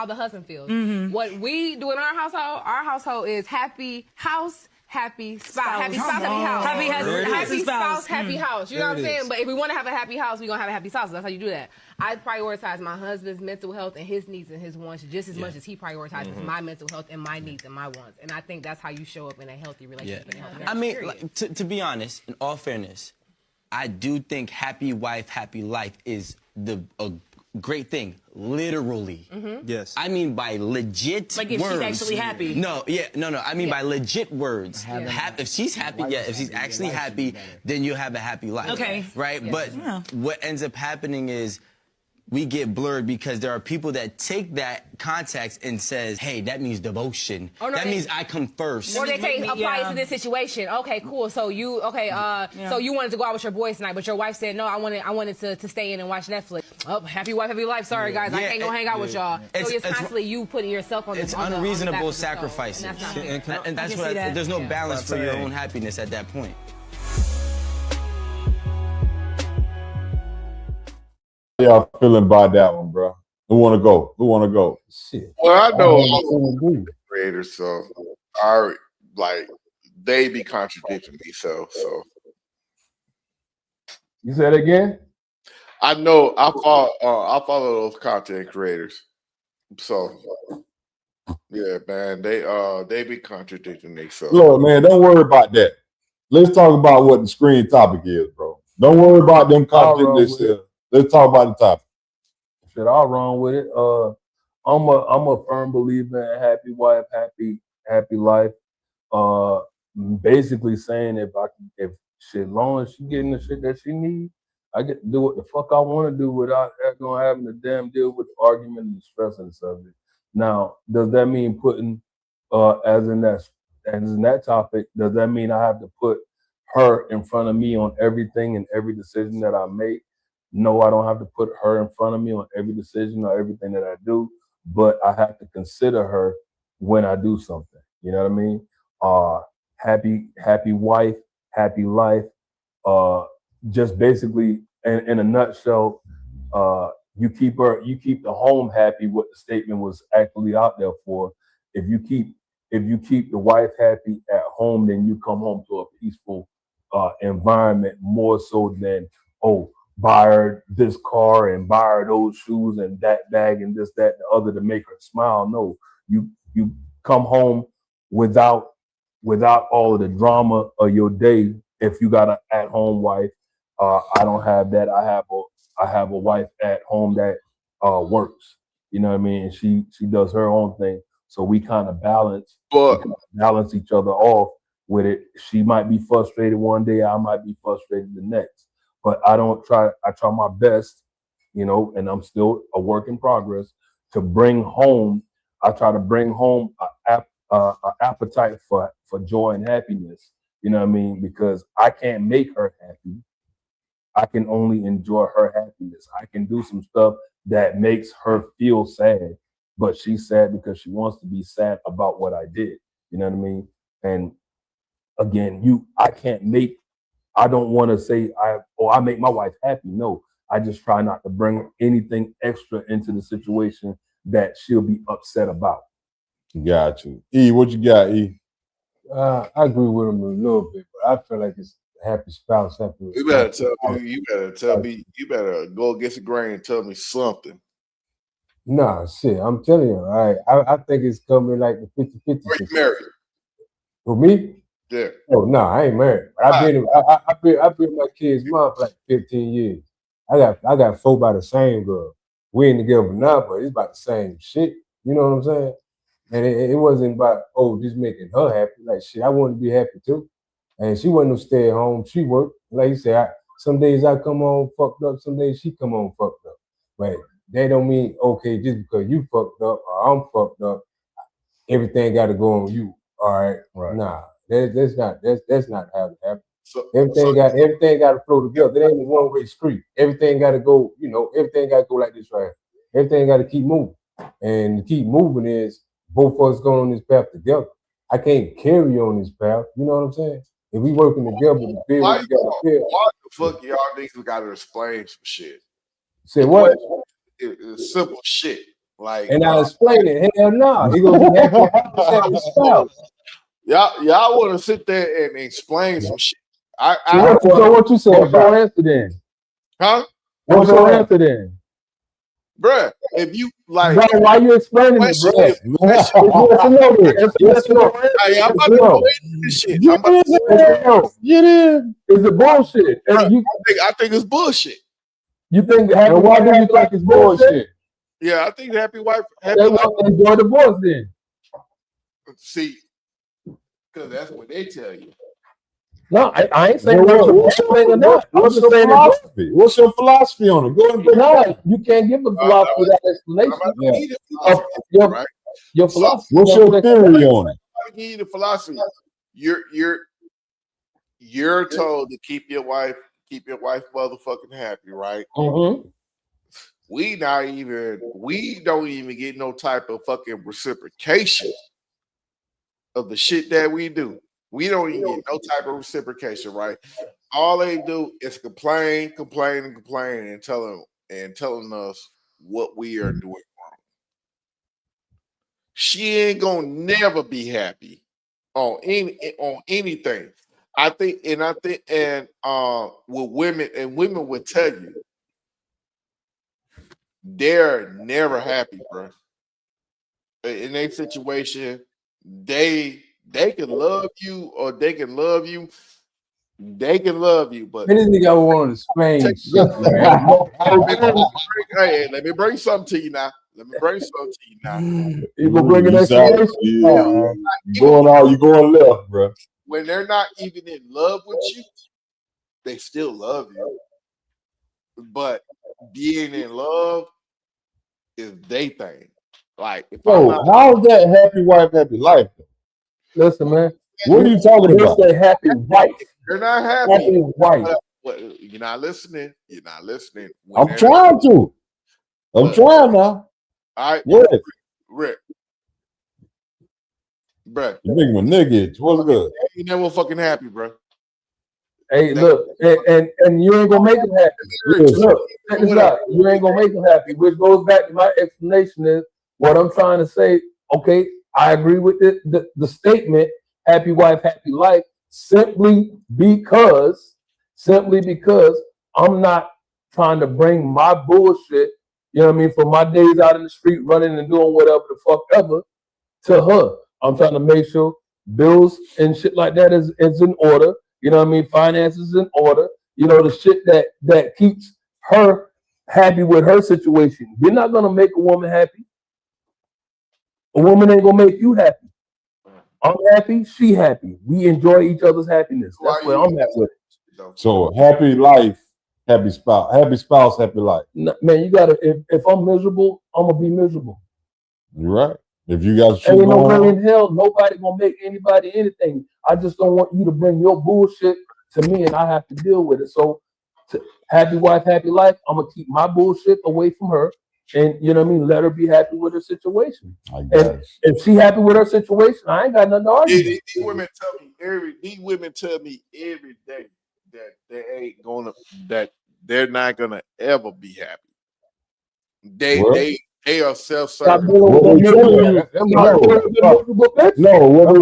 the husband feels. Mm-hmm. What we do in our household is happy house, happy spouse, happy spouse, happy house. Happy spouse, happy house. You know what I'm saying? But if we want to have a happy house, we're going to have a happy spouse. That's how you do that. I prioritize my husband's mental health and his needs and his wants just as much as he prioritizes my mental health and my needs and my wants. And I think that's how you show up in a healthy relationship. I mean, to be honest, in all fairness, I do think happy wife, happy life is a great thing, literally. Mm-hmm. Yes. I mean by legit like if words. She's actually happy. No. I mean by legit words. If she's happy, if she's actually happy, then you'll have a happy life. Okay. Right? Yeah. But what ends up happening is we get blurred because there are people that take that context and says, hey, that means devotion. Oh, no, that means I come first. Or they say, apply it to this situation. Okay, cool. So you, so you wanted to go out with your boys tonight, but your wife said, no, I wanted to stay in and watch Netflix. Oh, happy wife, happy life. Sorry, guys, I can't go hang out with y'all. So it's constantly you putting yourself on the It's unreasonable sacrifices. And that's what there's no balance for your own happiness at that point. Y'all feeling about that one, bro? Who want to go? Shit. Well, I know all creators, so they be contradicting me. So you said it again? I know I follow those content creators. So yeah, man, they be contradicting me. So look, man, don't worry about that. Let's talk about what the screen topic is, bro. Don't worry about them contradicting themselves. Let's talk about the topic. Shit, all wrong with it. I'm a firm believer in happy wife, happy life. Basically saying if long as she getting the shit that she needs, I get to do what the fuck I want to do without having to damn deal with the argument and the stress and the subject. Now, does that mean putting as in that topic? Does that mean I have to put her in front of me on everything and every decision that I make? No, I don't have to put her in front of me on every decision or everything that I do, but I have to consider her when I do something. You know what I mean? Happy wife, happy life. Just basically, in a nutshell, you keep the home happy. What the statement was actually out there for. If you keep if you keep the wife happy at home, then you come home to a peaceful environment more so than, oh, buy her this car and buy her those shoes and that bag and this, that, and the other to make her smile. No, you come home without all of the drama of your day. If you got an at-home wife, I don't have that. I have a wife at home that works. You know what I mean? And she does her own thing. So we kind of balance each other off with it. She might be frustrated one day, I might be frustrated the next. But I try my best, you know, and I'm still a work in progress to bring home. I try to bring home an appetite for joy and happiness. You know what I mean? Because I can't make her happy. I can only enjoy her happiness. I can do some stuff that makes her feel sad, but she's sad because she wants to be sad about what I did. You know what I mean? And again, I don't want to say I make my wife happy. No, I just try not to bring anything extra into the situation that she'll be upset about. Got you. E, what you got, E? I agree with him a little bit, but I feel like it's happy spouse, happy. You better tell me, you better go against the grain and tell me something. Nah, shit, I'm telling you, all right. I think it's coming like the 50-50. Are you married? For me? Yeah. Oh no, I ain't married. But I've been my kid's mom for like 15 years. I got 4 by the same girl. We ain't together now, but it's about the same shit. You know what I'm saying? And it wasn't about just making her happy. Like shit, I wanted to be happy too. And she wasn't no stay at home. She worked. Like you said, some days I come home fucked up. Some days she come home fucked up. But that don't mean okay just because you fucked up or I'm fucked up, everything got to go on you. All right. Nah. That's not how it happens. Everything got to flow together. It ain't a one-way street. Everything got to go, everything got to go like this right here. Everything got to keep moving. And to keep moving is both of us going on this path together. I can't carry you on this path. You know what I'm saying? If we working together, why the fuck y'all niggas got to explain some shit? Say what? It's simple shit. Like, and I explain it. Hell no. He gonna be happy spouse. Y'all want to sit there and explain some shit. So what you say? What's your answer then? Huh? What's your answer then? Bruh, if you like, why you explaining it, bro? Yes or no? I'm about to go into this shit. It is. Is it bullshit? Bruh, I think it's bullshit. You think? Why do you think it's bullshit? Yeah, I think happy wife. They want to enjoy divorce then. See, because that's what they tell you. No, I ain't saying what's your philosophy? What's your philosophy on it? Go and no, you can't give the philosophy that explanation. Your philosophy. What's your theory on it? I give you the philosophy. You're told to keep your wife motherfucking happy, right? Mm-hmm. We don't even get no type of fucking reciprocation of the shit that we do. We don't even get no type of reciprocation, right? All they do is complain, and telling us what we are doing wrong. She ain't gonna never be happy on anything. I think with women, and women would tell you they're never happy, bro. In a situation, they can love you or they can love you. They can love you, but this nigga want to explain shit, hey, let me bring something to you now. You gonna bring it up? You going left, bro. When they're not even in love with you, they still love you. But being in love is they thing. Like, how's that happy wife, happy life? Listen, man. What are you talking about? Say happy wife. They're not happy. Happy wife. You're not listening. I'm trying to. I'm trying now. All right, yeah. Rick. Bruh. You making my nigga. What's good? You never fucking happy, bro. Hey, look, and you ain't gonna make him happy. Look, check this out. You ain't gonna make him happy, which goes back to my explanation is what I'm trying to say. Okay, I agree with the statement, happy wife, happy life, simply because I'm not trying to bring my bullshit, you know what I mean, for my days out in the street running and doing whatever the fuck ever to her. I'm trying to make sure bills and shit like that is in order. You know what I mean? Finances in order. You know, the shit that keeps her happy with her situation. You're not gonna make a woman happy. A woman ain't gonna make you happy. I'm happy, she happy. We enjoy each other's happiness. That's where I'm at with it. So happy life, happy spouse, happy life. Man, you gotta. If I'm miserable, I'm gonna be miserable. You're right. If you got shit ain't no going way in hell nobody gonna make anybody anything. I just don't want you to bring your bullshit to me and I have to deal with it. So, happy wife, happy life. I'm gonna keep my bullshit away from her, and you know what I mean. Let her be happy with her situation. And if she happy with her situation, I ain't got nothing to argue. These women tell me every day that they're not gonna ever be happy. They are self-serving. What they're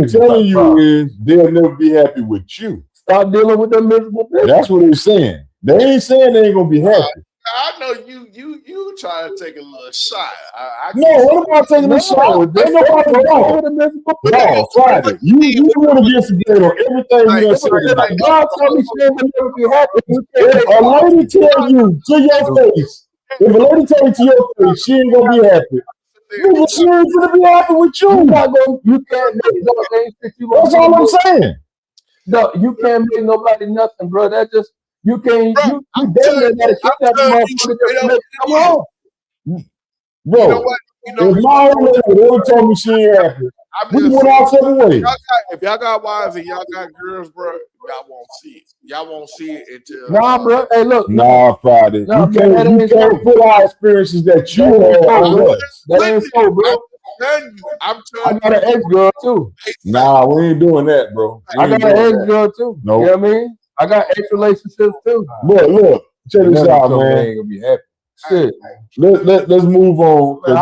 telling you is they'll never be happy with you. Stop dealing with them miserable bitches. That's what they're saying. They ain't saying they ain't gonna be happy. I know you trying to take a little shot. No, what am I taking a shot? Ain't nobody wrong. No, Friday. You want to get together on everything you said tonight. God told me she ain't gonna never be happy. If a lady tell you to your face, if a lady tell you to your face, she ain't gonna be happy. Nigga, she ain't gonna be happy with you. You can't make no things that you. That's all I'm saying. No, you can't make nobody nothing, bro. That just you can't. You damn near gotta kick that motherfucker just make come on. Bro, you know what? If my old lady ever told me she ain't happy, we went our separate ways. If y'all got wives and y'all got girls, bro, y'all won't see it. Y'all won't see it until. Nah, bro. Hey, look. Nah, Friday. Nah, you can't put our experiences that you had on us. That ain't so, bro. I'm I got an ex-girl too. Nah, we ain't doing that, bro. I got an ex-girl too. No. You know what I mean? I got ex-relationships too. Look, check this out, man. Ain't gonna be happy. Shit. Let's move on. This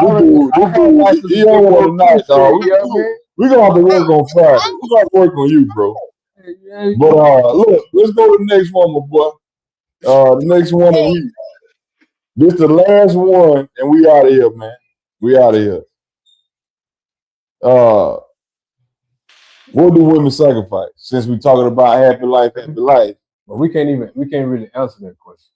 dude, he on one tonight, dog. We gonna have to work on Friday. We gonna work on you, bro. But look, let's go to the next one, my boy. The next one, this the last one, and we out of here, man. We out of here. What do women sacrifice? Since we talking about happy life, but we can't really answer that question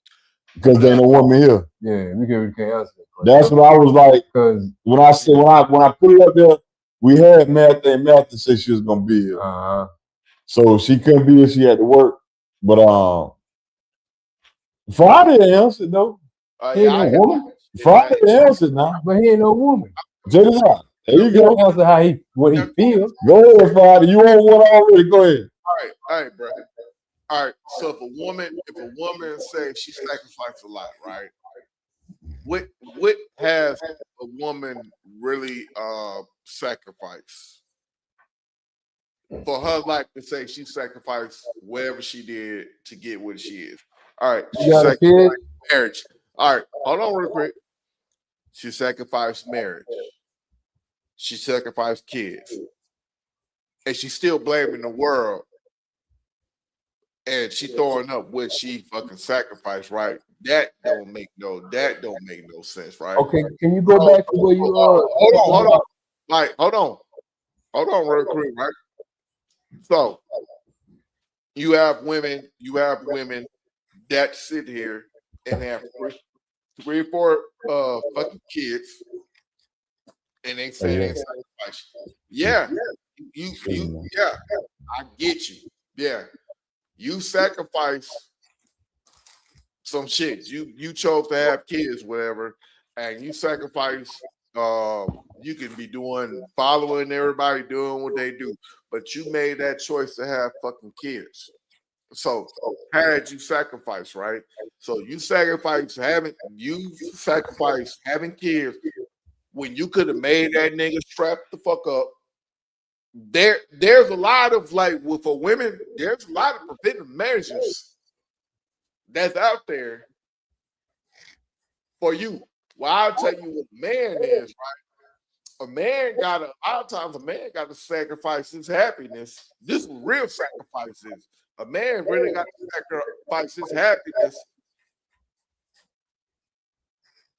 because there ain't no woman here. Yeah, we can't answer that question. That's what I was like. Because when I put it up there, we had Martha, and Martha said she was gonna be here. So she couldn't be here. She had to work. But Friday answered though. He ain't no woman. Friday answered now, but he ain't no woman. Check this out. There you go. Answer what he feels. Go ahead, Friday. You on one already? Go ahead. All right, bro. All right. So if a woman says she sacrificed a lot, right? What has a woman really sacrificed? For her life to say she sacrificed whatever she did to get what she is. All right. She sacrificed marriage. All right. Hold on real quick. She sacrificed marriage. She sacrificed kids. And she's still blaming the world. And she throwing up what she fucking sacrificed, right? That don't make no sense, right? Okay, can you go back to where you are? Hold on. Like, hold on real quick, right? So you have women that sit here and have three or four fucking kids, and they say they sacrifice. Yeah, I get you. Yeah, you sacrifice some shit. You chose to have kids, whatever, and you sacrifice. You can be following everybody doing what they do, but you made that choice to have fucking kids. So had you sacrificed, right? So you sacrifice having kids when you could have made that nigga strap the fuck up. There's a lot of for women, there's a lot of preventive measures that's out there for you. Well, I'll tell you what man is, right? a lot of times a man got to sacrifice his happiness. This is real sacrifices. A man really got to sacrifice his happiness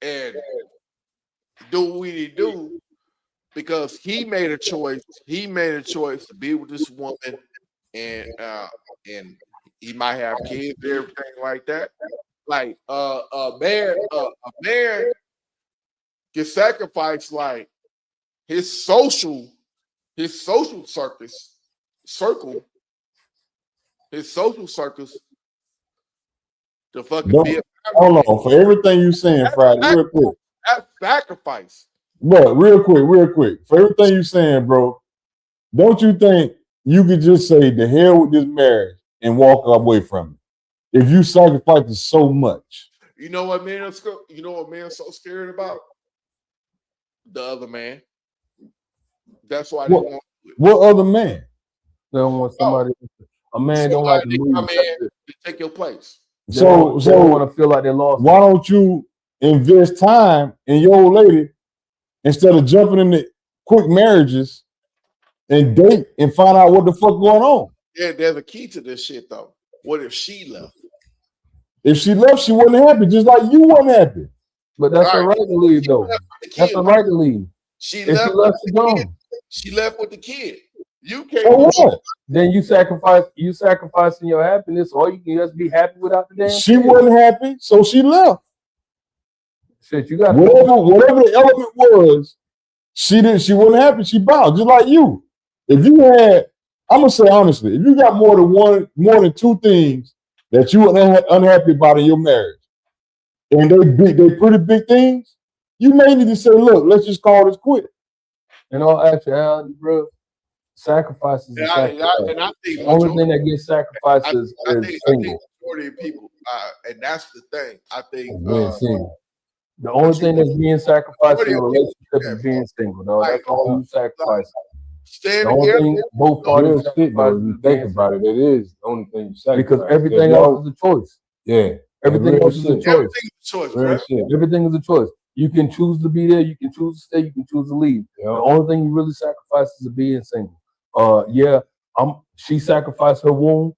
and do what he do because he made a choice. He made a choice to be with this woman, and he might have kids, everything like that. Like a man can sacrifice like his social circles to fucking be a hold on. For everything you saying, Friday, real quick. That's sacrifice. But real quick. For everything you saying, bro, don't you think you could just say the hell with this marriage and walk away from it? If you sacrifice it so much. You know what man's so scared about? The other man. That's why they want what other man? They don't want somebody. A man don't like to move. To take your place. So they don't want to feel like they lost. Why don't you invest time in your old lady instead of jumping into quick marriages and date and find out what the fuck going on? Yeah, there's a key to this shit though. What if she left? If she left, she wasn't happy, just like you weren't happy. But that's her right to leave, though. That's her right to leave. She left with the kid. She left with the kid. You can't. Then you sacrificing your happiness, or you can just be happy without the damn. She wasn't happy, so she left. Shit, you got whatever the element was. She wasn't happy. She bowed, just like you. If you had, I'm gonna say honestly, if you got more than two things that you were unhappy about in your marriage, and they pretty big things, you may need to say, look, let's just call this quit. In all actuality, bro, sacrifices. And I think the only thing that gets sacrificed is single. I think majority of people, and that's the thing. I think the only thing that's being sacrificed in a relationship is being single, though. That's all you sacrifice. Stand together. Both parties sacrifice. You think about it, it is the only thing you sacrifice. Because everything else is a choice. Yeah. Everything else is a choice. Everything is a choice. You can choose to be there, you can choose to stay, you can choose to leave. The only thing you really sacrifice is being single. She sacrificed her womb,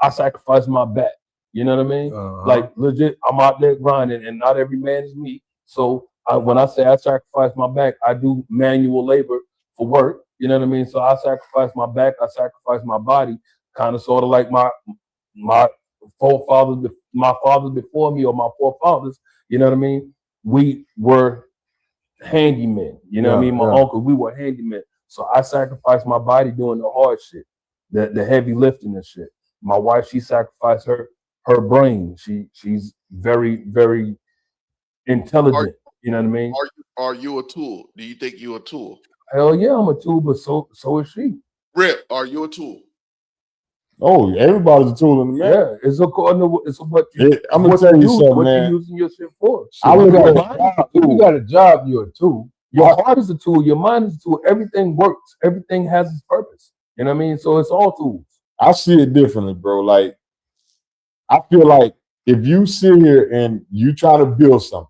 I sacrificed my back. You know what I mean? Like legit, I'm out there grinding, and not every man is me. So when I say I sacrifice my back, I do manual labor for work. You know what I mean? So I sacrifice my back, I sacrifice my body, kind of sort of like my forefathers, my fathers before me, or my forefathers. You know what I mean? We were handymen. You know what I mean? My uncle, we were handymen. So I sacrificed my body doing the hard shit, the heavy lifting and shit. My wife, she sacrificed her brain. She's very, very intelligent. You know what I mean? Are you a tool? Do you think you're a tool? Hell yeah, I'm a tool, but so is she. Rip, are you a tool? Oh, everybody's a tool in the marriage. Yeah, it's according to what you. I'm gonna tell you something, man. What you using your shit for? If you got a job, you're a tool. Your heart is a tool. Your mind is a tool. Everything works. Everything has its purpose. You know what I mean? So it's all tools. I see it differently, bro. Like, I feel like if you sit here and you try to build something,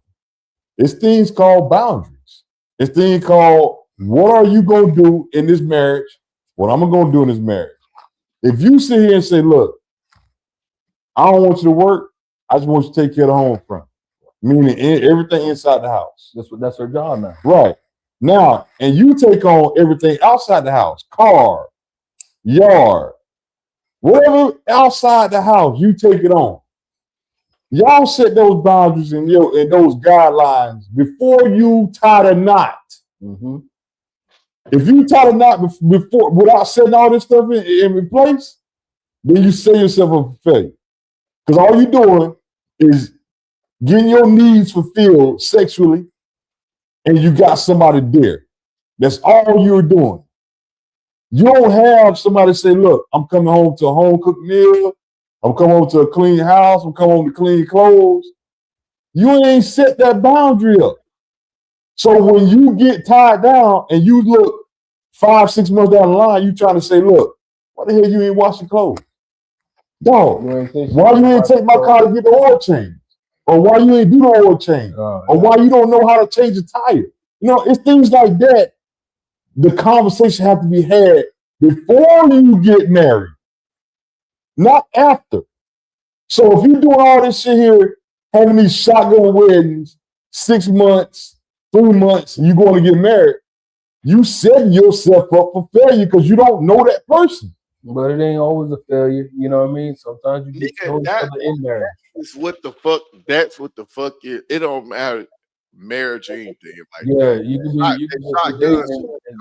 it's things called boundaries. It's things called, what are you going to do in this marriage? What I'm going to do in this marriage. If you sit here and say, look, I don't want you to work, I just want you to take care of the home front. Meaning everything inside the house. That's her job now. Right. Now, and you take on everything outside the house, car, yard, whatever outside the house, you take it on. Y'all set those boundaries and those guidelines before you tie the knot. Mm-hmm. If you tie the knot before, without setting all this stuff in place, then you set yourself up for failure. Because all you're doing is getting your needs fulfilled sexually, and you got somebody there. That's all you're doing. You don't have somebody say, look, I'm coming home to a home-cooked meal. I'm coming home to a clean house. I'm coming home to clean clothes. You ain't set that boundary up. So when you get tied down and you look 5-6 months down the line, you trying to say, look, why the hell you ain't washing clothes? Dog, why you ain't take my car to get the oil change? Or why you ain't do the oil change? Or why you don't know how to change a tire? You know, it's things like that the conversation have to be had before you get married, not after. So if you're doing all this shit here, having these shotgun weddings, 6 months, 3 months, and you're going to get married, you setting yourself up for failure because you don't know that person. But it ain't always a failure. You know what I mean? Sometimes you get to know each other in marriage. That's what the fuck is. It don't matter marriage or anything. Like you can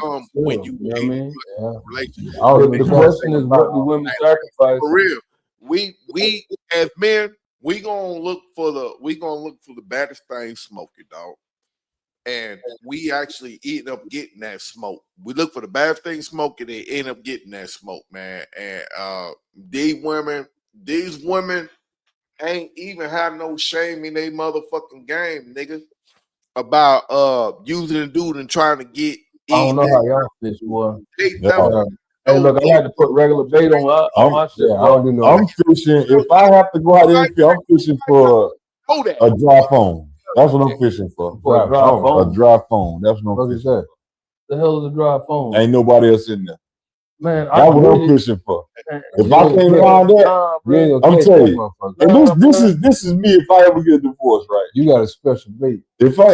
come when you know what I mean? Relationship. The question is, what do women sacrifice? For real, we as men, we gonna look for the baddest thing smoking, dog. And we actually end up getting that smoke. We look for the baddest thing smoking and end up getting that smoke, man. And these women ain't even have no shame in their motherfucking game, nigga, about using a dude and trying to get. I don't know how y'all fish, boy. Hey, look, I like to put regular bait on my shit. I don't do no. I'm fishing. If I have to go out there, I'm fishing for a dry phone. That's what I'm fishing for. A dry phone. A dry phone. That's what I'm fishing for. The hell is a dry phone? Ain't nobody else in there. Man, that's what I'm fishing for. If I can't find that, I'm telling you. And this is me if I ever get a divorce, right? You got a special bait. If I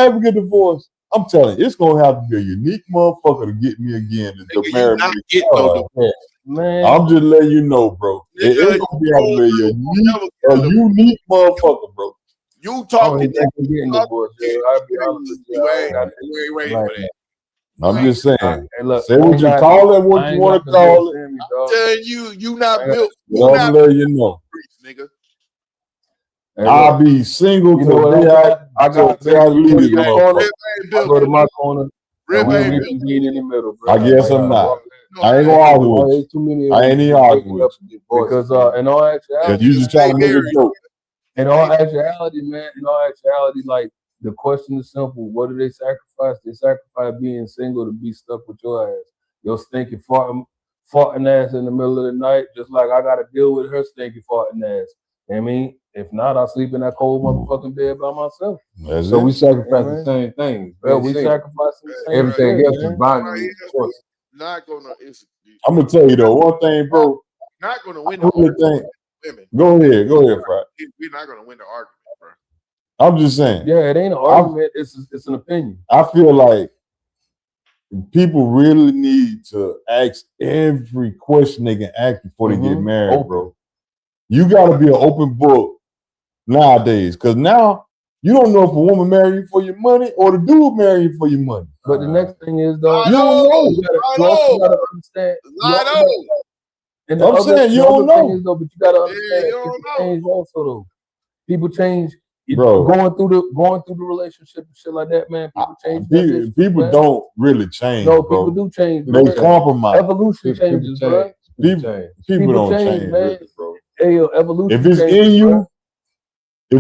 ever get divorced, I'm telling you, it's gonna have to be a unique motherfucker to get me again to marry me. Man, I'm just letting you know, bro. It's gonna be a unique motherfucker, bro. You talking that getting divorced, I'll be honest with you. You ain't ready for that. I'm just saying. Hey, look, say what you call it, what you want to call it. I'm telling you not built. I'm letting you know. Nigga. I'll be single till I got to leave this motherfucker. I go to my corner. We reconvene in the middle, bro. I guess I'm not. I ain't gonna argue with you. I ain't even arguing with you. Because in all actuality, you just trying to make a joke. In all actuality, man, like the question is simple. What do they sacrifice? They sacrifice being single to be stuck with your ass. Your stinking farting ass in the middle of the night, just like I gotta deal with her stinking farting ass. I mean, if not, I sleep in that cold motherfucking bed by myself. So we sacrifice the same things. Well, we sacrifice the same everything else is binding. Not gonna. I'm gonna tell you though, one thing, bro. Not gonna win the argument. Women. Go ahead, Fry. We're not gonna win the argument, bro. I'm just saying. Yeah, it ain't an argument. It's an opinion. I feel like people really need to ask every question they can ask before they get married, bro. You got to be an open book nowadays, because now you don't know if a woman marry you for your money or the dude marry you for your money. But the next thing is, though, you don't know. You also got to understand. And I'm saying you don't know. But you got to understand, people change also, though. People change. Bro, going through the relationship and shit like that, man. People change. People don't really change. No, people do change. They compromise. Evolution changes, bro. People don't change, man. Bro. Hey, evolution. If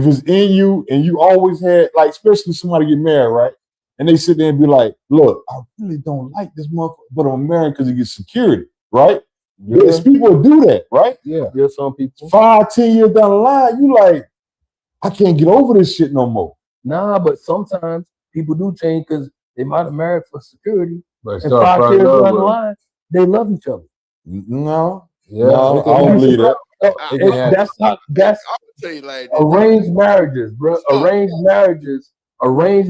it's in you, and you always had, like, especially somebody get married, right? And they sit there and be like, "Look, I really don't like this motherfucker, but I'm married because he gets security, right?" Yeah. Yes, people do that, right? Yeah, some people. 5-10 years down the line, you like, I can't get over this shit no more. Nah, but sometimes people do change because they might have married for security. But and 5 years down the line, they love each other. No, I don't believe that. That's arranged marriages, bro. Arranged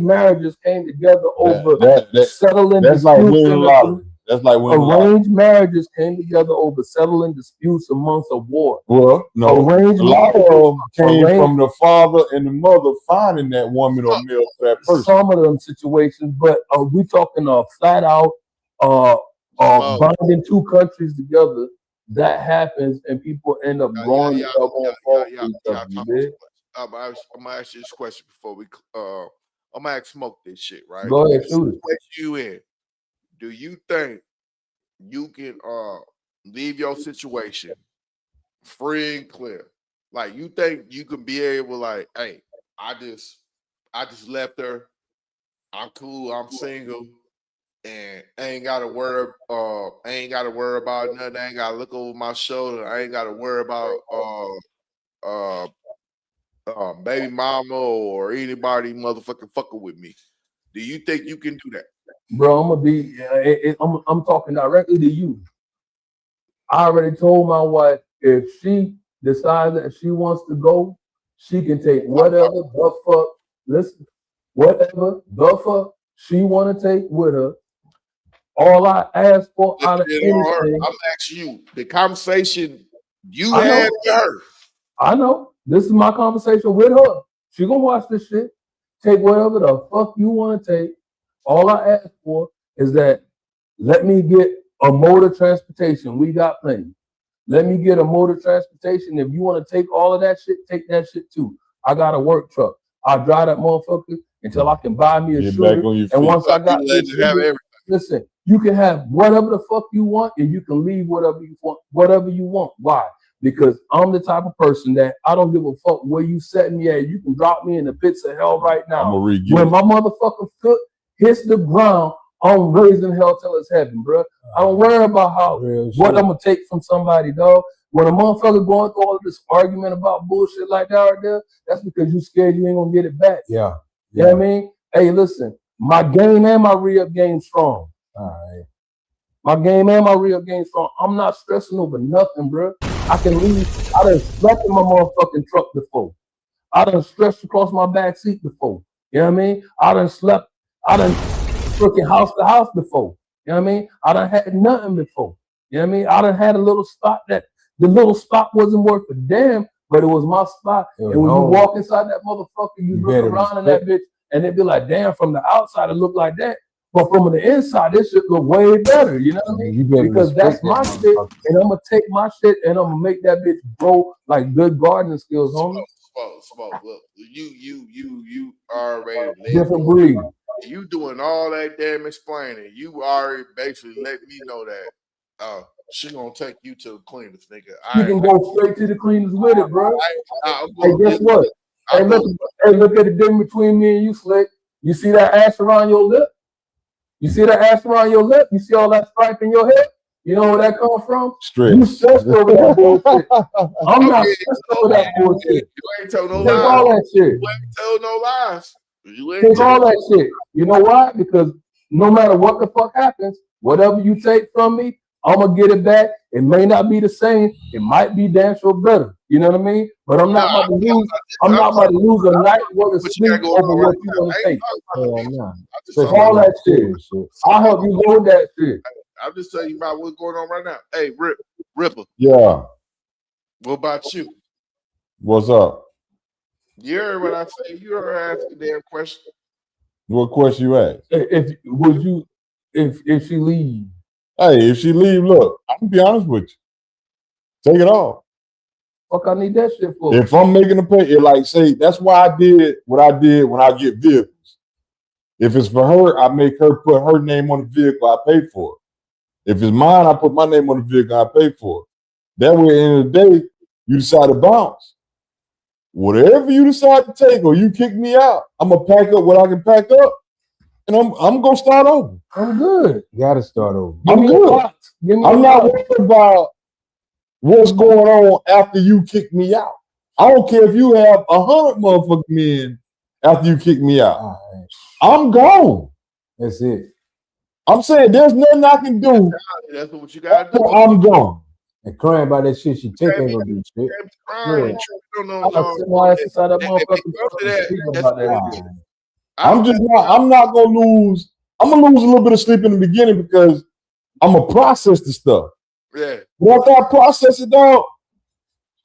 marriages came together over settling disputes. Like winning lottery. That's like arranged marriages came together over settling disputes amongst a war. Well, no, arranged marriages came from the father and the mother finding that woman or male for that person. Some of them situations, but we talking flat out binding two countries together. That happens, and people end up growing up on fault. I'm gonna ask you this question before we. I'm gonna smoke this shit, right? Go ahead, shoot it. You in? Do you think you can leave your situation free and clear? Like, you think you can be able, like, hey, I just left her. I'm cool. I'm single, and I ain't gotta worry about nothing. I ain't gotta look over my shoulder. I ain't gotta worry about baby mama or anybody motherfucking fucking with me. Do you think you can do that? Bro, I'm gonna be. I'm talking directly to you. I already told my wife if she decides that she wants to go, she can take whatever the fuck. Listen, whatever the fuck she want to take with her. All I ask for out of anything, I'm asking you the conversation you had with her. I know. This is my conversation with her. She gonna watch this shit. Take whatever the fuck you want to take. All I ask for is that let me get a mode of transportation. We got plenty. Let me get a mode of transportation. If you want to take all of that shit, take that shit too. I got a work truck. I'll drive that motherfucker until I can buy me a shooter. And once I got this shooter, listen, you can have whatever the fuck you want and you can leave whatever you want. Why? Because I'm the type of person that I don't give a fuck where you set me at. You can drop me in the pits of hell right now. When my motherfucking foot hits the ground, I'm raising hell till it's heaven, bro. I don't worry about what I'm gonna take from somebody, dog. When a motherfucker going through all of this argument about bullshit like that right there, that's because you scared you ain't gonna get it back. Yeah. You know what I mean? Hey, listen, my game and my re-up game strong. All right. My game and my re-up game strong. I'm not stressing over nothing, bro. I can leave. I done slept in my motherfucking truck before. I done stretched across my back seat before. You know what I mean? I done freaking house to house before. You know what I mean? I done had nothing before. You know what I mean? I done had a little spot that the little spot wasn't worth a damn, but it was my spot. And when you walk inside that motherfucker, you look around in that bitch, and it be like, damn, from the outside it look like that. But from the inside, this shit look way better. You know what I mean? Because that's my shit, and I'm gonna take my shit and I'm gonna make that bitch grow like good gardening skills, homie. Smoke. Look, you already different breed. You doing all that damn explaining. You already basically let me know that she gonna take you to the cleaners, nigga. You can go straight to the cleaners with it, bro. Hey, guess what? Hey, look at the difference between me and you, Slick. You see that ash around your lip? You see that ash around your lip? You see all that stripe in your head? You know where that comes from? Straight. You stressed over that bullshit. I'm not stressed over that bullshit. You ain't tell no lies. Take all that shit. You ain't tell no lies. Take all that shit. You know why? Because no matter what the fuck happens, whatever you take from me, I'm gonna get it back. It may not be the same. It might be damn sure better. You know what I mean? But I'm not about to lose. I'm not about to lose a night worth of sleep over what you want to take. Take all that shit. I'll help you go with that shit. I'm just telling you about what's going on right now. Hey, Ripper. Yeah. What about you? What's up? You heard what I say. You heard ask the damn question. What question you asked? If she leave? Hey, if she leave, look, I'm gonna be honest with you. Take it off. Fuck, I need that shit for. If I'm making a pay, like say, that's why I did what I did when I get vehicles. If it's for her, I make her put her name on the vehicle, I pay for it. If it's mine, I put my name on the vehicle, I pay for it. That way, at the end of the day, you decide to bounce. Whatever you decide to take, or you kick me out, I'm gonna pack up what I can pack up, and I'm gonna start over. I'm good. You gotta start over. I'm good. I'm not worried about what's going on after you kick me out. I don't care if you have 100 motherfucking men after you kick me out. Right. I'm gone. That's it. I'm saying there's nothing I can do. That's what you gotta do. I'm gone. And crying about that shit she take ain't gonna do shit. I'm not gonna lose. I'm gonna lose a little bit of sleep in the beginning because I'm gonna process the stuff. Yeah. Once I process it down,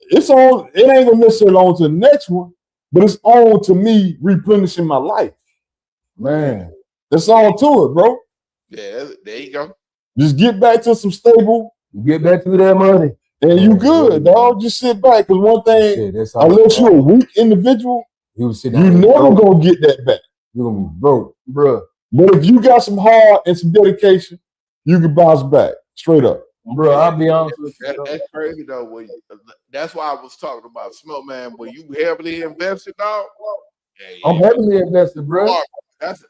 it's on. It ain't gonna necessarily on to the next one, but it's on to me replenishing my life. Man, that's all to it, bro. Yeah, there you go. Just get back to some stable. Get back to that money. And you good, dog. Just sit back. Because one thing, unless you're a weak individual, you never gonna get that back. You're gonna be broke, bro. But if you got some heart and some dedication, you can bounce back straight up. Bro, I'll be honest with you. That's crazy though. That's why I was talking about Smoke, man. When you heavily invested, dog. I'm heavily invested, bro. That's a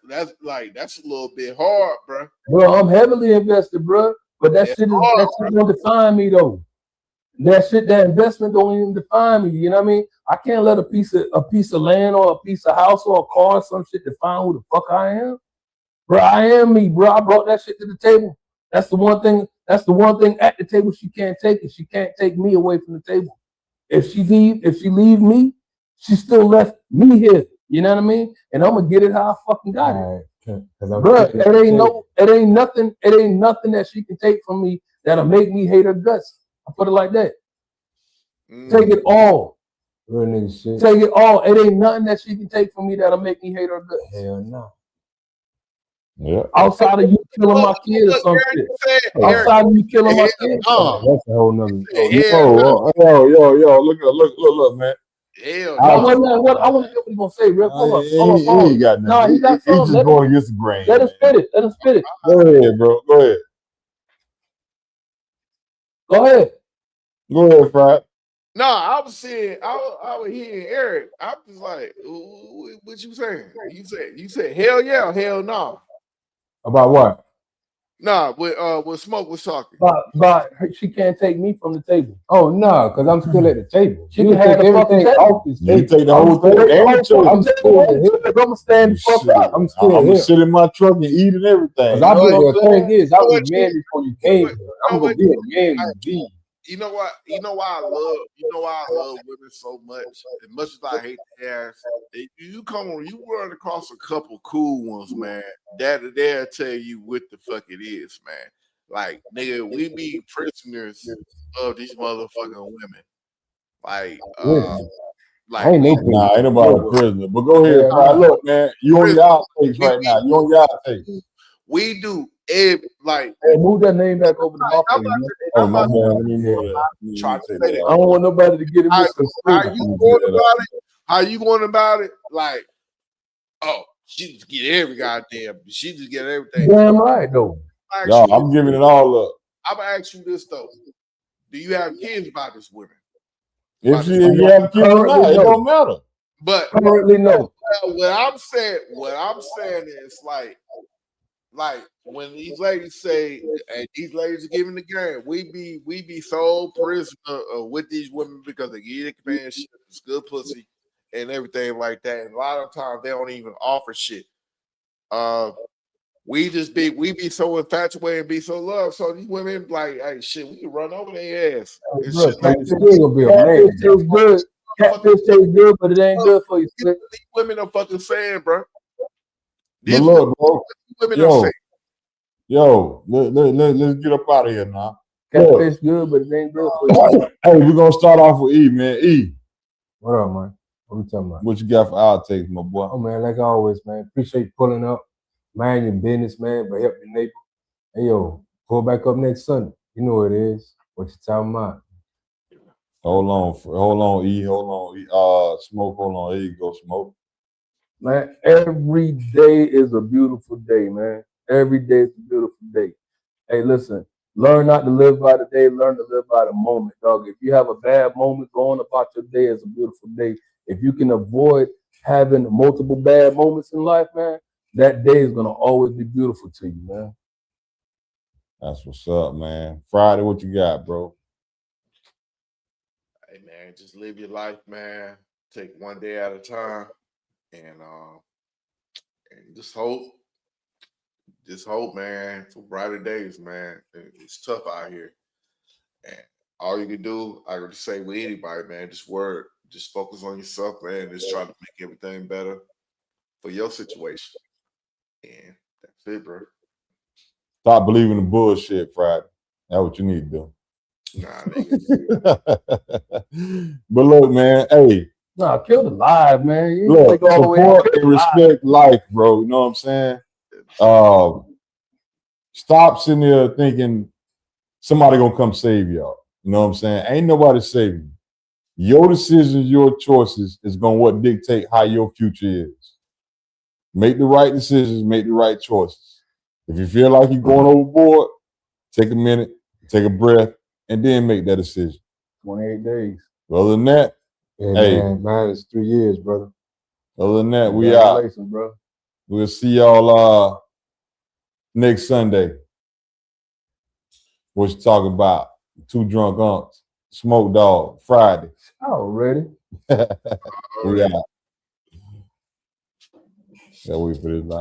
little bit hard, bro. Bro, I'm heavily invested, bro. But that shit don't define me though. That investment don't even define me. You know what I mean? I can't let a piece of land or a piece of house or a car or some shit define who the fuck I am. Bro, I am me, bro. I brought that shit to the table. That's the one thing. That's the one thing at the table she can't take, and she can't take me away from the table. If she leave me, she still left me here. You know what I mean? And I'm gonna get it how I fucking got it. Bro, it ain't nothing that she can take from me that'll make me hate her guts. I put it like that. Take it all. Real nigga shit. Take it all. It ain't nothing that she can take from me that'll make me hate her guts. Hell no. Yeah. Outside of you killing my kid or some shit. Outside of you killing my kid. That's a whole nother. Yo, look, man. Hell I want to hear what he's gonna say, real quick. He ain't got nothing. No, he got something. He's just going against the grain. Let him spit it. Let him spit it. Go ahead, bro. Go ahead. Go ahead. Go ahead, Fried. No, I was saying, I was hearing Eric. I was like, what you saying? You said hell yeah, hell no. About what? Nah, with Smoke was talking. But she can't take me from the table. Oh no, because I'm still at the table. She can have everything off this table. You take the whole thing. I'm still here. I'm gonna stand the fuck up. I'm still I'm here. gonna sit in my truck and eat and everything. The thing is, I was man before you came here. I'm gonna be a man with you. You know why I love women so much. As much as I hate the ass, you run across a couple cool ones, man. They'll tell you what the fuck it is, man. Like, nigga, we be prisoners of these motherfucking women. Like, ain't nobody a prisoner. But go ahead, look, man. You on your outtakes right now. You on your outtakes. We do move that name back over to my face. Oh my man, I don't want nobody to get it misconstrued. How you going about it? Like, oh, she just get everything. Damn right though. Yo, I'm giving it all up. I'm gonna ask you this though: do you have kids by this woman? If you have kids or not, it don't matter. But currently no. What I'm saying is like when these ladies say, and these ladies are giving the game, we be so prisoner with these women because they get companionship, it's good pussy, and everything like that. And a lot of times they don't even offer shit. We be so infatuated and be so loved. So these women like, hey, shit, we can run over their ass. Catfish tastes good, but it ain't good for you. These women are fucking saying, bro. But look, bro. Yo, let's get up out of here now. Catfish good, but it ain't good for you. Hey, we're gonna start off with E, man. E. What up, man? What you talking about? What you got for outtakes, my boy? Oh man, like always, man. Appreciate you pulling up. Mind your business, man, but help your neighbor. Hey yo, pull back up next Sunday. You know what it is. What you talking about? Hold on, E. Smoke, hold on. There you go, Smoke. Man, every day is a beautiful day, man. Every day is a beautiful day. Hey, listen, learn not to live by the day, learn to live by the moment, dog. If you have a bad moment going about your day, it's a beautiful day. If you can avoid having multiple bad moments in life, man, that day is gonna always be beautiful to you, man. That's what's up, man. Friday, what you got, bro? Hey, man, just live your life, man. Take one day at a time, and just hope. Just hope, man, for brighter days, man. It's tough out here. And all you can do, I could say with anybody, man, just focus on yourself, man. Just try to make everything better for your situation. And that's it, bro. Stop believing the bullshit, Friday. That's what you need to do. Nah, nigga. But look, man, hey. Nah, kill the live, man. You look, support and respect life, bro. You know what I'm saying? Stop sitting there thinking somebody gonna come save y'all. You know what I'm saying? Ain't nobody saving you. Your decisions, your choices is gonna what dictate how your future is. Make the right decisions, make the right choices. If you feel like you're going overboard, take a minute, take a breath, and then make that decision. 28 days. Other than that, man, mine is 3 years, brother. Other than that, we out. Bro. We'll see y'all next Sunday. What you talking about? 2 drunk unks. Smoke Dawg. Friday. Already. We out. Yeah, we put it live.